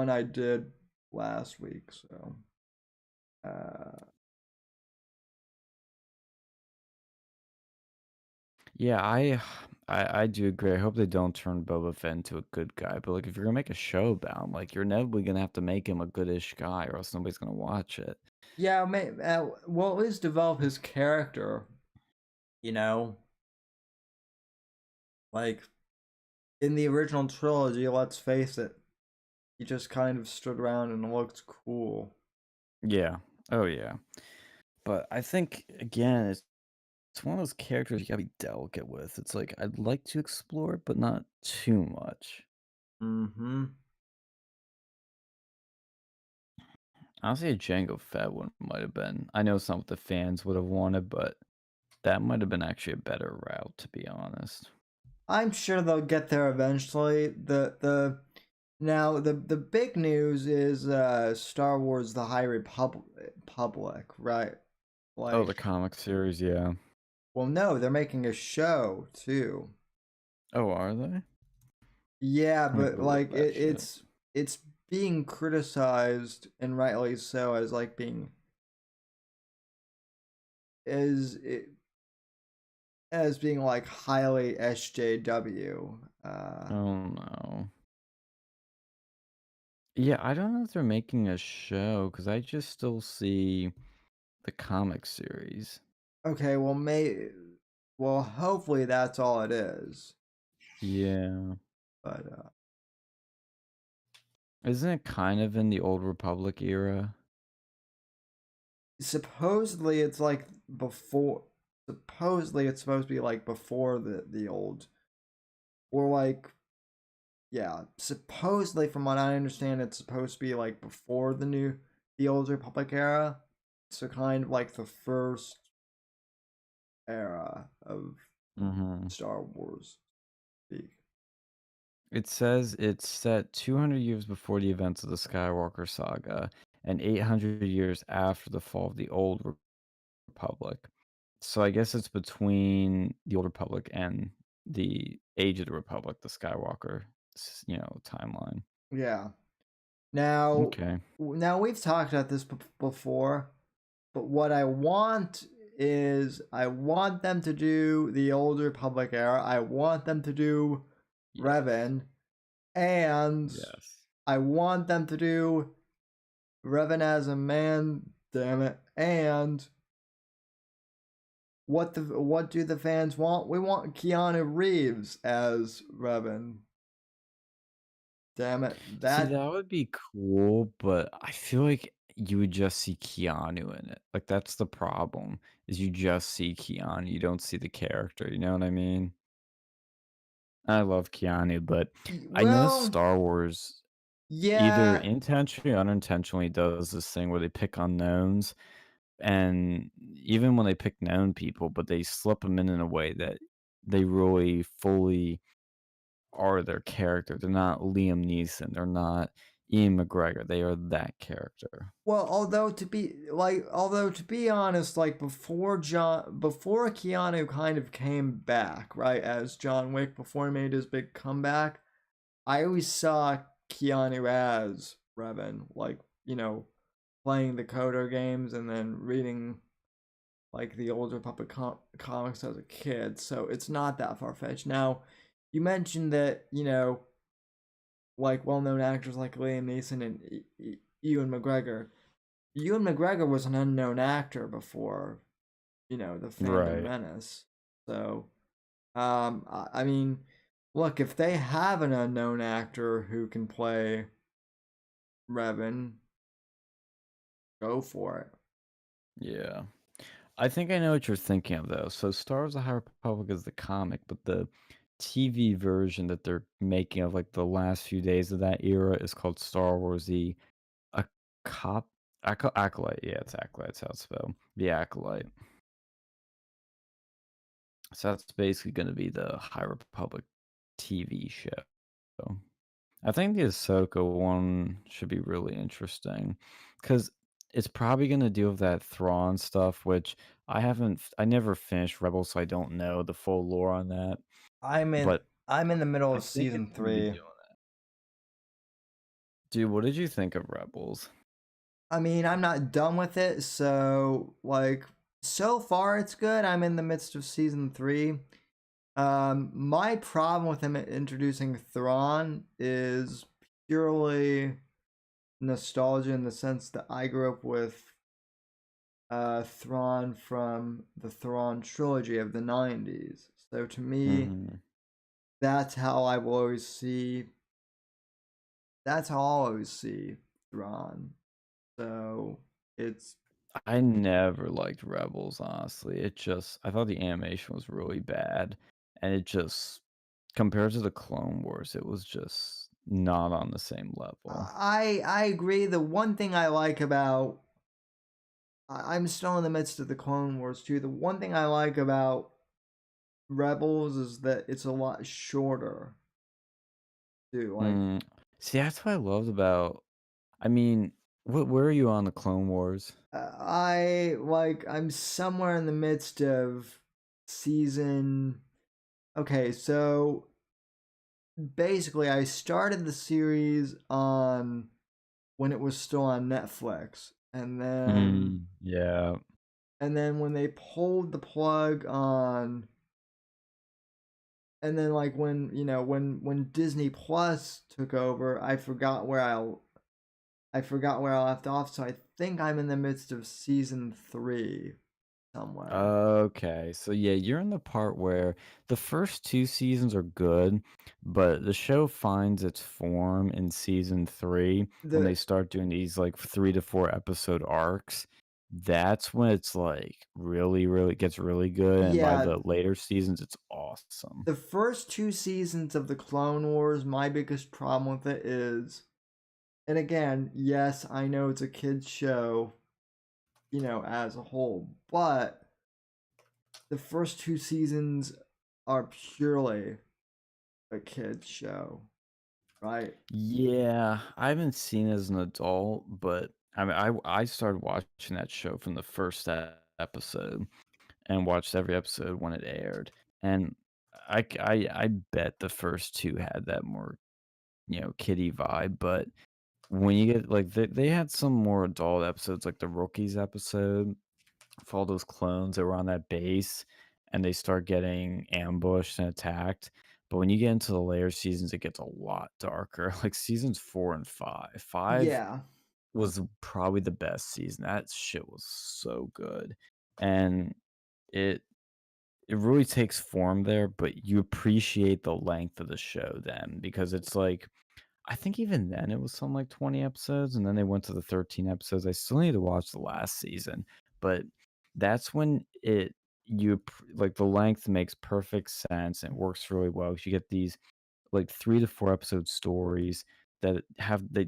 I did last week. So, uh, Yeah, I do agree. I hope they don't turn Boba Fett into a good guy. But like, if you're gonna make a show about him, like, you're inevitably gonna have to make him a goodish guy, or else nobody's gonna watch it. yeah, well, at least develop his character. You know, like in the original trilogy. Let's face it. he just kind of stood around and looked cool. Yeah. Oh yeah. But I think again, it's one of those characters you gotta be delicate with. It's like I'd like to explore it, but not too much. Mm-hmm. Honestly, a Jango Fett one might have been. I know some of the fans would have wanted, but that might have been actually a better route, to be honest. I'm sure they'll get there eventually. The big news is Star Wars: The High Republic, right? Oh, the Like, comic series, yeah. well, no, they're making a show too. Oh, are they? Yeah, I but believe like that shit. it's being criticized, and rightly so, as like being as it as being like highly SJW. Oh no. Yeah, I don't know if they're making a show because I just still see the comic series. Okay, well, hopefully that's all it is. Yeah. But Isn't it kind of in the Old Republic era? supposedly it's like before. Supposedly it's supposed to be like before the old, or like, yeah. Supposedly, from what I understand, it's supposed to be like before the old Republic era. So kind of like the first era of Mm-hmm. Star Wars. Speak. It says it's set 200 years before the events of the Skywalker saga and 800 years after the fall of the Old Republic. So I guess it's between the Old Republic and the Age of the Republic, the Skywalker, timeline. Yeah. Now, Okay. now we've talked about this before, but what I want is I want them to do the old Republic era. I want them to do Yes. Revan, and Yes. I want them to do Revan as a man. Damn it! And what do the fans want? We want Keanu Reeves as Revan. Damn it! See, That that would be cool, but I feel like you would just see Keanu in it. Like that's the problem, is you just see Keanu, you don't see the character, you know what I mean? I love Keanu, but I know well, Star Wars either yeah. intentionally or unintentionally does this thing where they pick unknowns, and even when they pick known people, but they slip them in a way that they really fully are their character. They're not Liam Neeson. They're not Ian McGregor. They are that character. Well, although to be honest, like before Keanu kind of came back, right, as John Wick before he made his big comeback, I always saw Keanu as Revan, like, playing the Kodo games and then reading like the older Republic comics as a kid. So it's not that far fetched. Now, you mentioned that, like well-known actors like Liam Neeson and Ewan McGregor. Ewan McGregor was an unknown actor before, the Phantom Right. Menace. So, I mean, look, if they have an unknown actor who can play Revan, go for it. Yeah. I think I know what you're thinking of, though. So Star Wars: The High Republic is the comic, but the TV version that they're making of like the last few days of that era is called Star Wars: The a cop acolyte. Yeah, it's acolyte. That's how it's spelled. The acolyte. So that's basically going to be the High Republic TV show. I think the Ahsoka one should be really interesting because it's probably going to deal with that Thrawn stuff, which I never finished Rebels, so I don't know the full lore on that. But I'm in the middle I of think it's season going to be 3. doing that. Dude, what did you think of Rebels? I mean, I'm not done with it, so like so far it's good. I'm in the midst of season 3. My problem with him introducing Thrawn is purely nostalgia, in the sense that I grew up with Thrawn from the Thrawn trilogy of the 90s. So to me, Mm-hmm. that's how I will always see that's how I always see Thrawn. So it's I never liked Rebels, honestly. I thought the animation was really bad, and it just compared to the Clone Wars, it was just not on the same level. I agree. The one thing I like about I'm still in the midst of the Clone Wars too. The one thing I like about Rebels is that it's a lot shorter too. Like Mm. See, that's what I loved about. I mean, where are you on the Clone Wars? I'm somewhere in the midst of season. Okay, so basically I started the series on when it was still on Netflix, Yeah. and then when they pulled the plug on, and then like when when Disney Plus took over, I forgot where I left off. So I think I'm in the midst of season 3 somewhere. Okay, so yeah, you're in the part where the first two seasons are good, but the show finds its form in season three when they The start doing these like 3 to 4 episode arcs. That's when it's like really, really gets really good, and by Yeah, the later seasons, it's awesome. the first 2 seasons of the Clone Wars, my biggest problem with it is, and again, yes, I know it's a kids show, as a whole, but the first 2 seasons are purely a kids show, right? Yeah, I haven't seen it as an adult, but I mean, I started watching that show from the first episode and watched every episode when it aired. And I bet the first two had that more, kiddie vibe. But when you get like they had some more adult episodes, like the Rookies episode for all those clones that were on that base, and they start getting ambushed and attacked. But when you get into the later seasons, it gets a lot darker. Like seasons 4 and 5. Five Yeah. was probably the best season. That shit was so good. And it it really takes form there, but you appreciate the length of the show then because it's like I think even then it was something like 20 episodes and then they went to the 13 episodes. I still need to watch the last season, but that's when like the length makes perfect sense and it works really well. You get these like 3 to 4 episode stories that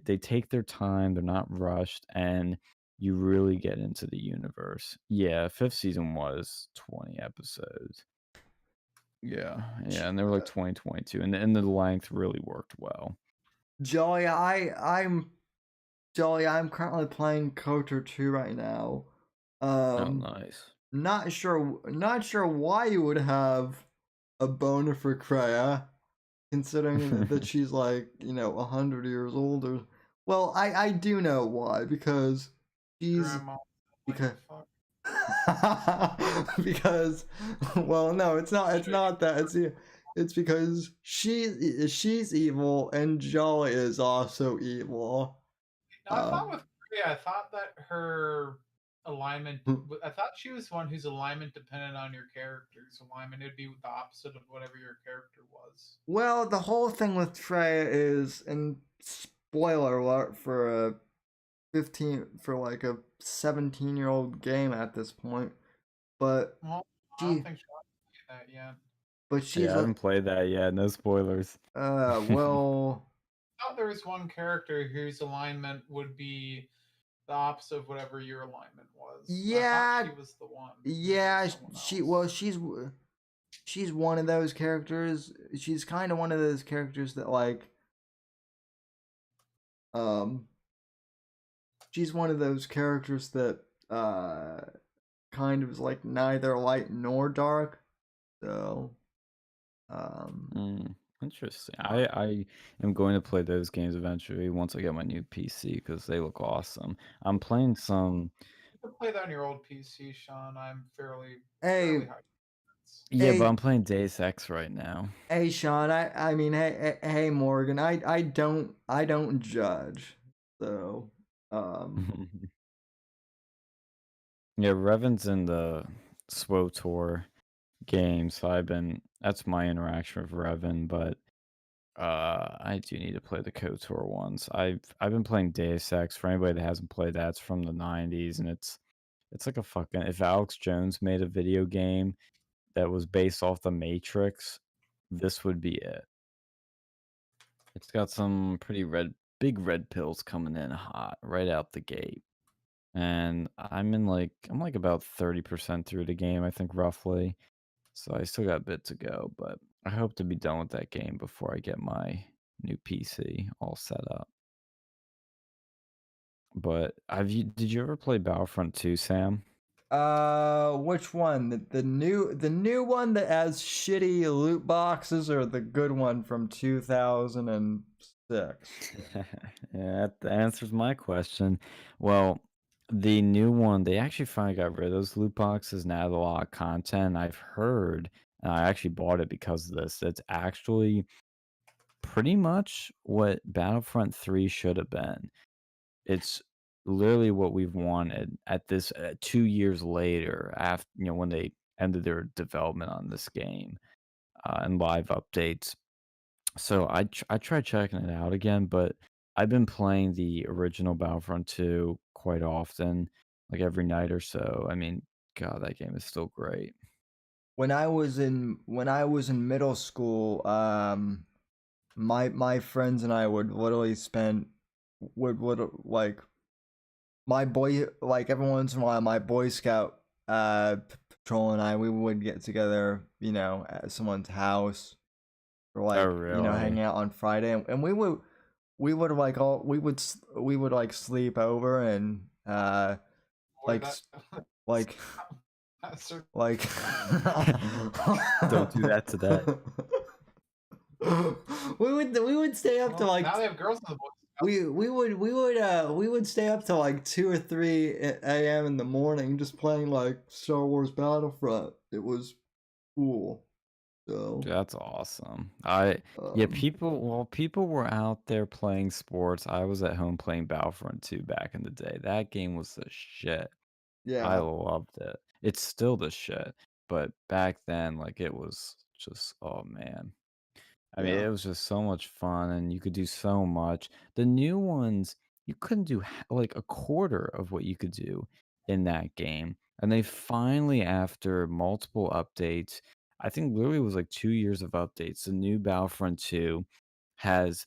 they take their time, they're not rushed, and you really get into the universe. Yeah, fifth season was 20 episodes. Yeah, yeah, and they were like 2022, and the length really worked well. Joey, I'm currently playing Kotor 2 right now. Oh, Um, nice. not sure why you would have a boner for Kreia, considering that she's like 100 years old. Or well, I do know why, because she's Grandma, like because to fuck. because well, no, it's not that, it's because she's evil and Jolly is also evil. No, I thought with Priya, I thought that her alignment. I thought she was one whose alignment depended on your character's alignment. It'd be the opposite of whatever your character was. Well, the whole thing with Freya is, and spoiler alert for a 17-year-old game at this point, but Well, I don't she think she that yet. but Yeah, she's I like, haven't played that yet. No spoilers. well, I thought there was one character whose alignment would be the opposite of whatever your alignment was. I thought yeah, she was the one. Maybe it yeah, was someone else. she's one of those characters. She's kind of one of those characters that like, um, she's one of those characters that kind of is like neither light nor dark. So, um, Interesting. I am going to play those games eventually once I get my new PC because they look awesome. I'm playing some. You can play that on your old PC, Sean. I'm fairly hey, high. Yeah, but hey, I'm playing Deus Ex right now. hey, Sean. I mean, hey, Morgan. I don't judge. So, um, Yeah, Revan's in the SWO Tour game, so that's my interaction with Revan, but I do need to play the KOTOR ones. I've been playing Deus Ex. For anybody that hasn't played that, it's from the '90s, and it's like a fucking if Alex Jones made a video game that was based off The Matrix, this would be it. It's got some pretty big red pills coming in hot right out the gate. And I'm like about 30% through the game, I think roughly. So I still got a bit to go, but I hope to be done with that game before I get my new PC all set up. But did you ever play Battlefront 2, Sam? Which one? The new one that has shitty loot boxes, or the good one from 2006? Yeah, that answers my question. Well, the new one, they actually finally got rid of those loot boxes and added a lot of content. I've heard, and I actually bought it because of this. It's actually pretty much what Battlefront 3 should have been. It's literally what we've wanted at this 2 years later, after when they ended their development on this game and live updates. So I tried checking it out again, but I've been playing the original Battlefront 2 quite often, like every night or so. I mean, God, that game is still great. When I was in middle school, my friends and I would literally spend would like my boy like every once in a while my Boy Scout patrol and I, we would get together, at someone's house, or Oh, hang really? out on Friday, and we would like all we would like sleep over, and Or like that like that sort like Don't do that today. we would stay up to well, like now they have girls in the boys. we would stay up to like 2 or 3 a.m. in the morning just playing like Star Wars Battlefront. It was cool. So Dude, that's awesome. Yeah, um people were out there playing sports. I was at home playing Battlefront 2 back in the day. That game was the shit. I yeah, loved it. It's still the shit, but back then, like, it was just, oh man. I mean, yeah. it was just so much fun, and you could do so much. The new ones, you couldn't do like a quarter of what you could do in that game. And they finally, after multiple updates, I think literally it was like 2 years of updates, the new Battlefront 2 has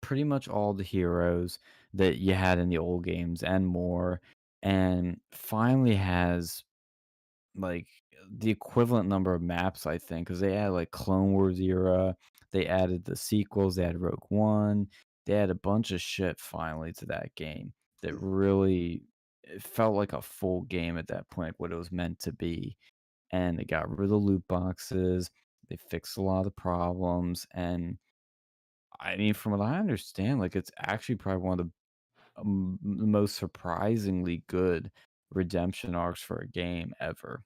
pretty much all the heroes that you had in the old games and more, and finally has like the equivalent number of maps, I think, because they had like Clone Wars era, they added the sequels, they had Rogue One, they had a bunch of shit finally to that game that really it felt like a full game at that point, what it was meant to be. And they got rid of the loot boxes, they fixed a lot of the problems, and I mean, from what I understand, like it's actually probably one of the most surprisingly good redemption arcs for a game ever.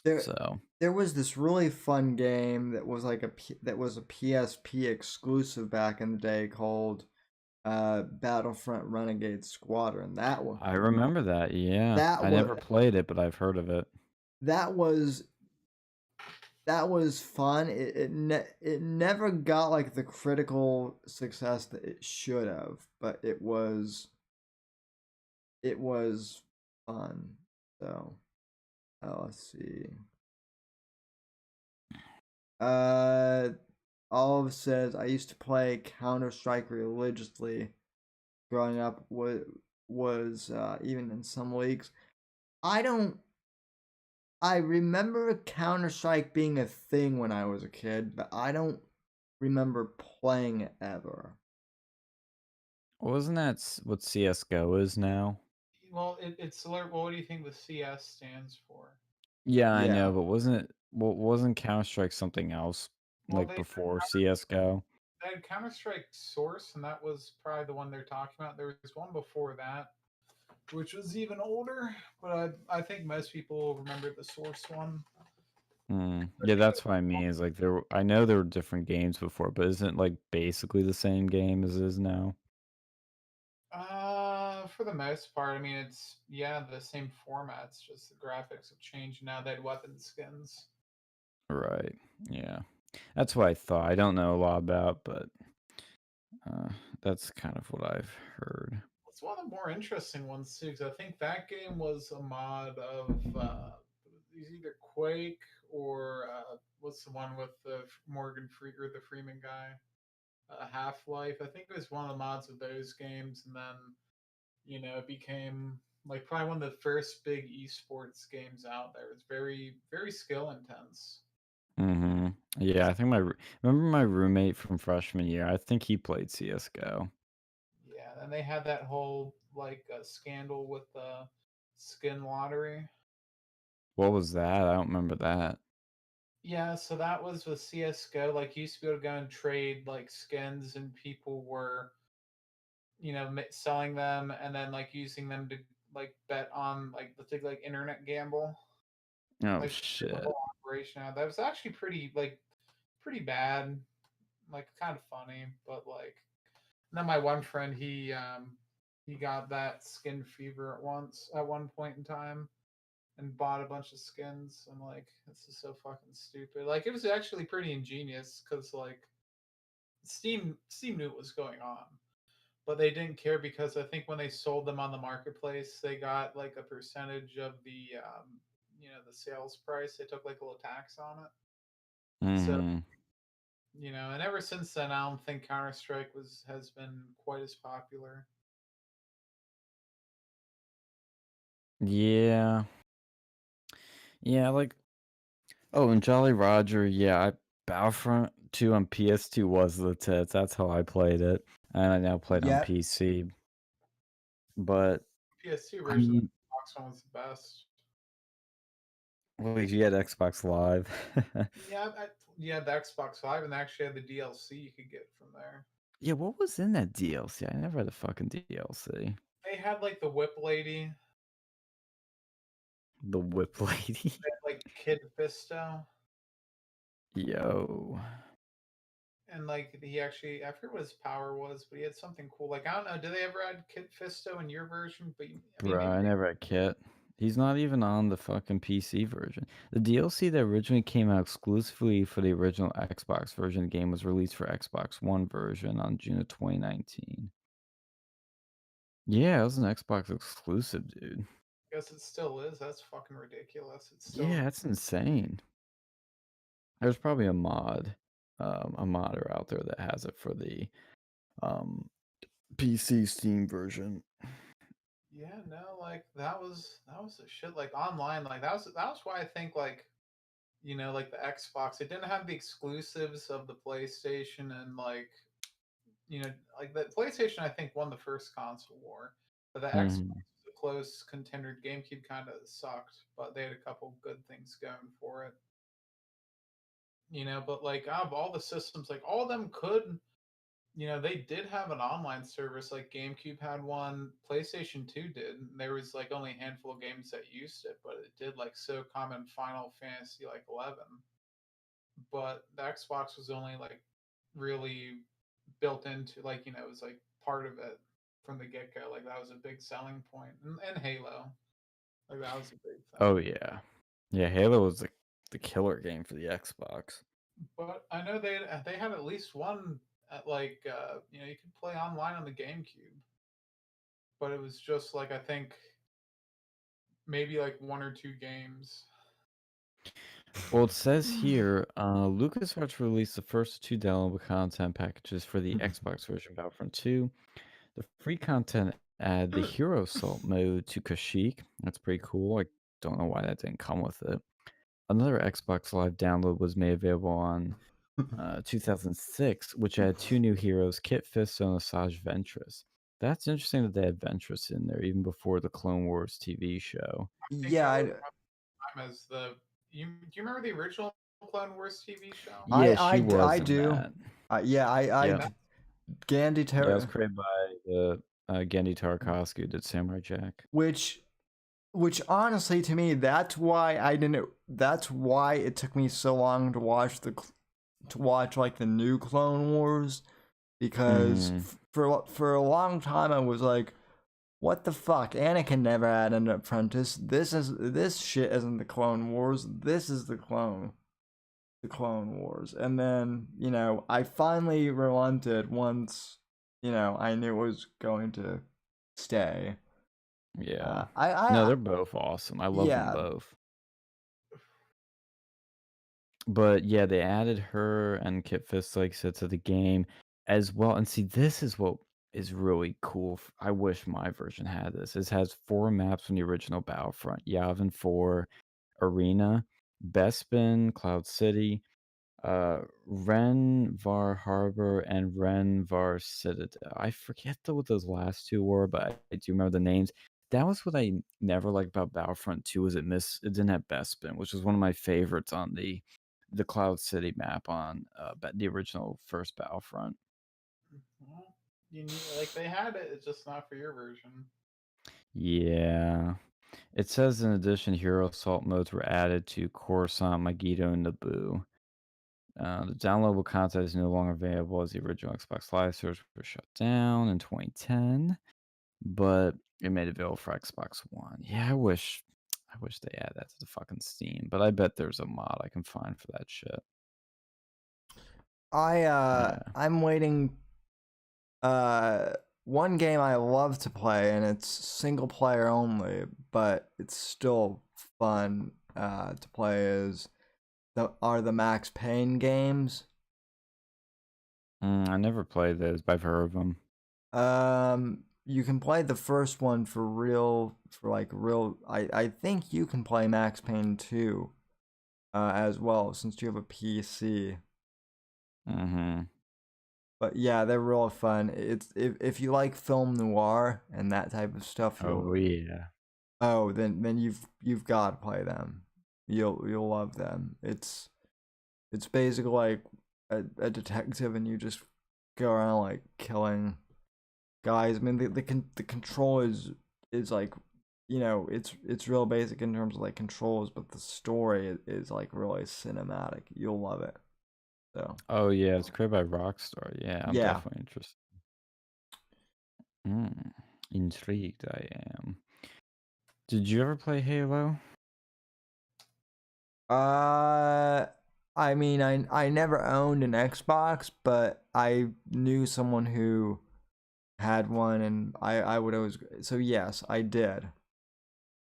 There So there was this really fun game that was that was a PSP exclusive back in the day called Battlefront Renegade Squadron. I remember that, yeah. That I was never played it, but I've heard of it. that was that was fun. It never got like the critical success that it should have, but it was fun. So, let's see. Uh, Olive says I used to play Counter Strike religiously growing up. Was even in some leagues. I don't. I remember Counter Strike being a thing when I was a kid, but I don't remember playing it ever. Wasn't that what CS:GO is now? Well, it's well, what do you think the CS stands for? Yeah, I know, Yeah. but wasn't Counter-Strike something else Well, like before CS:GO? they had Counter Strike Source, and that was probably the one they're talking about. There was one before that, which was even older, but I think most people remember the Source one. Yeah, that's what I mean. Is like I know there were different games before, but isn't it like basically the same game as it is now? For the most part, I mean, it's the same formats, just the graphics have changed. Now they had weapon skins. Right. Yeah. That's what I thought. I don't know a lot about, but uh, that's kind of what I've heard. It's one of the more interesting ones too, because I think that game was a mod of either Quake or what's the one with the the Freeman guy, Half Life. I think it was one of the mods of those games, and then it became like probably one of the first big esports games out there. It's very very skill intense. Mm-hmm. Yeah, I think remember my roommate from freshman year. I think he played CS:GO. Yeah, and they had that whole like scandal with the skin lottery. What was that? I don't remember that. Yeah, so that was with CS:GO. Like, you used to be able to go and trade like skins, and people were, selling them and then like using them to like bet on like the thing like internet gamble. Oh Like, the shit. whole operation out. That was actually pretty bad. Like, kind of funny, but like, and then my one friend he got that skin fever at one point in time and bought a bunch of skins. I'm like, this is so fucking stupid. Like, it was actually pretty ingenious because like Steam knew what was going on, but they didn't care because I think when they sold them on the marketplace, they got like a percentage of the sales price. They took like a little tax on it. So Mm-hmm. and ever since then, I don't think Counter Strike has been quite as popular. Yeah. Yeah, like and Jolly Roger, yeah, Battlefront 2 on PS2 was the tits. That's how I played it. And I now played on Yep. PC. But PS2 I version of mean, the Xbox One was the best. well, you had Xbox Live. Yeah, the Xbox Live, and they actually had the DLC you could get from there. Yeah, what was in that DLC? I never had a fucking DLC. They had like the Whip Lady, The Whip Lady. they had, like Kid Fisto, Yo. and like he actually I forget what his power was, but he had something cool. Like, I don't know, did they ever add Kid Fisto in your version? But I mean, Bro, maybe I never had Kit. He's not even on the fucking PC version. The DLC that originally came out exclusively for the original Xbox version of the game was released for Xbox One version on June of 2019. Yeah, it was an Xbox exclusive, dude. I guess it still is. That's fucking ridiculous. It's still Yeah, that's insane. There's probably a modder out there that has it for the um PC Steam version. yeah, no, like that was a shit. Like, online, like that was why I think like like the Xbox, it didn't have the exclusives of the PlayStation, and like like the PlayStation, I think, won the first console war, but the Xbox Hmm. was a close contender. GameCube kind of sucked, but they had a couple good things going for it. But like, out of all the systems, like all of them could, they did have an online service. Like, GameCube had one, PlayStation 2 did. And there was like only a handful of games that used it, but it did like SOCOM and Final Fantasy like 11. But the Xbox was only like really built into, like, it was like part of it from the get go. Like, that was a big selling point. And Halo, like, that was a big Oh thing. yeah. Yeah, Halo was the killer game for the Xbox. But I know they had at least one at like you could play online on the GameCube, but it was just like, I think maybe like one or two games. Well, it says here, LucasArts released the first two downloadable content packages for the Xbox version of Battlefront 2. The free content add the Hero Assault mode to Kashyyyk. That's pretty cool. I don't know why that didn't come with it. Another Xbox Live download was made available on 2006, which had two new heroes, Kit Fisto and Asajj Ventress. That's interesting that they had Ventress in there even before the Clone Wars TV show. I think Yeah, that was time as the do you remember the original Clone Wars TV show? Yeah, she I was in do. that. Yeah, Yeah, Gandhi yeah, it was Ter- created by the Gendy Tartakovsky who did Samurai Jack. which honestly, to me, that's why it took me so long to watch like the new Clone Wars, because Hmm. for a long time I was like, what the fuck? Anakin never had an apprentice. This shit isn't the Clone Wars. This is the clone. the Clone Wars. And then, I finally relented once, I knew it was going to stay. Yeah. No, I they're both awesome. I love them yeah. both. But yeah, they added her and Kit Fisto to the game as well. And see, this is what is really cool. I wish my version had this. It has 4 maps from the original Battlefront: Yavin 4, Arena, Bespin, Cloud City, Ren Var Harbor, and Ren Var Citadel. I forget what those last 2 were, but I do remember the names. That was what I never liked about Battlefront 2 is it didn't have Bespin, which was one of my favorites on the Cloud City map on the original first Battlefront. Well, you need, like they had it, it's just not for your version. Yeah. It says in addition, hero assault modes were added to Coruscant, Megiddo, and Naboo. The downloadable content is no longer available as the original Xbox Live servers were shut down in 2010, but it made it available for Xbox One. Yeah, I wish they add that to the fucking Steam, but I bet there's a mod I can find for that shit. Yeah. I'm waiting. One game I love to play, and it's single player only, but it's still fun to play. Are the Max Payne games? I never played those, but I've heard of them. You can play the first one for real. I think you can play Max Payne 2, as well, since you have a PC. Mm-hmm. But yeah, they're real fun. It's if you like film noir and that type of stuff, Oh yeah. then you've got to play them. You'll love them. It's basically like a detective, and you just go around like killing guys. I mean, the control is like, it's real basic in terms of like controls, but the story is like really cinematic. You'll love it. So Oh yeah, it's created by Rockstar. Yeah, I'm yeah. definitely interested. Intrigued I am. Did you ever play Halo? I mean, I never owned an Xbox, but I knew someone who had one, and I would always. So yes, I did.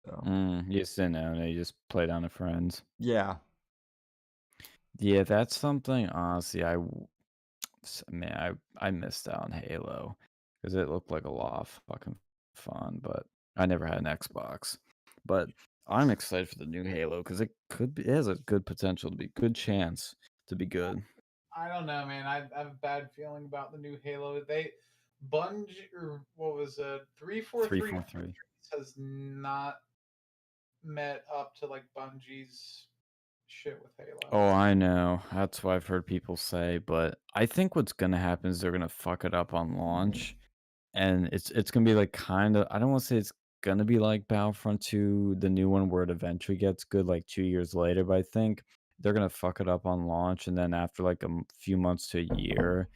So You just didn't own it. You just played on the friends. yeah. Yeah, that's something. Honestly, I missed out on Halo because it looked like a lot of fucking fun, but I never had an Xbox. But I'm excited for the new Halo because it has a good potential to be good chance to be good. I don't know, man. I have a bad feeling about the new Halo. Bungie, or what was it, 343 343. has not met up to like Bungie's shit with Halo. Oh, I know. That's what I've heard people say, but I think what's gonna happen is they're gonna fuck it up on launch, and it's gonna be like kind of. I don't want to say it's gonna be like Battlefront 2, the new one, where it eventually gets good like 2 years later. But I think they're gonna fuck it up on launch, and then after like a few months to a year,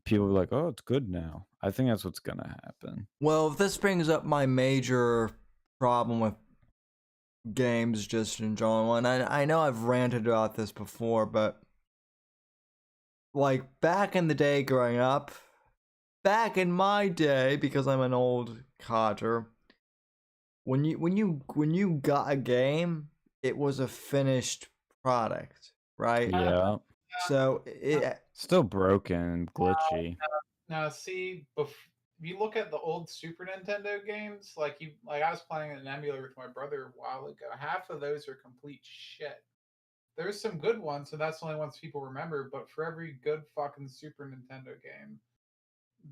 people will be like, "Oh, it's good now." I think that's what's gonna happen. Well, this brings up my major problem with games just in general, and I know I've ranted about this before, but like back in the day growing up, back in my day, because I'm an old codger, when you got a game, it was a finished product, right? Yeah, So it still broken and glitchy. Now, see, if you look at the old Super Nintendo games, like I was playing an emulator with my brother a while ago. Half of those are complete shit. There's some good ones, and that's the only ones people remember. But for every good fucking Super Nintendo game,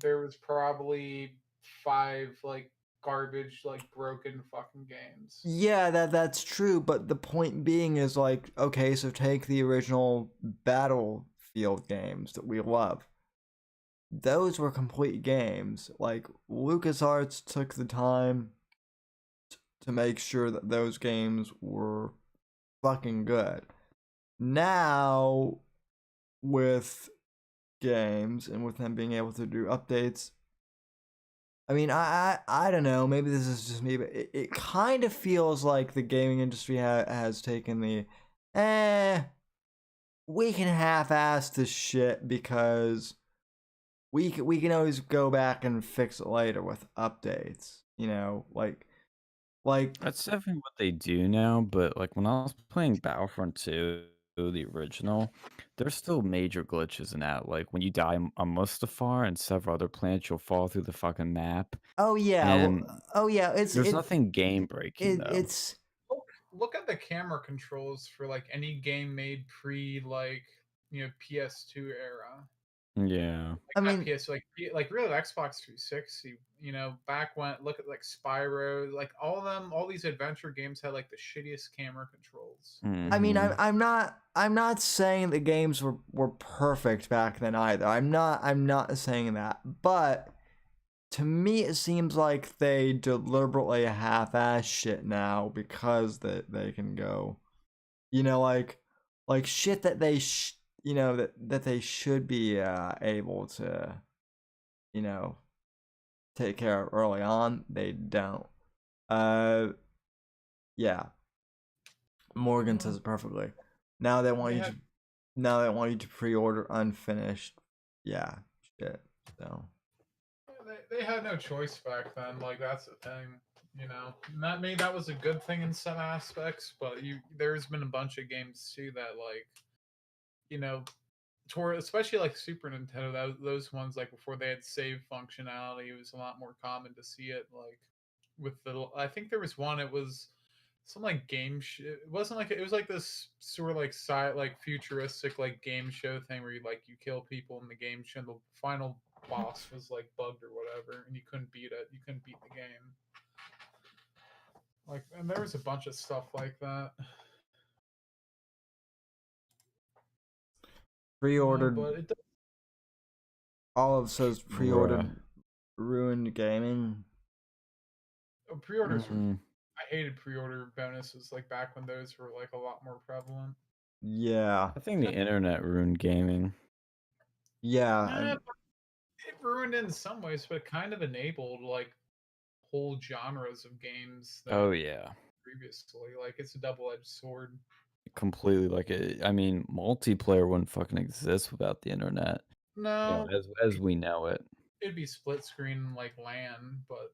there was probably 5 like garbage, like broken fucking games. yeah, that's true, but the point being is like, okay, so take the original Battlefield games that we love. Those were complete games. Like LucasArts took the time to make sure that those games were fucking good. Now, with games and with them being able to do updates, I mean, I don't know. Maybe this is just me, but it kind of feels like the gaming industry has taken the, we can half-ass this shit because we can always go back and fix it later with updates. You know, like That's definitely what they do now, but like when I was playing Battlefront 2, the original, there's still major glitches in that. Like when you die on Mustafar and several other planets, you'll fall through the fucking map. oh yeah, And oh yeah, there's nothing game breaking though. it's Look at the camera controls for like any game made pre like PS2 era. Yeah. I Like not mean, like really Xbox 360. Back when look at like Spyro, like all of them, all these adventure games had like the shittiest camera controls. I mean, Mhm. I'm not saying the games were perfect back then either. I'm not saying that. But to me it seems like they deliberately half-ass shit now because they can go, you know, like shit that you know that they should be able to, you know, take care of early on, they don't. Uh yeah. Morgan says Well, it perfectly. Now they want they you had to now they want you to pre-order unfinished. Yeah, shit. So they had no choice back then. Like that's the thing. Not me. That was a good thing in some aspects, but there's been a bunch of games too that like you know toward especially like Super Nintendo, those ones like before they had save functionality, it was a lot more common to see it like with I think there was one. It was some like it wasn't like it was like this sort of like like futuristic like game show thing where you kill people in the game show. The final boss was like bugged or whatever, and you couldn't beat it. You couldn't beat the game. Like, and there was a bunch of stuff like that. pre-ordered. But it Olive says Bruh. pre-ordered ruined gaming. pre-orders were Mhm. I hated pre-order bonuses like back when those were like a lot more prevalent. Yeah, I think the internet ruined gaming. yeah, Nah, but it ruined it in some ways, but it kind of enabled like whole genres of games Oh that yeah. previously. Like it's a double-edged sword. Completely like I mean, multiplayer wouldn't fucking exist without the internet. No, As we know it. it'd be split screen like LAN, but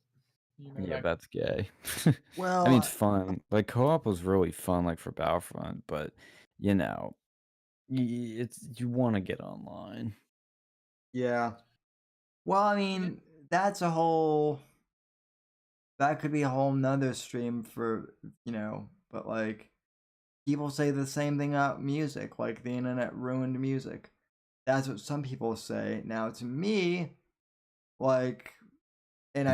Yeah, that that's gay. I mean, it's well, fun. Like co-op was really fun, like for Battlefront, but you know, it's you want to get online. yeah. Well, I yeah, mean, that's a whole that could be a whole nother stream for, you know, but like people say the same thing about music, like the internet ruined music. That's what some people say. Now to me, like, and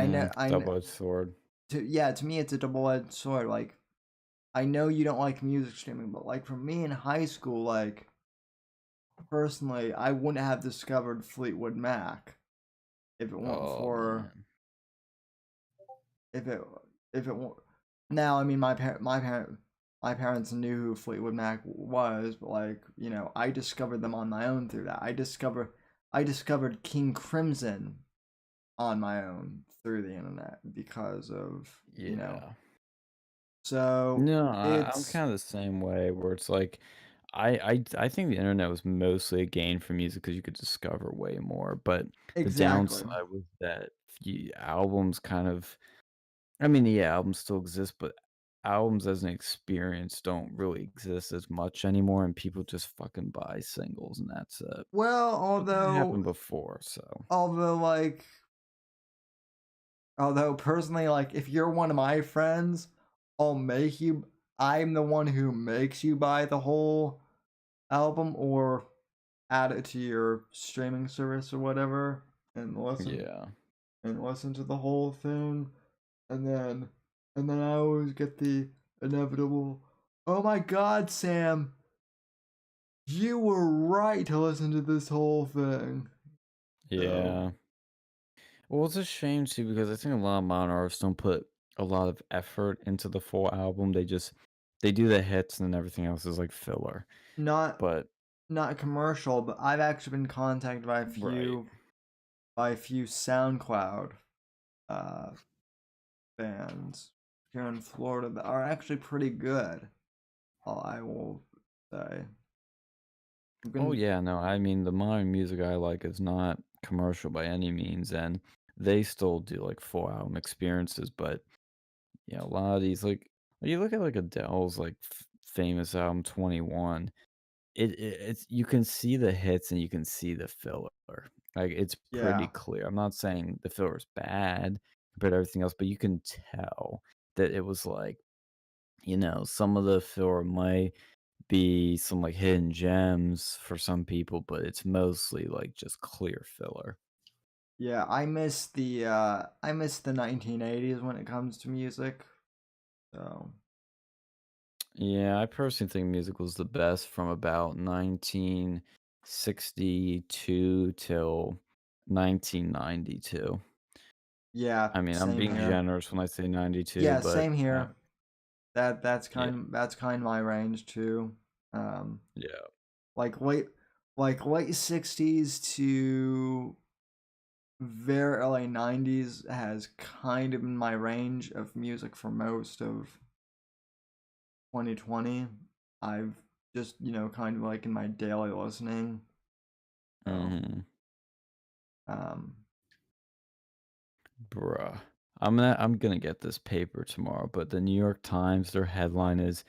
Double-edged sword. to me it's a double-edged sword. Like, I know you don't like music streaming, but like for me in high school, like personally, I wouldn't have discovered Fleetwood Mac if it weren't Oh for man. if it if it weren't. Now, I mean, my parents knew who Fleetwood Mac was, but like, you know, I discovered them on my own through that. I discovered King Crimson on my own through the internet because of, you know. Yeah. So No, I'm it's kind of the same way where it's like I think the internet was mostly a gain for music because you could discover way more, but the exactly downside was that albums kind of I mean, yeah, albums still exist, but albums as an experience don't really exist as much anymore, and people just fucking buy singles and that's it. well, But that happened before, so although like although personally, like if you're one of my friends, I'll make you. I'm the one who makes you buy the whole album or add it to your streaming service or whatever, and yeah. listen to the whole thing, and then I always get the inevitable. Oh my God, Sam, you were right to listen to this whole thing. So Yeah. Well, it's a shame too because I think a lot of modern artists don't put a lot of effort into the full album. They do the hits and then everything else is like filler. not But not commercial, but I've actually been contacted right. by a few SoundCloud uh bands here in Florida that are actually pretty good. I will say. Oh yeah, no, I mean the modern music I like is not commercial by any means, and they still do like full album experiences. But yeah, a lot of these like you look at like Adele's like famous album 21. It's you can see the hits and you can see the filler. Like it's pretty Yeah. clear. I'm not saying the filler is bad compared to everything else, but you can tell that it was like, some of the filler might be some like hidden gems for some people, but it's mostly like just clear filler. Yeah, I miss the 1980s when it comes to music. So, Yeah, I personally think music was the best from about 1962 till 1992. yeah, I mean, I'm same being here. generous when I say 92, Yeah, but same here. That's yeah, that's kind of my range too. Um yeah. like late 60s to very early 90s has kind of been my range of music for most of 2020. I've just, kind of like in my daily listening. So, Mhm. um Bruh. I'm gonna get this paper tomorrow, but the New York Times, their headline is,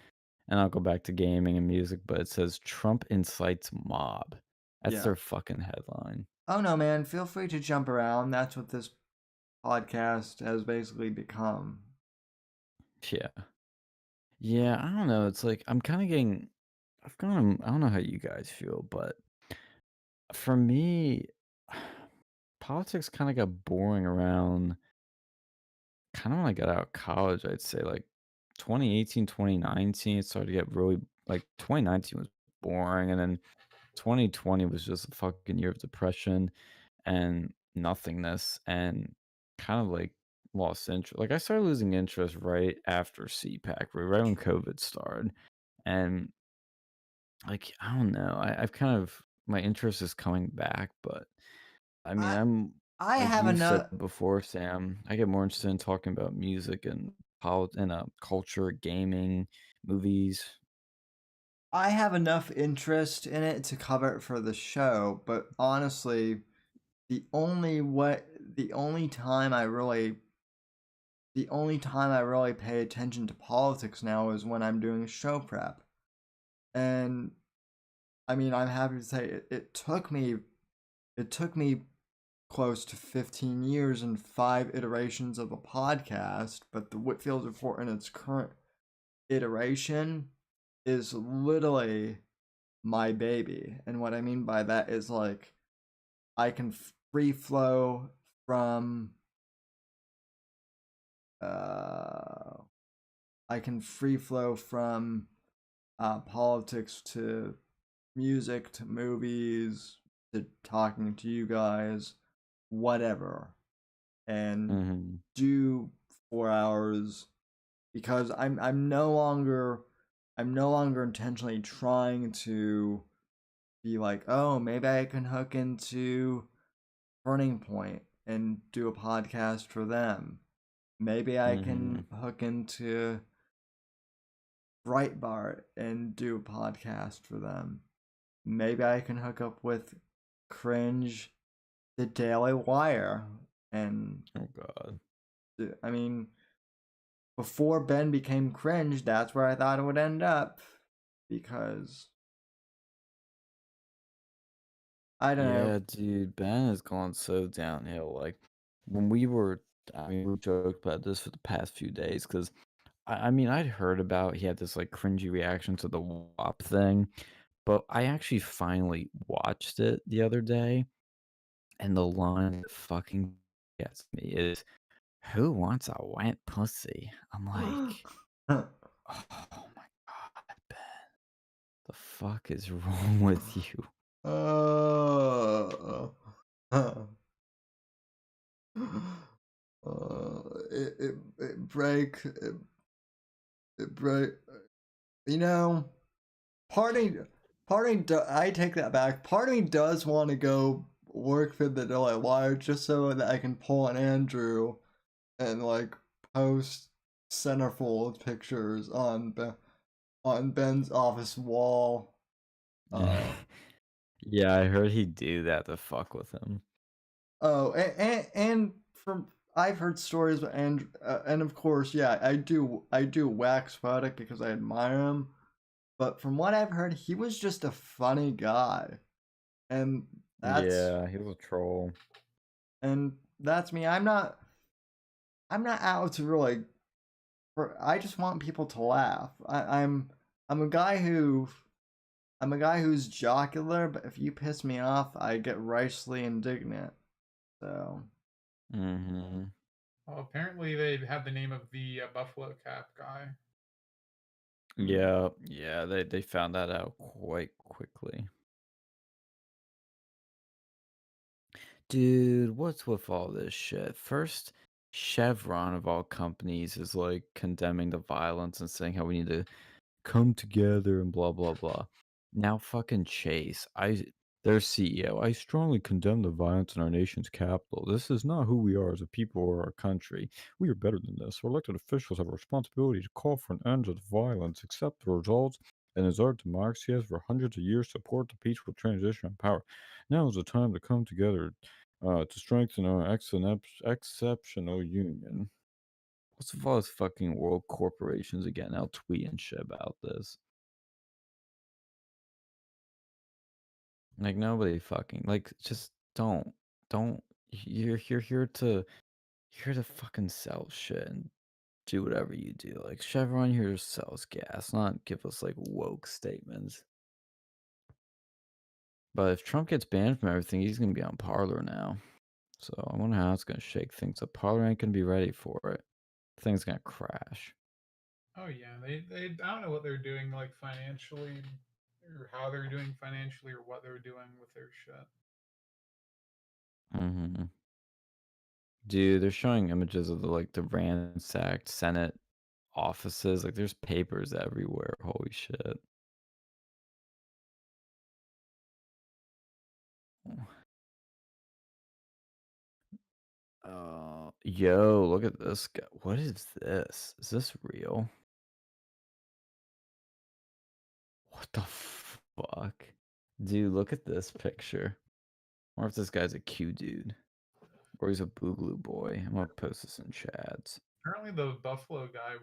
and I'll go back to gaming and music, but it says Trump incites mob. That's yeah. their fucking headline. Oh no, man, feel free to jump around. That's what this podcast has basically become. Yeah. Yeah, I don't know. It's like I'm kind of getting I've gone I don't know how you guys feel, but for me politics kind of got boring around kind of when I got out of college, I'd say like 2018, 2019 it started to get really like 2019 was boring, and then 2020 was just a fucking year of depression and nothingness, and kind of like lost interest. Like I started losing interest right after CPAC, right when COVID started. And like I don't know, I've kind of my interest is coming back, but I mean I I'm I like have you said enough before, Sam, I get more interested in talking about music and culture, gaming, movies. I have enough interest in it to cover it for the show, but honestly, the only time I really pay attention to politics now is when I'm doing show prep. And I mean, I'm happy to say it took me close to 15 years and 5 iterations of a podcast, but the Whitfield report in its current iteration is literally my baby. And what I mean by that is like I can free flow from uh I can free flow from politics to music to movies to talking to you guys, whatever, and Mhm. do 4 hours because I'm no longer intentionally trying to be like, oh, maybe I can hook into Turning Point and do a podcast for them. Maybe I can Mhm. hook into Breitbart and do a podcast for them. Maybe I can hook up with Cringe, the Daily Wire, and Oh god. I mean, before Ben became Cringe, that's where I thought it would end up because I don't know. Yeah, dude, Ben has gone so downhill. Like when we were, I mean, we joked about this for the past few days because I mean, I'd heard about he had this like cringy reaction to the WAP thing, but I actually finally watched it the other day, and the line that fucking gets me is, "Who wants a wet pussy?" I'm like, oh my god, Ben, the fuck is wrong with you? uh, it break. You know, party I take that back. Part of me does want to go work for the Daily Wire just so that I can pull an Andrew and like post centerfold pictures on on Ben's office wall. Uh, Yeah, I heard he'd do that to fuck with him. Oh, and from I've heard stories, and of course, yeah, I do wax poetic because I admire him. But from what I've heard, he was just a funny guy, and that's Yeah, he was a troll. and that's me. I'm not out to really. I just want people to laugh. I'm a guy who I'm a guy who's jocular, but if you piss me off, I get righteously indignant. So Mm-hmm. Well, apparently they have the name of the buffalo cap guy. Yeah, they found that out quite quickly. Dude, what's with all this shit? First, Chevron of all companies is like condemning the violence and saying how we need to come together and blah blah blah. Now fucking Chase, their CEO, I strongly condemn the violence in our nation's capital. This is not who we are as a people or our country. We are better than this. Our elected officials have a responsibility to call for an end to the violence, accept the results, and as our democracy has for hundreds of years support the peaceful transition of power. Now is the time to come together to strengthen our exceptional union. What's with all those fucking world corporations again now tweeting shit about this? Like nobody fucking like just don't you're here to fucking sell shit and do whatever you do. Like Chevron here to sells gas, not give us like woke statements. But if Trump gets banned from everything, he's gonna be on Parler now. So I wonder how it's gonna shake things up. Parler ain't gonna be ready for it. Thing's gonna crash. Oh yeah, they I don't know what they're doing like financially, or how they're doing financially, or what they're doing with their shit. Hmm. Dude, they're showing images of the ransacked Senate offices. Like there's papers everywhere. Holy shit. Yo, look at this guy. What is this? Is this real? What the fuck? Dude, look at this picture. Or if this guy's a Q dude. Or he's a boogaloo boy. I'm gonna post this in chats. Apparently, the buffalo guy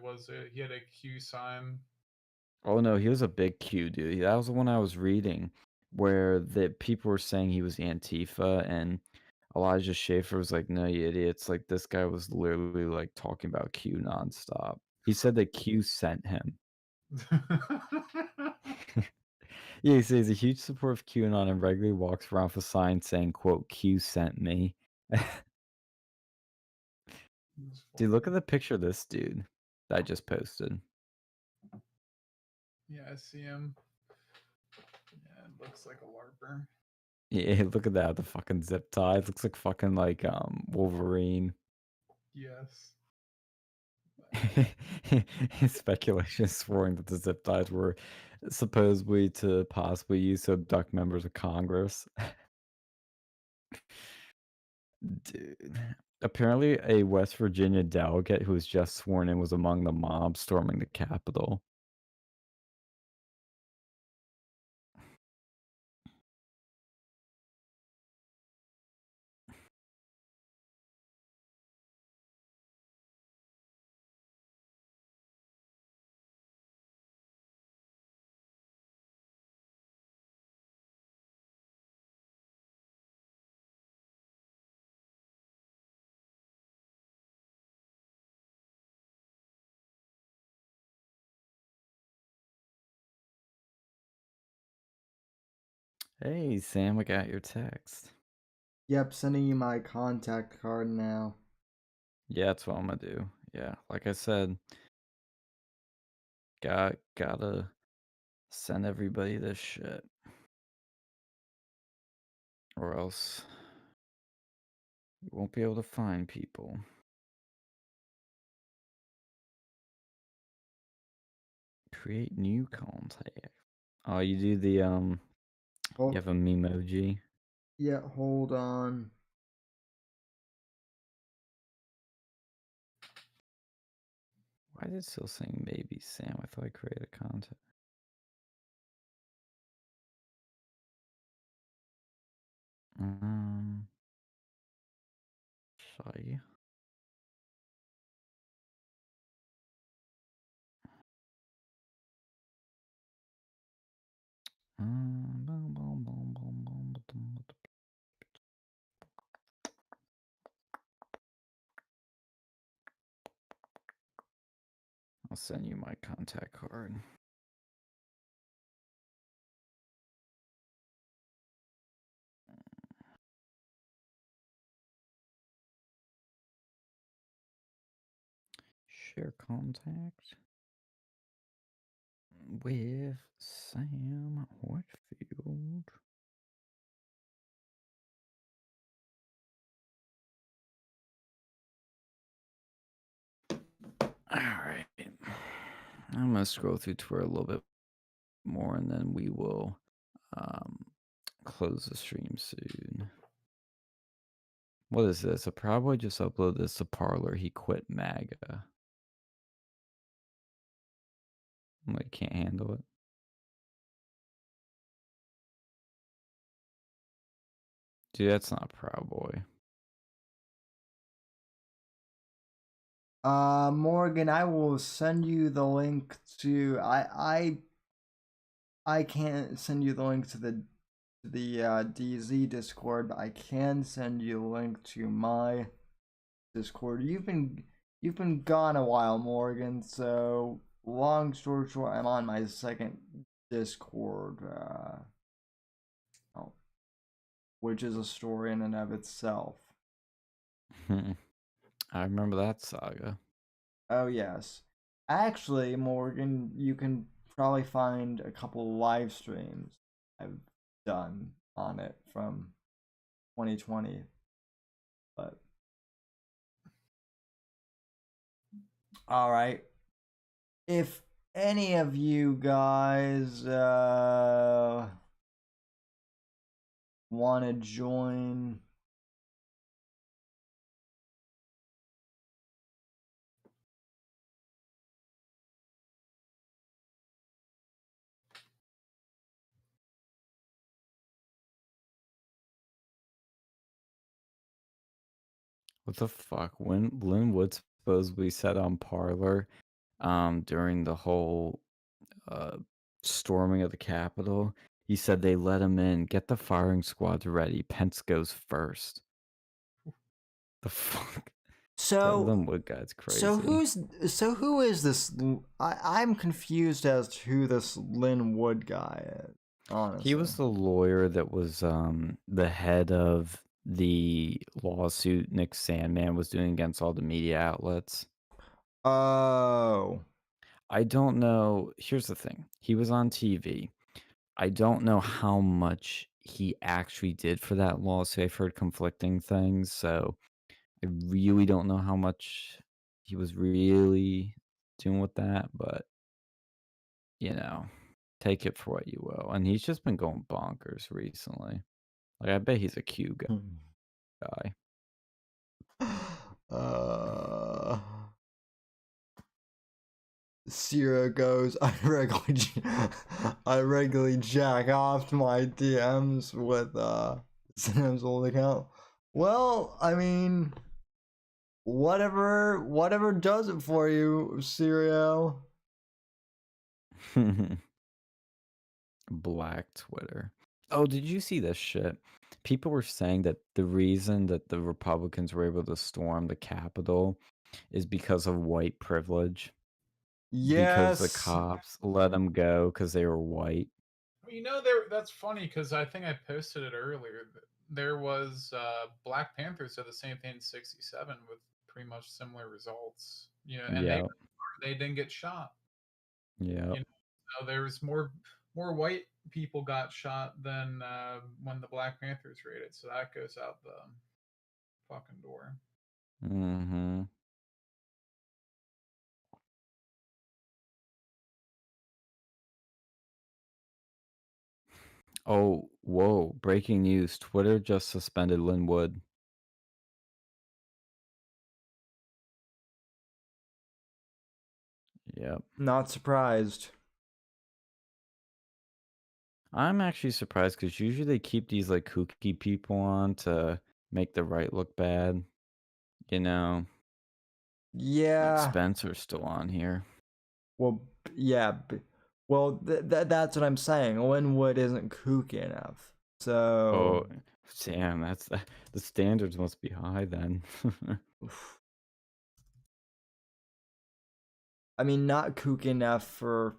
he had a Q sign. Oh no, he was a big Q dude. That was the one I was reading where the people were saying he was Antifa and Elijah Schaefer was like, no, you idiots. Like this guy was literally like talking about Q nonstop. He said that Q sent him. Yeah, he says he's a huge supporter of QAnon and regularly walks around with a sign saying, quote, Q sent me. Dude, look at the picture of this dude that I just posted. Yeah, I see him. Yeah, it looks like a larper. Yeah, look at that, the fucking zip tie. It looks like fucking like Wolverine. Yes. Speculation is swearing that the zip ties were supposedly to possibly use to abduct members of Congress. Dude. Apparently, a West Virginia delegate who was just sworn in was among the mob storming the Capitol. Hey, Sam, I got your text. yep, sending you my contact card now. Yeah, that's what I'm gonna do. Yeah, like I said, gotta send everybody this shit, or else you won't be able to find people. Create new contact. Oh, you do the you Oh, have a memoji. yeah, hold on. Why is it still saying maybe Sam? I thought I created contact. Sorry. I'll send you my contact card. Share contact with Sam Whitfield. All right. I'm going to scroll through Twitter a little bit more and then we will close the stream soon. What is this? I probably just upload this to Parlor. He quit MAGA. I can't handle it. Dude, that's not Proud Boy. Morgan, I will send you the link to I can't send you the link to the DZ Discord, but I can send you a link to my Discord. You've been gone a while, Morgan, so long story short, I'm on my second Discord, which is a story in and of itself. I remember that saga. Oh yes. Actually, Morgan, you can probably find a couple live streams I've done on it from 2020. But all right. If any of you guys want to join What the fuck? When Lynn Wood supposedly said on Parlor during the whole storming of the Capitol, he said they let him in. Get the firing squads ready. Pence goes first. The fuck? That Lynn Wood guy's crazy. who is this? I'm confused as to who this Lynn Wood guy is. Honestly, he was the lawyer that was the head of the lawsuit Nick Sandman was doing against all the media outlets. Oh. I don't know. Here's the thing. He was on TV. I don't know how much he actually did for that lawsuit. I've heard conflicting things, so I really don't know how much he was really doing with that, but you know, take it for what you will. And he's just been going bonkers recently. Like I bet he's a Q guy. Sierra goes, I regularly jack off to my DMs with Sam's old account. Well, I mean, whatever does it for you, Sierra. Black Twitter. Oh, did you see this shit? People were saying that the reason that the Republicans were able to storm the Capitol is because of white privilege. Yes. Because the cops let them go because they were white. You know, that's funny because I think I posted it earlier. There was Black Panthers did the same thing in '67 with pretty much similar results. You know, and they didn't get shot. Yeah. You know, so there was more white people got shot than when the Black Panthers raided. So that goes out the fucking door. Mm-hmm. Oh, whoa. Breaking news. Twitter just suspended Lynn Wood. Yep. Not surprised. I'm actually surprised because usually they keep these like kooky people on to make the right look bad. You know, like Yeah. Spencer's still on here. Well, yeah. Well, that's what I'm saying. Linwood isn't kooky enough. Oh, So, damn, the standards must be high then. I mean, not kooky enough for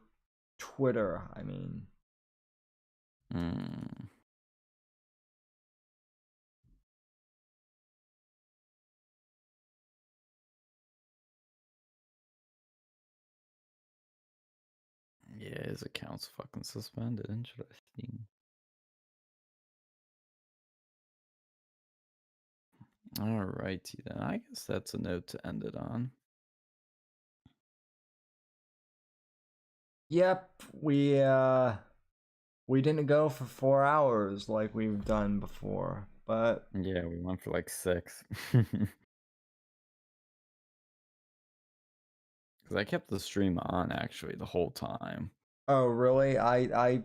Twitter. I mean, Hmm. Yeah, his account's fucking suspended. Interesting. Alrighty then. I guess that's a note to end it on. yep, we didn't go for 4 hours like we've done before, but Yeah, we went for like 6. Because I kept the stream on actually the whole time. oh really? I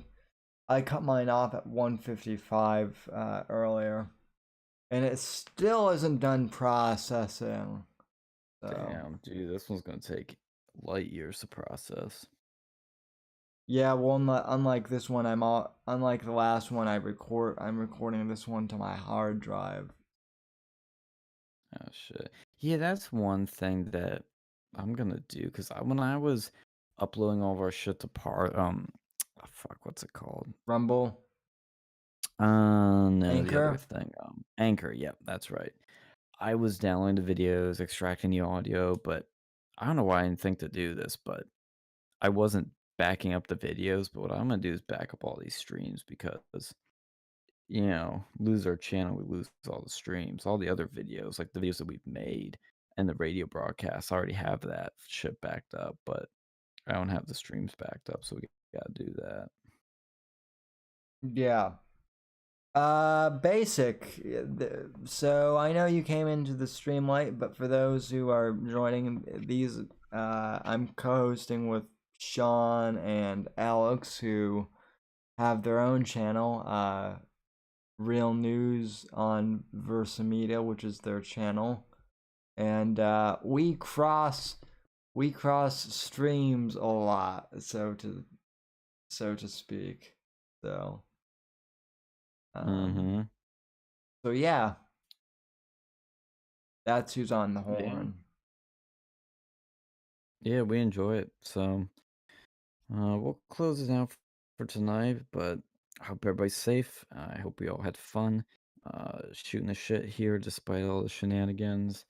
cut mine off at 1:55 earlier, and it still isn't done processing. So Damn, dude, this one's gonna take light years to process. yeah, well, unlike this one, unlike the last one I'm recording this one to my hard drive. Oh shit. Yeah, that's one thing that I'm gonna do because when I was uploading all of our shit to fuck, what's it called? Rumble, No, the other Anchor. thing, Anchor. Yep, that's right. I was downloading the videos, extracting the audio, but I don't know why I didn't think to do this, but I wasn't backing up the videos. But what I'm gonna do is back up all these streams because lose our channel, we lose all the streams, all the other videos, like the videos that we've made and the radio broadcasts. I already have that shit backed up, but I don't have the streams backed up, so we gotta do that. Yeah. Basic. So I know you came into the stream late, but for those who are joining these, I'm co-hosting with Sean and Alex, who have their own channel, Real News on Versamedia, which is their channel, and we cross streams a lot, so to speak. So. Mm-hmm. So yeah, that's who's on the Yeah. horn. Yeah, we enjoy it. So we'll close it out for tonight, but I hope everybody's safe. I hope we all had fun shooting the shit here despite all the shenanigans.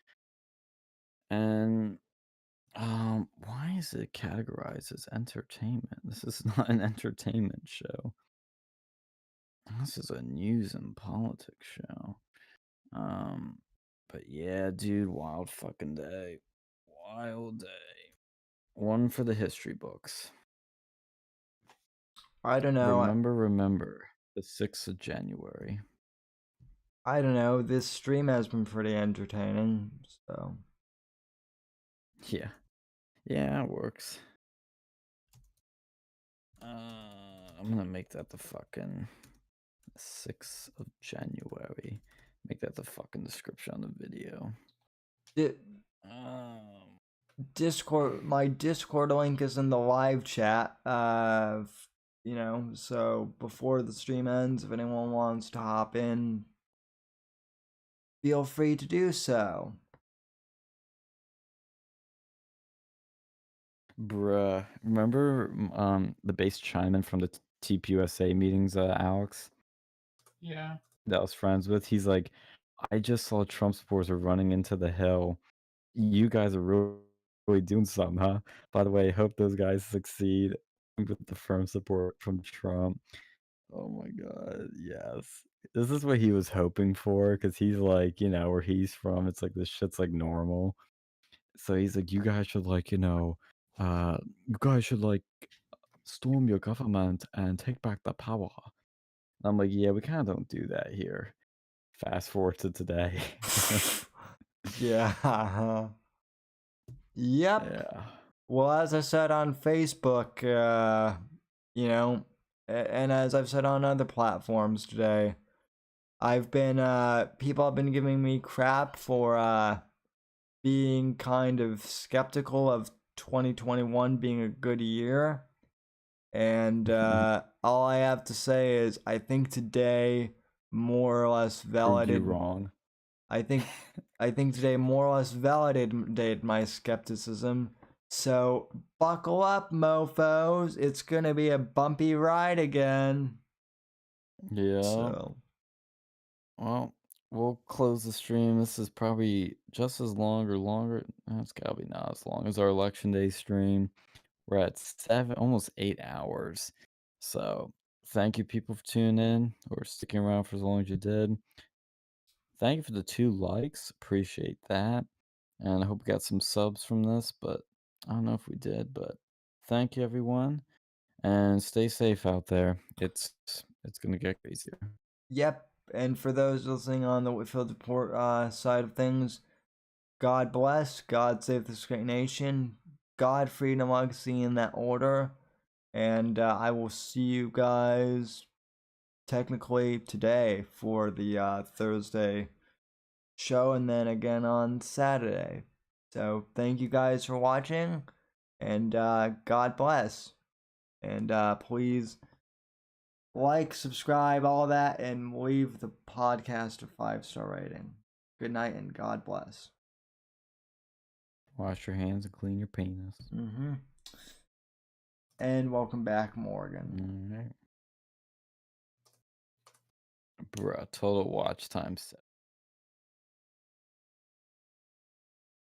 And why is it categorized as entertainment? This is not an entertainment show. This is a news and politics show. But yeah, dude, wild fucking day. Wild day. One for the history books. I don't know. Remember the 6th of January. I don't know. This stream has been pretty entertaining. So Yeah. Yeah, it works. I'm gonna make that the fucking 6th of January. Make that the fucking description on the video. Discord, my Discord link is in the live chat. So before the stream ends, if anyone wants to hop in, feel free to do so. Bruh, remember the bass chime from the TPUSA meetings, Alex? Yeah. That I was friends with. He's like, I just saw Trump supporters are running into the hill. You guys are really doing something, huh? By the way, hope those guys succeed with the firm support from Trump. Oh my god, yes. This is what he was hoping for, because he's like, where he's from, it's like this shit's like normal. So he's like, you guys should storm your government and take back the power. And I'm like, yeah, we kind of don't do that here. Fast forward to today. Yeah. Yep. Yeah. Well, as I said on Facebook, and as I've said on other platforms today, people have been giving me crap for being kind of skeptical of 2021 being a good year. And all I have to say is I think today more or less Proved you validated wrong. I think today more or less validated my skepticism. So buckle up, mofos. It's gonna be a bumpy ride again. Yeah. So Well, we'll close the stream. This is probably just as long or longer. It's gotta be not as long as our election day stream. We're at almost 8 hours. So thank you, people, for tuning in or sticking around for as long as you did. Thank you for the 2 likes. Appreciate that. And I hope we got some subs from this, but I don't know if we did. But thank you, everyone, and stay safe out there. It's gonna get crazier. yep. And for those listening on the Whitfield Report side of things, God bless, God save this great nation, God, freedom, legacy in that order. And I will see you guys technically today for the Thursday show, and then again on Saturday. So thank you guys for watching, and God bless. And please like, subscribe, all that, and leave the podcast a 5-star rating. Good night and God bless. Wash your hands and clean your penis. And welcome back, Morgan. All right. Bruh, total watch time set.